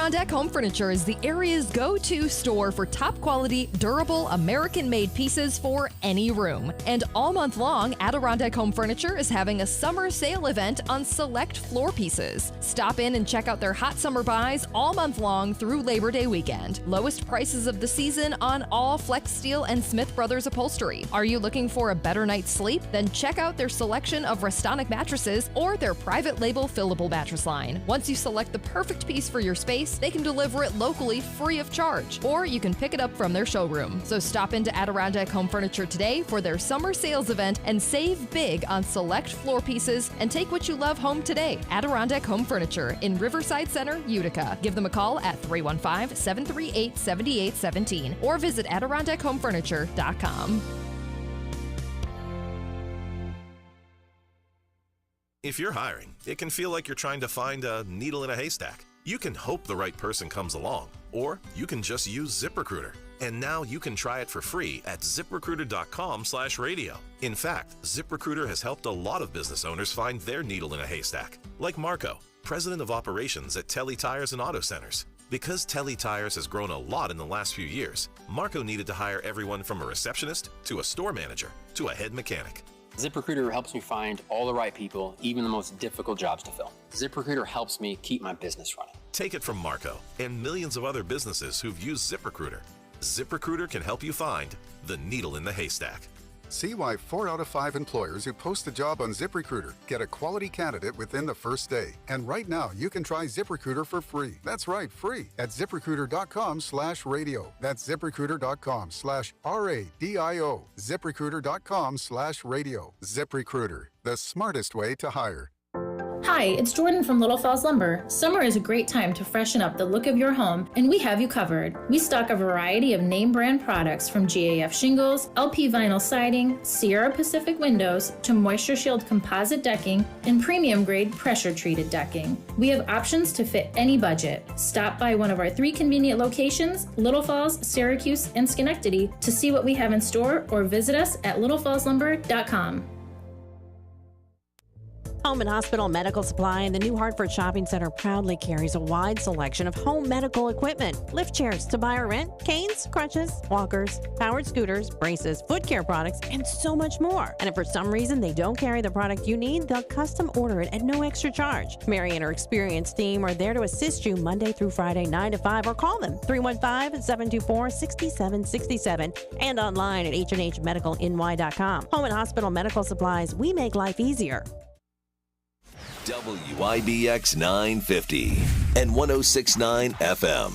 Adirondack Home Furniture is the area's go-to store for top-quality, durable, American-made pieces for any room. And all month long, Adirondack Home Furniture is having a summer sale event on select floor pieces. Stop in and check out their hot summer buys all month long through Labor Day weekend. Lowest prices of the season on all Flex Steel and Smith Brothers upholstery. Are you looking for a better night's sleep? Then check out their selection of Restonic mattresses or their private label fillable mattress line. Once you select the perfect piece for your space, they can deliver it locally free of charge, or you can pick it up from their showroom. So stop into Adirondack Home Furniture today for their summer sales event and save big on select floor pieces and take what you love home today. Adirondack Home Furniture in Riverside Center, Utica. Give them a call at 315-738-7817 or visit AdirondackHomeFurniture.com. If you're hiring, it can feel like you're trying to find a needle in a haystack. You can hope the right person comes along, or you can just use ZipRecruiter. And now you can try it for free at ZipRecruiter.com/radio. In fact, ZipRecruiter has helped a lot of business owners find their needle in a haystack, like Marco, president of operations at Telly Tires and Auto Centers. Because Telly Tires has grown a lot in the last few years, Marco needed to hire everyone from a receptionist to a store manager to a head mechanic. ZipRecruiter helps me find all the right people, even the most difficult jobs to fill. ZipRecruiter helps me keep my business running. Take it from Marco and millions of other businesses who've used ZipRecruiter. ZipRecruiter can help you find the needle in the haystack. See why 4 out of 5 employers who post a job on ZipRecruiter get a quality candidate within the first day. And right now, you can try ZipRecruiter for free. That's right, free at ZipRecruiter.com/radio. That's ZipRecruiter.com/RADIO. ZipRecruiter.com/radio. ZipRecruiter, the smartest way to hire. Hi, it's Jordan from Little Falls Lumber. Summer is a great time to freshen up the look of your home, and we have you covered. We stock a variety of name brand products from GAF shingles, LP vinyl siding, Sierra Pacific windows, to Moisture Shield composite decking, and premium grade pressure treated decking. We have options to fit any budget. Stop by one of our 3 convenient locations, Little Falls, Syracuse, and Schenectady, to see what we have in store, or visit us at littlefallslumber.com. Home and Hospital Medical Supply and the New Hartford Shopping Center proudly carries a wide selection of home medical equipment. Lift chairs to buy or rent, canes, crutches, walkers, powered scooters, braces, foot care products, and so much more. And if for some reason they don't carry the product you need, they'll custom order it at no extra charge. Mary and her experienced team are there to assist you Monday through Friday, 9 to 5, or call them 315-724-6767 and online at HNHMedicalNY.com. Home and Hospital Medical Supplies, we make life easier. WIBX 950 and 106.9 FM.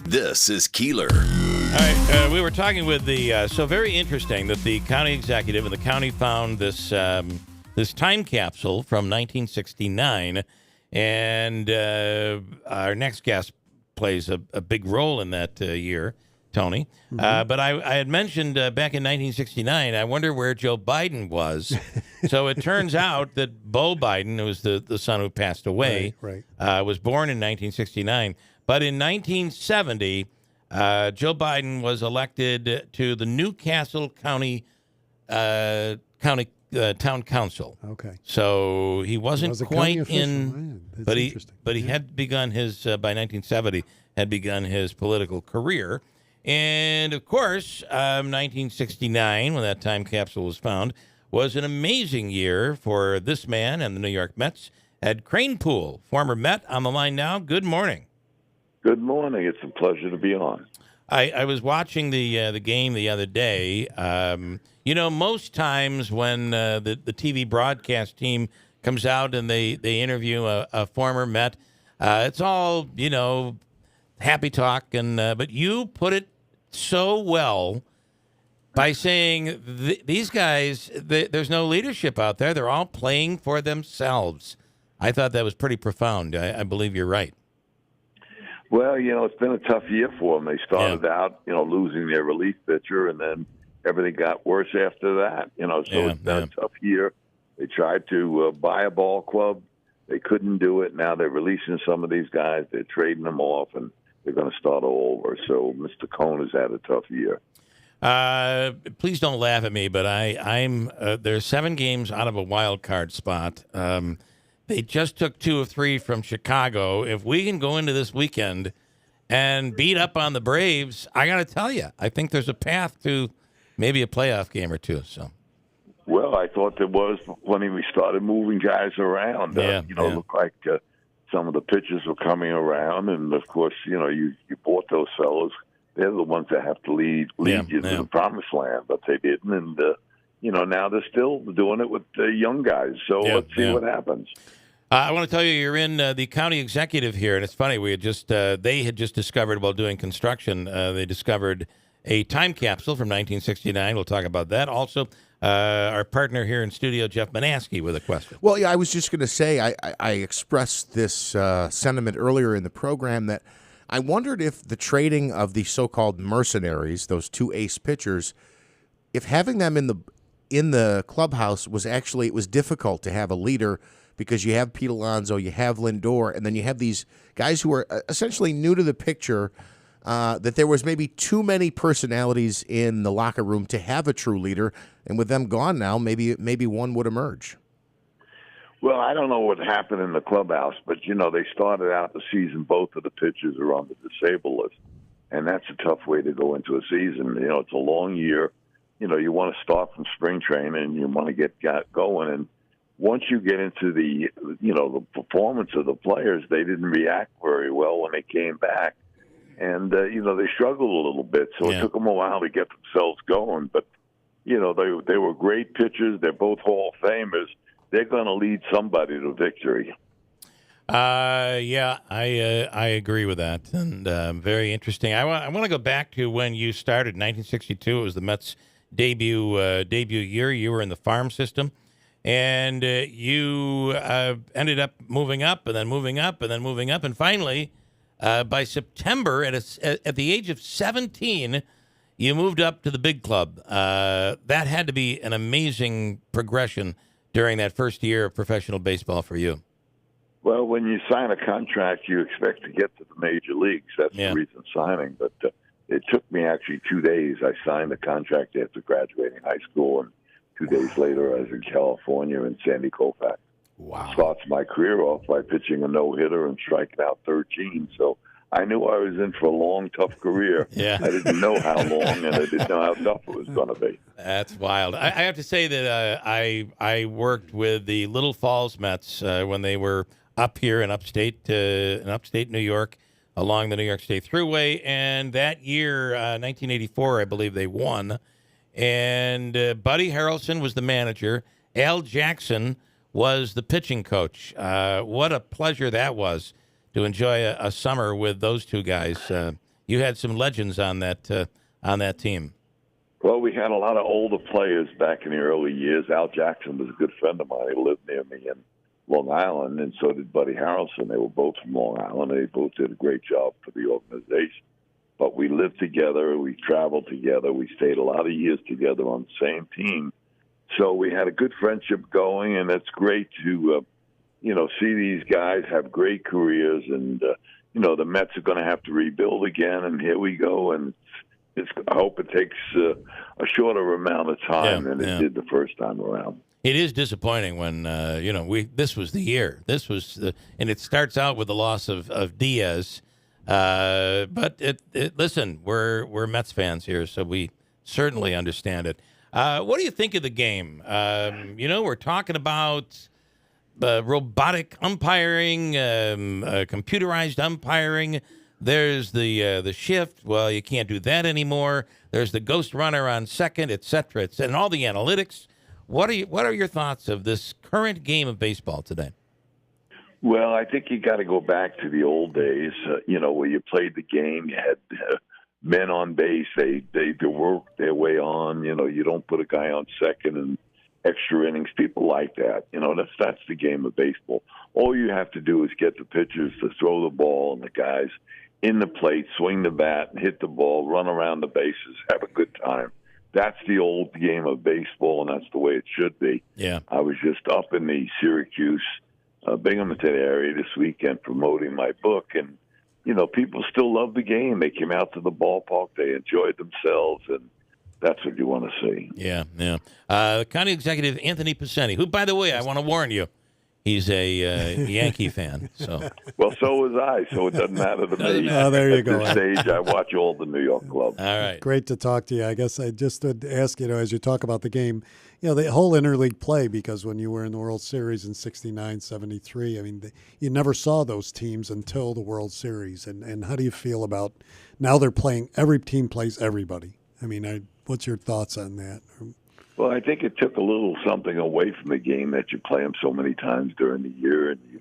This is Keeler. All right, we were talking with the, so very interesting that the county executive and the county found this this time capsule from 1969, and our next guest plays a big role in that year, Tony. Mm-hmm. But I had mentioned back in 1969, I wonder where Joe Biden was. So it turns out that Beau Biden, who was the son who passed away, Right. was born in 1969. But in 1970, Joe Biden was elected to the Newcastle County Town Council. Okay. So he wasn't was a quite county official. in, Man, that's but interesting. he had begun his by 1970 had begun his political career. And, of course, 1969, when that time capsule was found, was an amazing year for this man and the New York Mets. Ed Kranepool, former Met, on the line now. Good morning. Good morning. It's a pleasure to be on. I was watching the game the other day. Most times when the TV broadcast team comes out and they interview a former Met, it's all, happy talk. But you put it so well by saying these guys, there's no leadership out there. They're all playing for themselves. I thought that was pretty profound. I believe you're right. Well, it's been a tough year for them. They started out, losing their relief pitcher, and then everything got worse after that. It's been a tough year. They tried to buy a ball club. They couldn't do it. Now they're releasing some of these guys. They're trading them off, and they're going to start all over. So Mr. Cohn has had a tough year. Please don't laugh at me, but I'm there's 7 games out of a wild card spot. They just took 2 of 3 from Chicago. If we can go into this weekend and beat up on the Braves, I got to tell you, I think there's a path to maybe a playoff game or two. So. Well, I thought there was when we started moving guys around. It looked like some of the pitchers were coming around, and of course, you bought those fellows. They're the ones that have to lead you to the promised land, but they didn't, and now they're still doing it with the young guys. So let's see what happens. I want to tell you, you're in the county executive here, and it's funny. We had they had just discovered while doing construction, they discovered a time capsule from 1969. We'll talk about that. Also, our partner here in studio, Jeff Manaski, with a question. Well, yeah, I was just going to say, I expressed this sentiment earlier in the program that I wondered if the trading of the so-called mercenaries, those two ace pitchers, if having them in the clubhouse was actually, it was difficult to have a leader because you have Pete Alonso, you have Lindor, and then you have these guys who are essentially new to the picture, that there was maybe too many personalities in the locker room to have a true leader, and with them gone now, maybe one would emerge. Well, I don't know what happened in the clubhouse, but, they started out the season, both of the pitchers are on the disabled list, and that's a tough way to go into a season. It's a long year. You want to start from spring training, and you want to get going, and once you get into the performance of the players, they didn't react very well when they came back. And, they struggled a little bit, so it took them a while to get themselves going. But, they were great pitchers. They're both Hall of Famers. They're going to lead somebody to victory. I agree with that, and very interesting. I want to go back to when you started, 1962. It was the Mets' debut year. You were in the farm system. And you ended up moving up and then moving up and then moving up. And finally, by September, at the age of 17, you moved up to the big club. That had to be an amazing progression during that first year of professional baseball for you. Well, when you sign a contract, you expect to get to the major leagues. That's the reason signing. But it took me actually 2 days. I signed the contract after graduating high school, and 2 days later, I was in California in Sandy Koufax. Wow. Starts my career off by pitching a no-hitter and striking out 13. So I knew I was in for a long, tough career. Yeah. I didn't know how long, and I didn't know how tough it was going to be. That's wild. I have to say that I worked with the Little Falls Mets when they were up here in upstate New York along the New York State Thruway. And that year, 1984, I believe they won. And Buddy Harrelson was the manager. Al Jackson was the pitching coach. What a pleasure that was to enjoy a summer with those two guys. You had some legends on that team. Well, we had a lot of older players back in the early years. Al Jackson was a good friend of mine. He lived near me in Long Island, and so did Buddy Harrelson. They were both from Long Island. They both did a great job for the organization. But we lived together, we traveled together, we stayed a lot of years together on the same team. So we had a good friendship going, and it's great to, see these guys have great careers. And, the Mets are going to have to rebuild again, and here we go. And I hope it takes a shorter amount of time than it did the first time around. It is disappointing when, this was the year. And it starts out with the loss of Diaz. But listen, we're Mets fans here, so we certainly understand it. What do you think of the game? We're talking about robotic umpiring, computerized umpiring. There's the shift. Well, you can't do that anymore. There's the ghost runner on second, et cetera, and all the analytics. What are your thoughts of this current game of baseball today? Well, I think you got to go back to the old days, where you played the game. You had men on base. They work their way on. You don't put a guy on second and extra innings. People like that. That's the game of baseball. All you have to do is get the pitchers to throw the ball and the guys in the plate, swing the bat, and hit the ball, run around the bases, have a good time. That's the old game of baseball, and that's the way it should be. Yeah. I was just up in the Syracuse, Binghamton area this weekend promoting my book, and people still love the game. They came out to the ballpark, they enjoyed themselves, and that's what you want to see. Yeah. County Executive Anthony Pacini, who, by the way, I want to warn you, He's a Yankee fan. So Well, so was I, so it doesn't matter to me. Oh, there you go. At this stage, I watch all the New York clubs. All right. Great to talk to you. I guess I just would ask, as you talk about the game, the whole interleague play, because when you were in the World Series in 69, 73, I mean, you never saw those teams until the World Series. And how do you feel about now they're playing, every team plays everybody? I mean, what's your thoughts on that? Well, I think it took a little something away from the game that you play them so many times during the year, and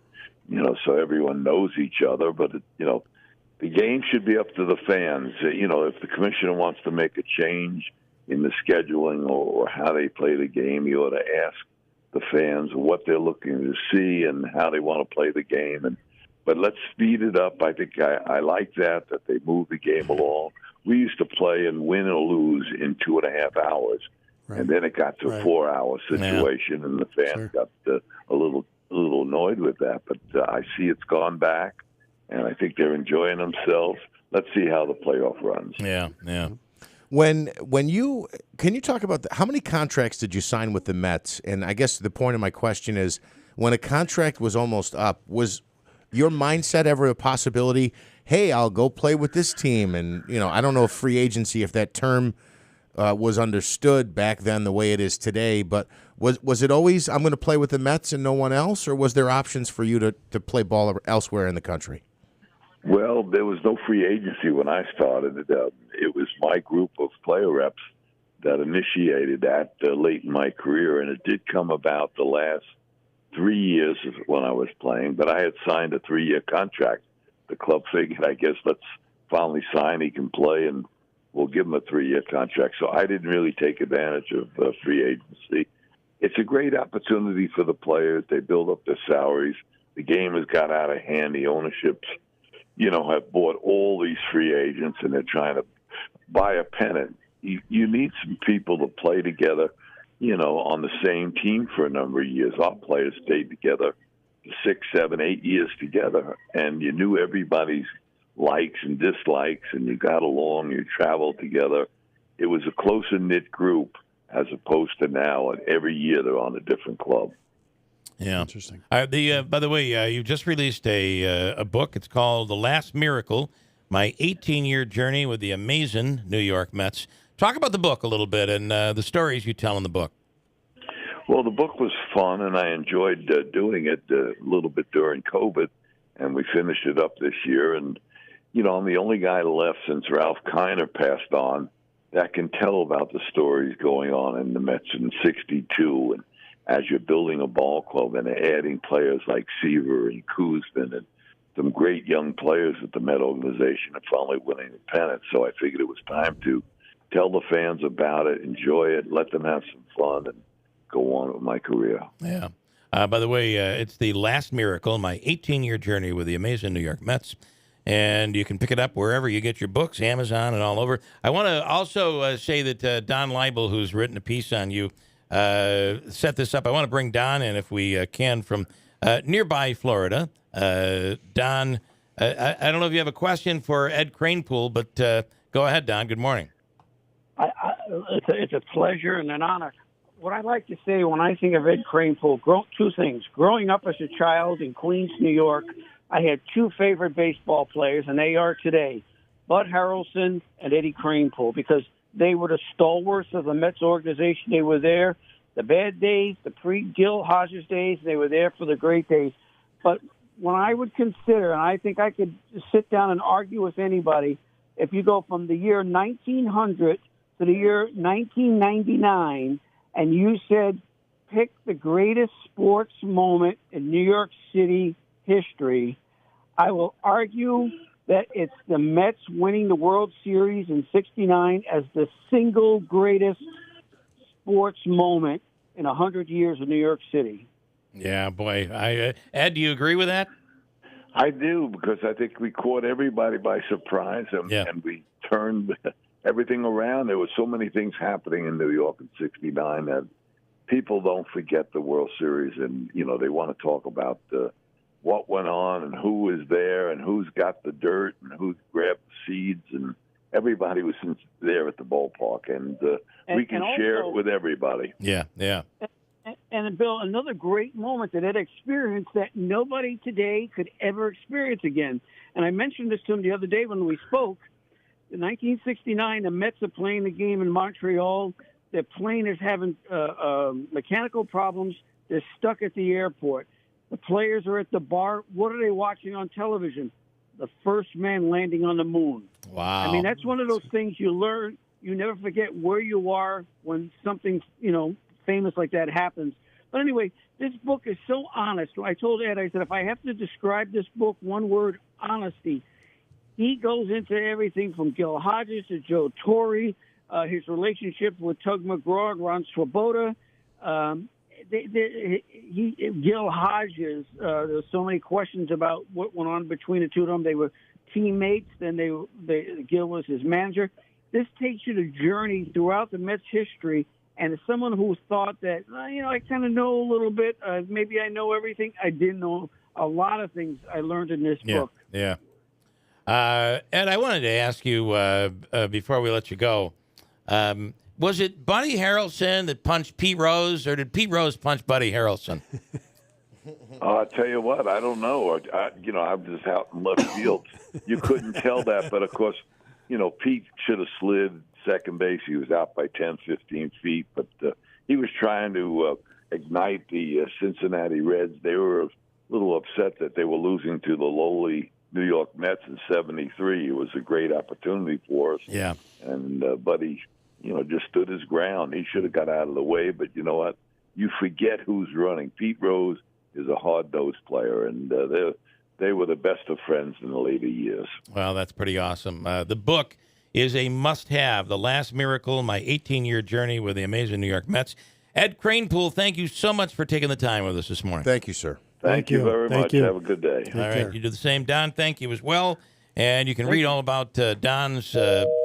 so everyone knows each other. But the game should be up to the fans. If the commissioner wants to make a change in the scheduling or how they play the game, you ought to ask the fans what they're looking to see and how they want to play the game. But let's speed it up. I think I like that they move the game along. We used to play and win or lose in 2.5 hours. Right. And then it got to a 4-hour situation, and the fans got a little annoyed with that. But I see it's gone back, and I think they're enjoying themselves. Let's see how the playoff runs. Yeah. Can you talk about how many contracts did you sign with the Mets? And I guess the point of my question is, when a contract was almost up, was your mindset ever a possibility? Hey, I'll go play with this team, and I don't know if free agency, if that term was understood back then the way it is today, but was it always, I'm going to play with the Mets and no one else, or was there options for you to play ball elsewhere in the country? Well, there was no free agency when I started. It was my group of player reps that initiated that late in my career, and it did come about the last 3 years when I was playing, but I had signed a 3-year contract. The club figured, I guess, let's finally sign, he can play, and we'll give him a 3-year contract. So I didn't really take advantage of free agency. It's a great opportunity for the players. They build up their salaries. The game has got out of hand. The ownerships, have bought all these free agents, and they're trying to buy a pennant. You need some people to play together, on the same team for a number of years. Our players stayed together 6, 7, 8 years together, and you knew everybody's likes and dislikes, and you got along, you traveled together. It was a closer-knit group as opposed to now, and every year they're on a different club. Yeah. Interesting. By the way, you just released a book. It's called The Last Miracle, My 18-Year Journey with the Amazing New York Mets. Talk about the book a little bit and the stories you tell in the book. Well, the book was fun, and I enjoyed doing it a little bit during COVID, and we finished it up this year. And I'm the only guy left since Ralph Kiner passed on that can tell about the stories going on in the Mets in '62. And as you're building a ball club and adding players like Seaver and Kuzman and some great young players at the Met organization and finally winning the pennant. So I figured it was time to tell the fans about it, enjoy it, let them have some fun, and go on with my career. Yeah. By the way, it's The Last Miracle, My 18-Year Journey with the Amazing New York Mets. And you can pick it up wherever you get your books, Amazon and all over. I want to also say that Don Leibel, who's written a piece on you, set this up. I want to bring Don in, if we can, from nearby Florida. Don, I don't know if you have a question for Ed Kranepool, but go ahead, Don. Good morning. It's a pleasure and an honor. What I like to say when I think of Ed Kranepool, two things. Growing up as a child in Queens, New York, I had two favorite baseball players, and they are today, Bud Harrelson and Eddie Kranepool, because they were the stalwarts of the Mets organization. They were there the bad days, the pre-Gil Hodges days. They were there for the great days. But when I would consider, and I think I could sit down and argue with anybody, if you go from the year 1900 to the year 1999, and you said pick the greatest sports moment in New York City history, I will argue that it's the Mets winning the World Series in '69 as the single greatest sports moment in 100 years of New York City. Yeah, boy. Ed, do you agree with that? I do, because I think we caught everybody by surprise, and we turned everything around. There were so many things happening in New York in '69 that people don't forget the World Series, and they want to talk about what went on and who was there and who's got the dirt and who grabbed the seeds, and everybody was there at the ballpark, and we can share it with everybody. Yeah. And Bill, another great moment that Ed experienced that nobody today could ever experience again. And I mentioned this to him the other day when we spoke. In 1969, the Mets are playing the game in Montreal. Their plane is having mechanical problems. They're stuck at the airport. The players are at the bar. What are they watching on television? The first man landing on the moon. Wow. I mean, that's one of those things you learn. You never forget where you are when something, famous like that happens. But anyway, this book is so honest. I told Ed, I said, if I have to describe this book, one word, honesty. He goes into everything from Gil Hodges to Joe Torre, his relationship with Tug McGraw, Ron Swoboda. Gil Hodges, there were so many questions about what went on between the two of them. They were teammates, then Gil was his manager. This takes you to journey throughout the Mets history, and as someone who thought that, I kind of know a little bit, maybe I know everything, I didn't know a lot of things I learned in this book. Yeah. Ed, I wanted to ask you before we let you go, was it Buddy Harrelson that punched Pete Rose, or did Pete Rose punch Buddy Harrelson? I'll tell you what, I don't know. I'm just out in left field. You couldn't tell that, but of course, Pete should have slid second base. He was out by 10, 15 feet, but he was trying to ignite the Cincinnati Reds. They were a little upset that they were losing to the lowly New York Mets in '73. It was a great opportunity for us. Yeah. And Buddy, just stood his ground. He should have got out of the way, but you know what? You forget who's running. Pete Rose is a hard-nosed player, and they were the best of friends in the later years. Well, that's pretty awesome. The book is a must-have, The Last Miracle, My 18-Year Journey with the Amazing New York Mets. Ed Kranepool, thank you so much for taking the time with us this morning. Thank you, sir. Thank you very much. Have a good day. All right, you do the same. Don, thank you as well. And you can read all about Don's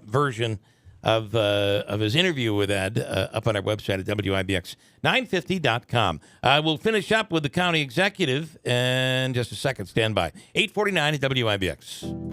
version of his interview with Ed up on our website at WIBX950.com. We'll finish up with the county executive in just a second. Stand by. 8:49 at WIBX.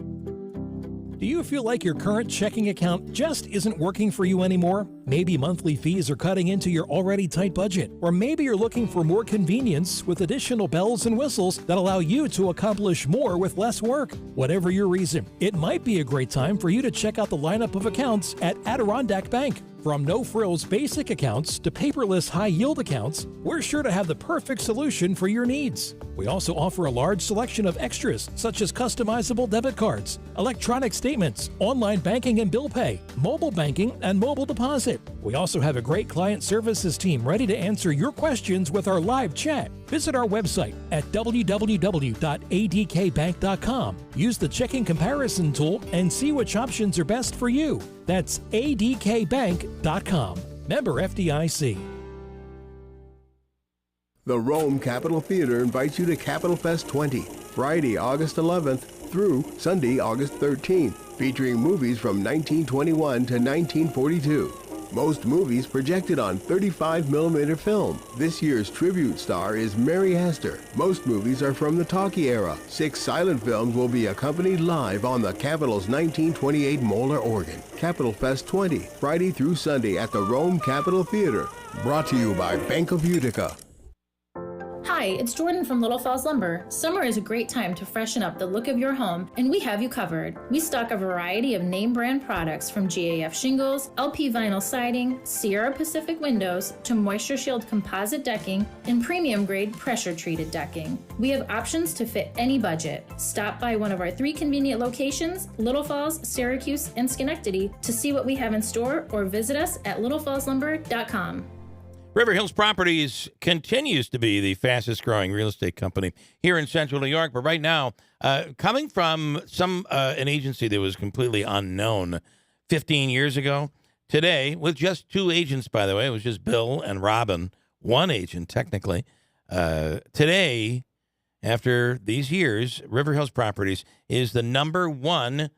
Do you feel like your current checking account just isn't working for you anymore? Maybe monthly fees are cutting into your already tight budget. Or maybe you're looking for more convenience with additional bells and whistles that allow you to accomplish more with less work. Whatever your reason, it might be a great time for you to check out the lineup of accounts at Adirondack Bank. From no-frills basic accounts to paperless high-yield accounts, we're sure to have the perfect solution for your needs. We also offer a large selection of extras such as customizable debit cards, electronic statements, online banking and bill pay, mobile banking, and mobile deposit. We also have a great client services team ready to answer your questions with our live chat. Visit our website at www.adkbank.com. Use the checking comparison tool and see which options are best for you. That's adkbank.com. Member FDIC. The Rome Capitol Theater invites you to Capitol Fest 20, Friday, August 11th through Sunday, August 13th, featuring movies from 1921 to 1942. Most movies projected on 35mm film. This year's tribute star is Mary Hester. Most movies are from the talkie era. 6 silent films will be accompanied live on the Capitol's 1928 Moeller organ. Capitol Fest 20, Friday through Sunday at the Rome Capitol Theater. Brought to you by Bank of Utica. Hi, it's Jordan from Little Falls Lumber. Summer is a great time to freshen up the look of your home, and we have you covered. We stock a variety of name brand products from GAF shingles, LP vinyl siding, Sierra Pacific windows, to Moisture Shield composite decking, and premium grade pressure treated decking. We have options to fit any budget. Stop by one of our 3 convenient locations, Little Falls, Syracuse, and Schenectady, to see what we have in store, or visit us at littlefallslumber.com. River Hills Properties continues to be the fastest growing real estate company here in Central New York. But right now, coming from an agency that was completely unknown 15 years ago, today, with just 2 agents, by the way, it was just Bill and Robin, 1 agent technically. Today, after these years, River Hills Properties is the #1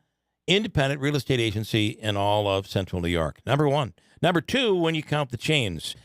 independent real estate agency in all of Central New York. #1. #2, when you count the chains.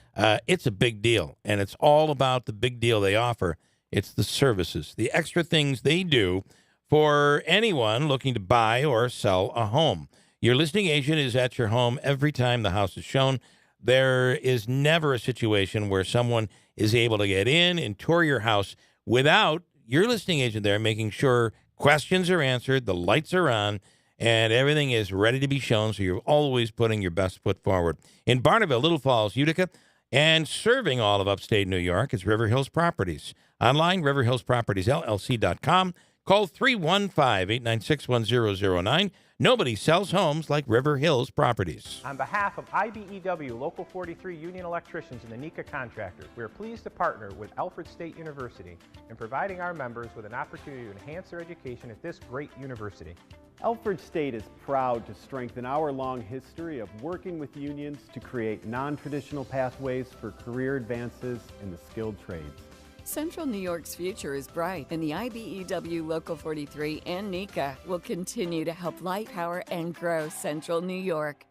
It's a big deal, and it's all about the big deal they offer. It's the services, the extra things they do for anyone looking to buy or sell a home. Your listing agent is at your home every time the house is shown. There is never a situation where someone is able to get in and tour your house without your listing agent there making sure questions are answered, the lights are on, and everything is ready to be shown, so you're always putting your best foot forward. In Barneville, Little Falls, Utica, and serving all of upstate New York is River Hills Properties. Online, riverhillspropertiesllc.com. Call 315-896-1009. Nobody sells homes like River Hills Properties. On behalf of IBEW Local 43 Union Electricians and the NECA Contractors, we are pleased to partner with Alfred State University in providing our members with an opportunity to enhance their education at this great university. Alfred State is proud to strengthen our long history of working with unions to create non-traditional pathways for career advances in the skilled trades. Central New York's future is bright, and the IBEW Local 43 and NECA will continue to help light, power, and grow Central New York.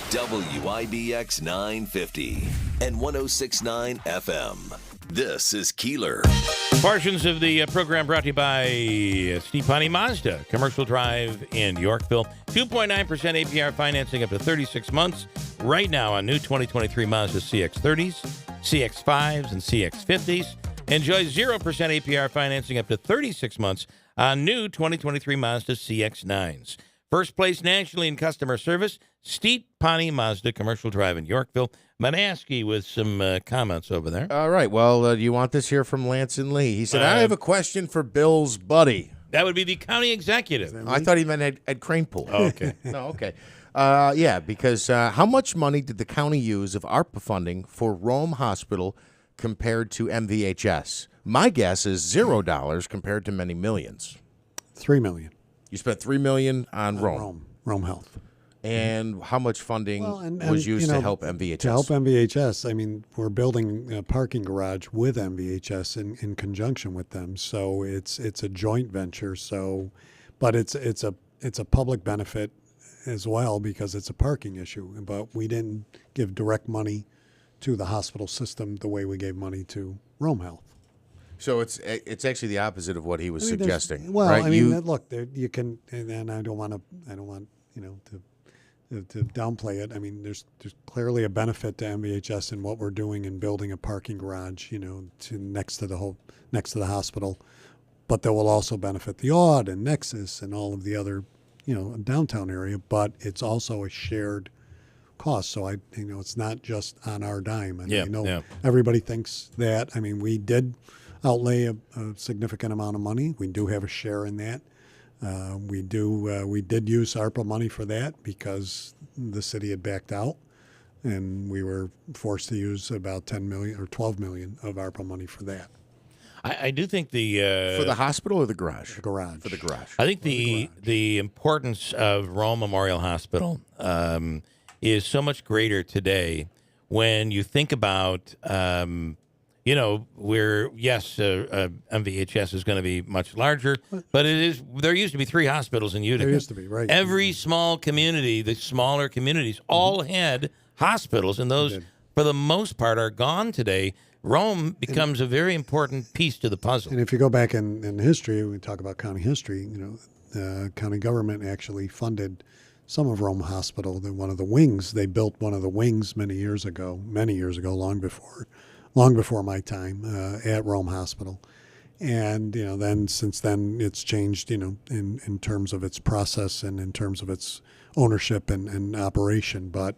WIBX 950 and 106.9 FM. This is Keeler. Portions of the program brought to you by Steve Ponte Mazda, Commercial Drive in Yorkville. 2.9% APR financing up to 36 months right now on new 2023 Mazda CX-30s, CX-5s, and CX-50s. Enjoy 0% APR financing up to 36 months on new 2023 Mazda CX-9s. First place nationally in customer service, Steve Ponte Mazda, Commercial Drive in Yorkville. Manaski with some comments over there. All right. Well, do you want this here from Lance and Lee? He said, I have a question for Bill's buddy. That would be the county executive. I thought he meant Ed Kranepool. Oh, okay. No, okay. Yeah, because how much money did the county use of ARPA funding for Rome Hospital compared to MVHS? My guess is $0 compared to many millions. $3 million. You spent $3 million on Rome. Rome Health. And how much funding was used to help MVHS? To help MVHS, I mean, we're building a parking garage with MVHS in conjunction with them, so it's a joint venture. So, but it's a public benefit as well because it's a parking issue. But we didn't give direct money to the hospital system the way we gave money to Rome Health. So it's actually the opposite of what he was suggesting. Well, right? I mean, look, you can, and I don't want to downplay it. I mean, there's clearly a benefit to MVHS in what we're doing in building a parking garage, next to the hospital, but that will also benefit the Aud and Nexus and all of the other, downtown area. But it's also a shared cost, so it's not just on our dime. And I know everybody thinks that. I mean, we did outlay a significant amount of money. We do have a share in that. We did use ARPA money for that because the city had backed out, and we were forced to use about $10 million or $12 million of ARPA money for that. I do think the for the hospital or the garage. The garage. For the garage. I think the importance of Rome Memorial Hospital is so much greater today when you think about. MVHS is going to be much larger, but there used to be 3 hospitals in Utica. There used to be, right. Every small community, the smaller communities, all had hospitals, and those, for the most part, are gone today. Rome becomes a very important piece to the puzzle. And if you go back in history, we talk about county history, the county government actually funded some of Rome Hospital. One of the wings, they built one of the wings many years ago, long before my time at Rome Hospital. And, then since then it's changed, in terms of its process and in terms of its ownership and operation. But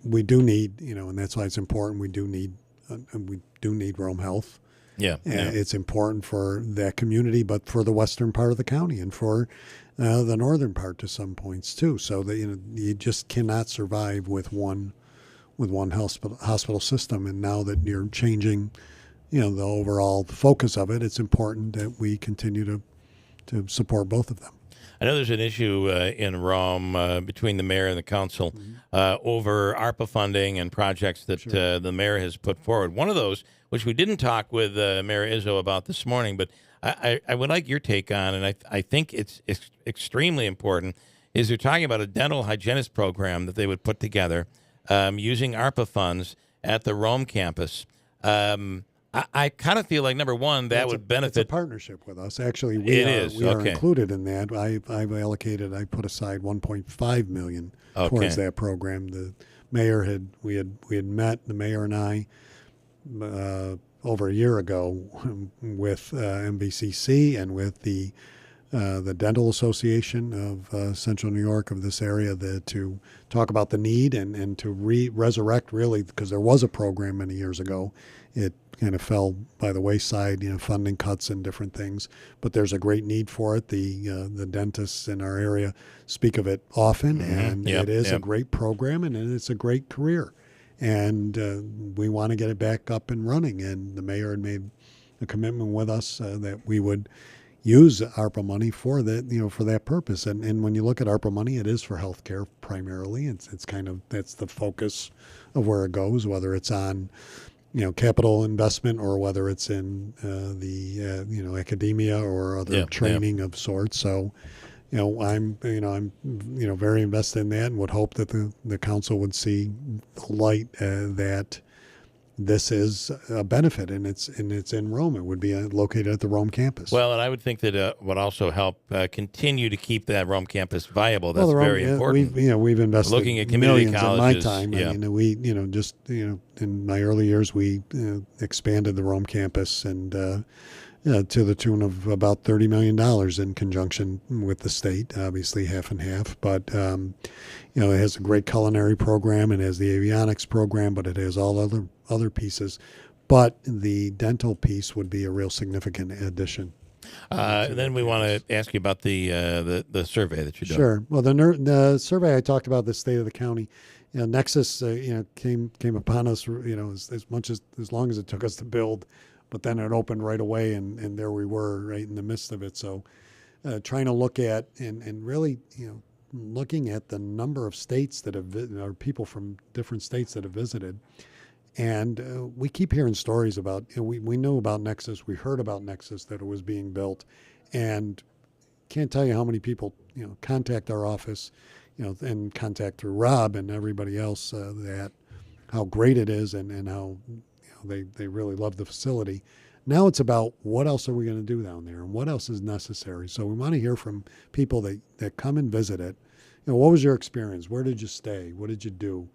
we do need, and that's why it's important. We do need Rome Health. Yeah. It's important for that community, but for the western part of the county and for the northern part to some points too. So that, you just cannot survive with one hospital system. And now that you're changing, the overall focus of it, it's important that we continue to support both of them. I know there's an issue in Rome between the mayor and the council over ARPA funding and projects that the mayor has put forward. One of those, which we didn't talk with Mayor Izzo about this morning, but I would like your take on, and I think it's extremely important, is they're talking about a dental hygienist program that they would put together using ARPA funds at the Rome campus. I kind of feel like, number one, that would benefit. It's a partnership with us. Actually, we are included in that. I put aside $1.5 million towards that program. mayor we had met, the mayor and I, over a year ago with MVCC and with the Dental Association of Central New York, of this area, to talk about the need and to resurrect, really, because there was a program many years ago. It kind of fell by the wayside, funding cuts and different things. But there's a great need for it. The dentists in our area speak of it often, and it is a great program, and it's a great career. And we want to get it back up and running. And the mayor had made a commitment with us that we would use ARPA money for that, for that purpose. And when you look at ARPA money, it is for healthcare primarily. It's kind of, that's the focus of where it goes, whether it's on, capital investment or whether it's in the academia or other training of sorts. So, I'm very invested in that, and would hope that the council would see the light that this is a benefit, and it's in Rome. It would be located at the Rome campus. Well, and I would think that would also help continue to keep that Rome campus viable. That's very important. We've invested looking at community millions colleges. In my time. We just in my early years we expanded the Rome campus and to the tune of about $30 million in conjunction with the state, obviously half and half. But it has a great culinary program, and has the avionics program, but it has all other pieces. But the dental piece would be a real significant addition. Then we want to ask you about the survey that you did. Sure. Well, the survey I talked about, the state of the county, Nexus, came upon us, as long as it took us to build, but then it opened right away, and there we were right in the midst of it. So trying to look at and really, looking at the number of states that have, or people from different states that have visited. And we keep hearing stories about, we knew about Nexus, we heard about Nexus, that it was being built, and can't tell you how many people, contact our office, and contact through Rob and everybody else, that how great it is and how they really love the facility. Now it's about what else are we going to do down there and what else is necessary. So we want to hear from people that come and visit it. What was your experience? Where did you stay? What did you do?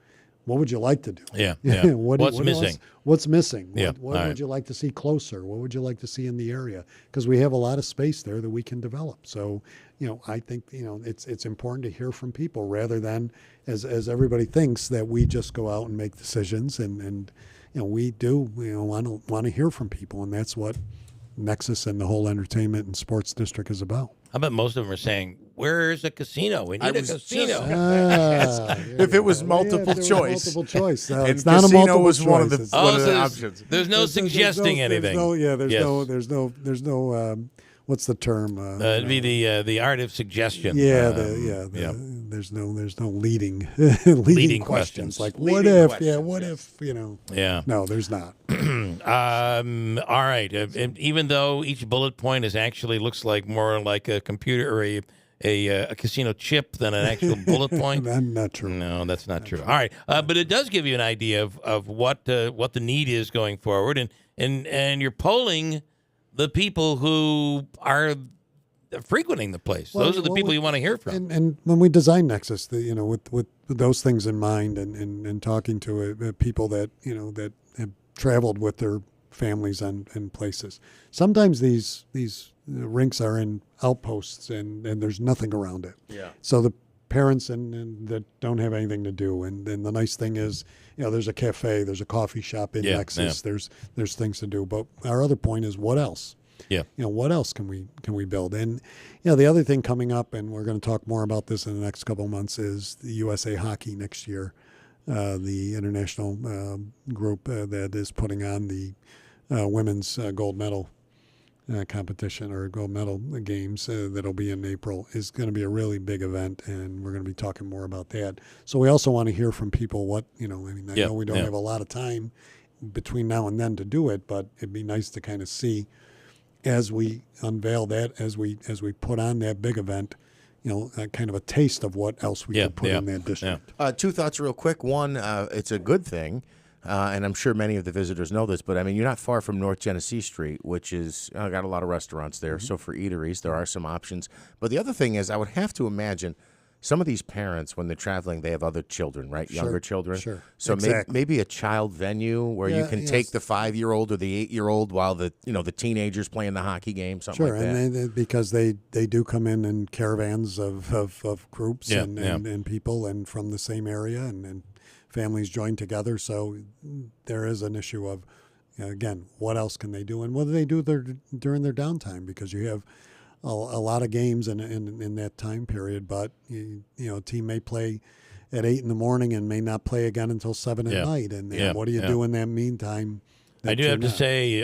What would you like to do? Yeah. What's missing? What's missing? Yeah. What would you like to see closer? What would you like to see in the area? Because we have a lot of space there that we can develop. So, I think, it's important to hear from people rather than as everybody thinks that we just go out and make decisions and we do, want to hear from people, and that's what Nexus and the whole entertainment and sports district is about. I bet most of them are saying, "Where's a casino? We need a casino." If it was multiple choice, it's not a multiple was choice. One of the options. There's no suggesting anything. There's no. What's the term? It'd be the art of suggestion. There's no leading questions like what if? Questions, yeah, what if? Yeah. No, there's not. All right. Even though each bullet point actually looks like more like a computer or a casino chip than an actual bullet point. That's not true. No, that's not true. All right, but it does give you an idea of what the need is going forward, and you're polling the people who are frequenting the place. Those are the people you want to hear from. And when we designed Nexus, with those things in mind, and talking to people that that have traveled with their families and places. Sometimes these rinks are in outposts and there's nothing around it. Yeah. So the parents and that don't have anything to do, and the nice thing is, there's a cafe, there's a coffee shop in Nexus, there's things to do. But our other point is, what else? Yeah. What else can we build? And the other thing coming up, and we're going to talk more about this in the next couple of months, is the USA Hockey next year, the international group that is putting on the women's gold medal competition or gold medal games that'll be in April is going to be a really big event, and we're going to be talking more about that. So we also want to hear from people what, I know we don't have a lot of time between now and then to do it, but it'd be nice to kind of see as we unveil that, as we put on that big event, kind of a taste of what else we could put in that district. Two thoughts real quick. One, it's a good thing. And I'm sure many of the visitors know this, but you're not far from North Genesee Street, which is got a lot of restaurants there. Mm-hmm. So for eateries, there are some options. But the other thing is, I would have to imagine some of these parents, when they're traveling, they have other children, right? Sure, Younger children. sure. So Exactly. maybe a child venue where you can take the 5-year-old or the 8-year-old while the teenagers playing the hockey game, something Sure, like that. and because they do come in caravans of groups and people and from the same area and families join together. So there is an issue of, again, what else can they do and what do they do during their downtime, because you have a lot of games in that time period, but a team may play at 8 a.m. and may not play again until 7 at night. And what do you do in that meantime? I do have to say,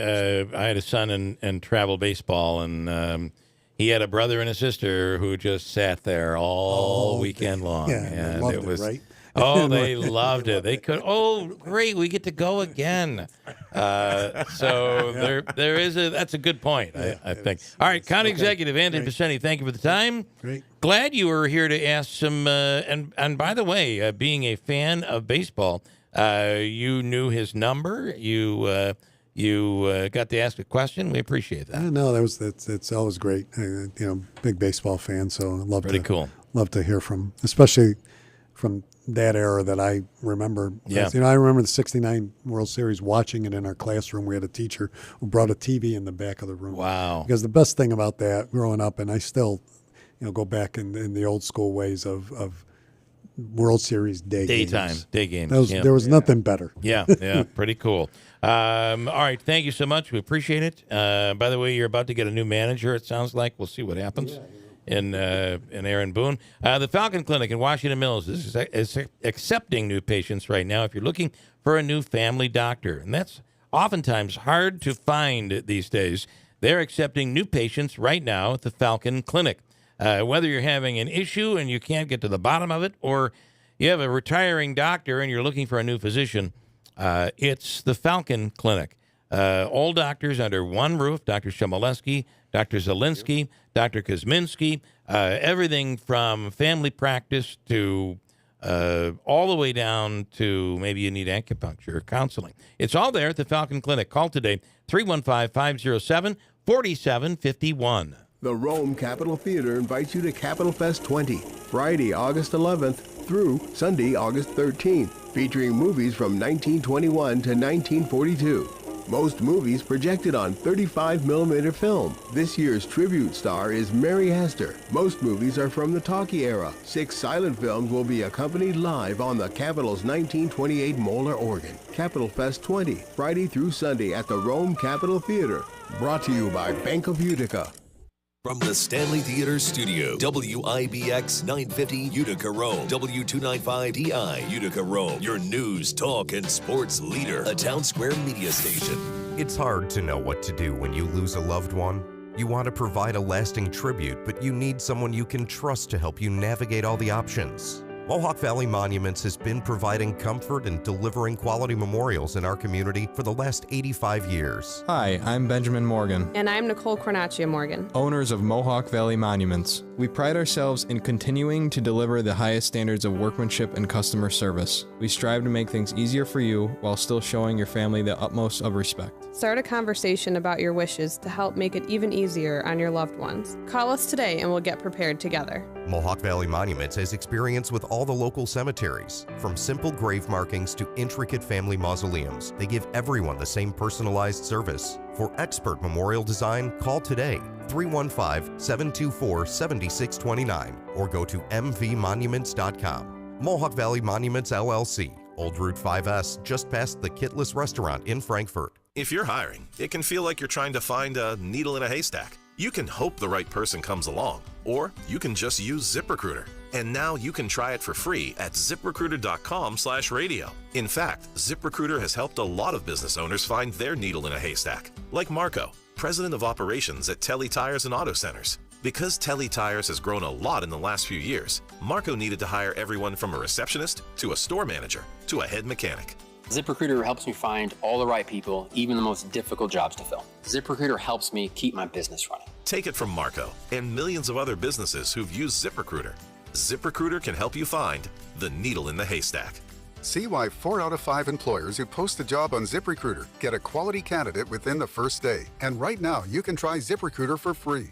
I had a son in travel baseball, and he had a brother and a sister who just sat there all weekend long. Yeah, and loved it was right? Oh, they loved it. They could. Oh, great! We get to go again. So there is that's a good point. I think. All right, County Executive Anthony Pacini, thank you for the time. Great. Glad you were here to ask some. And by the way, being a fan of baseball, you knew his number. You got to ask a question. We appreciate that. No, it's always great. Big baseball fan, so love to hear from, especially from that era that I remember. Yeah. I remember the '69 World Series, watching it in our classroom. We had a teacher who brought a TV in the back of the room. Wow. Because the best thing about that growing up, and I still, go back in the old school ways of World Series day games. There was nothing better. Yeah, pretty cool. All right, thank you so much. We appreciate it. By the way, you're about to get a new manager, it sounds like. We'll see what happens in Aaron Boone. The Falcon Clinic in Washington Mills is accepting new patients right now if you're looking for a new family doctor. And that's oftentimes hard to find these days. They're accepting new patients right now at the Falcon Clinic. Whether you're having an issue and you can't get to the bottom of it, or you have a retiring doctor and you're looking for a new physician, it's the Falcon Clinic. All doctors under one roof, Dr. Shimoleski, Dr. Zielinski, Dr. Kosminski, everything from family practice to all the way down to maybe you need acupuncture or counseling. It's all there at the Falcon Clinic. Call today, 315-507-4751. The Rome Capitol Theater invites you to Capitol Fest 20, Friday, August 11th through Sunday, August 13th, featuring movies from 1921 to 1942. Most movies projected on 35mm film. This year's tribute star is Mary Astor. Most movies are from the talkie era. 6 silent films will be accompanied live on the Capitol's 1928 Moeller organ. Capitol Fest 20, Friday through Sunday at the Rome Capitol Theater. Brought to you by Bank of Utica. From the Stanley Theater Studio, WIBX 950 Utica, Rome, W295DI Utica, Rome, your news, talk, and sports leader, a Town Square media station. It's hard to know what to do when you lose a loved one. You want to provide a lasting tribute, but you need someone you can trust to help you navigate all the options. Mohawk Valley Monuments has been providing comfort and delivering quality memorials in our community for the last 85 years. Hi, I'm Benjamin Morgan. And I'm Nicole Cornacchia Morgan. Owners of Mohawk Valley Monuments. We pride ourselves in continuing to deliver the highest standards of workmanship and customer service. We strive to make things easier for you while still showing your family the utmost of respect. Start a conversation about your wishes to help make it even easier on your loved ones. Call us today and we'll get prepared together. Mohawk Valley Monuments has experience with all the local cemeteries. From simple grave markings to intricate family mausoleums, they give everyone the same personalized service. For expert memorial design, call today, 315-724-7629, or go to mvmonuments.com. Mohawk Valley Monuments, LLC, Old Route 5S, just past the Kitless Restaurant in Frankfort. If you're hiring, it can feel like you're trying to find a needle in a haystack. You can hope the right person comes along, or you can just use ZipRecruiter. And now you can try it for free at ZipRecruiter.com/radio. In fact, ZipRecruiter has helped a lot of business owners find their needle in a haystack, like Marco, president of operations at Telly Tires and Auto Centers. Because Telly Tires has grown a lot in the last few years, Marco needed to hire everyone from a receptionist to a store manager to a head mechanic. ZipRecruiter helps me find all the right people, even the most difficult jobs to fill. ZipRecruiter helps me keep my business running. Take it from Marco and millions of other businesses who've used ZipRecruiter. ZipRecruiter can help you find the needle in the haystack. See why 4 out of 5 employers who post a job on ZipRecruiter get a quality candidate within the first day. And right now, you can try ZipRecruiter for free.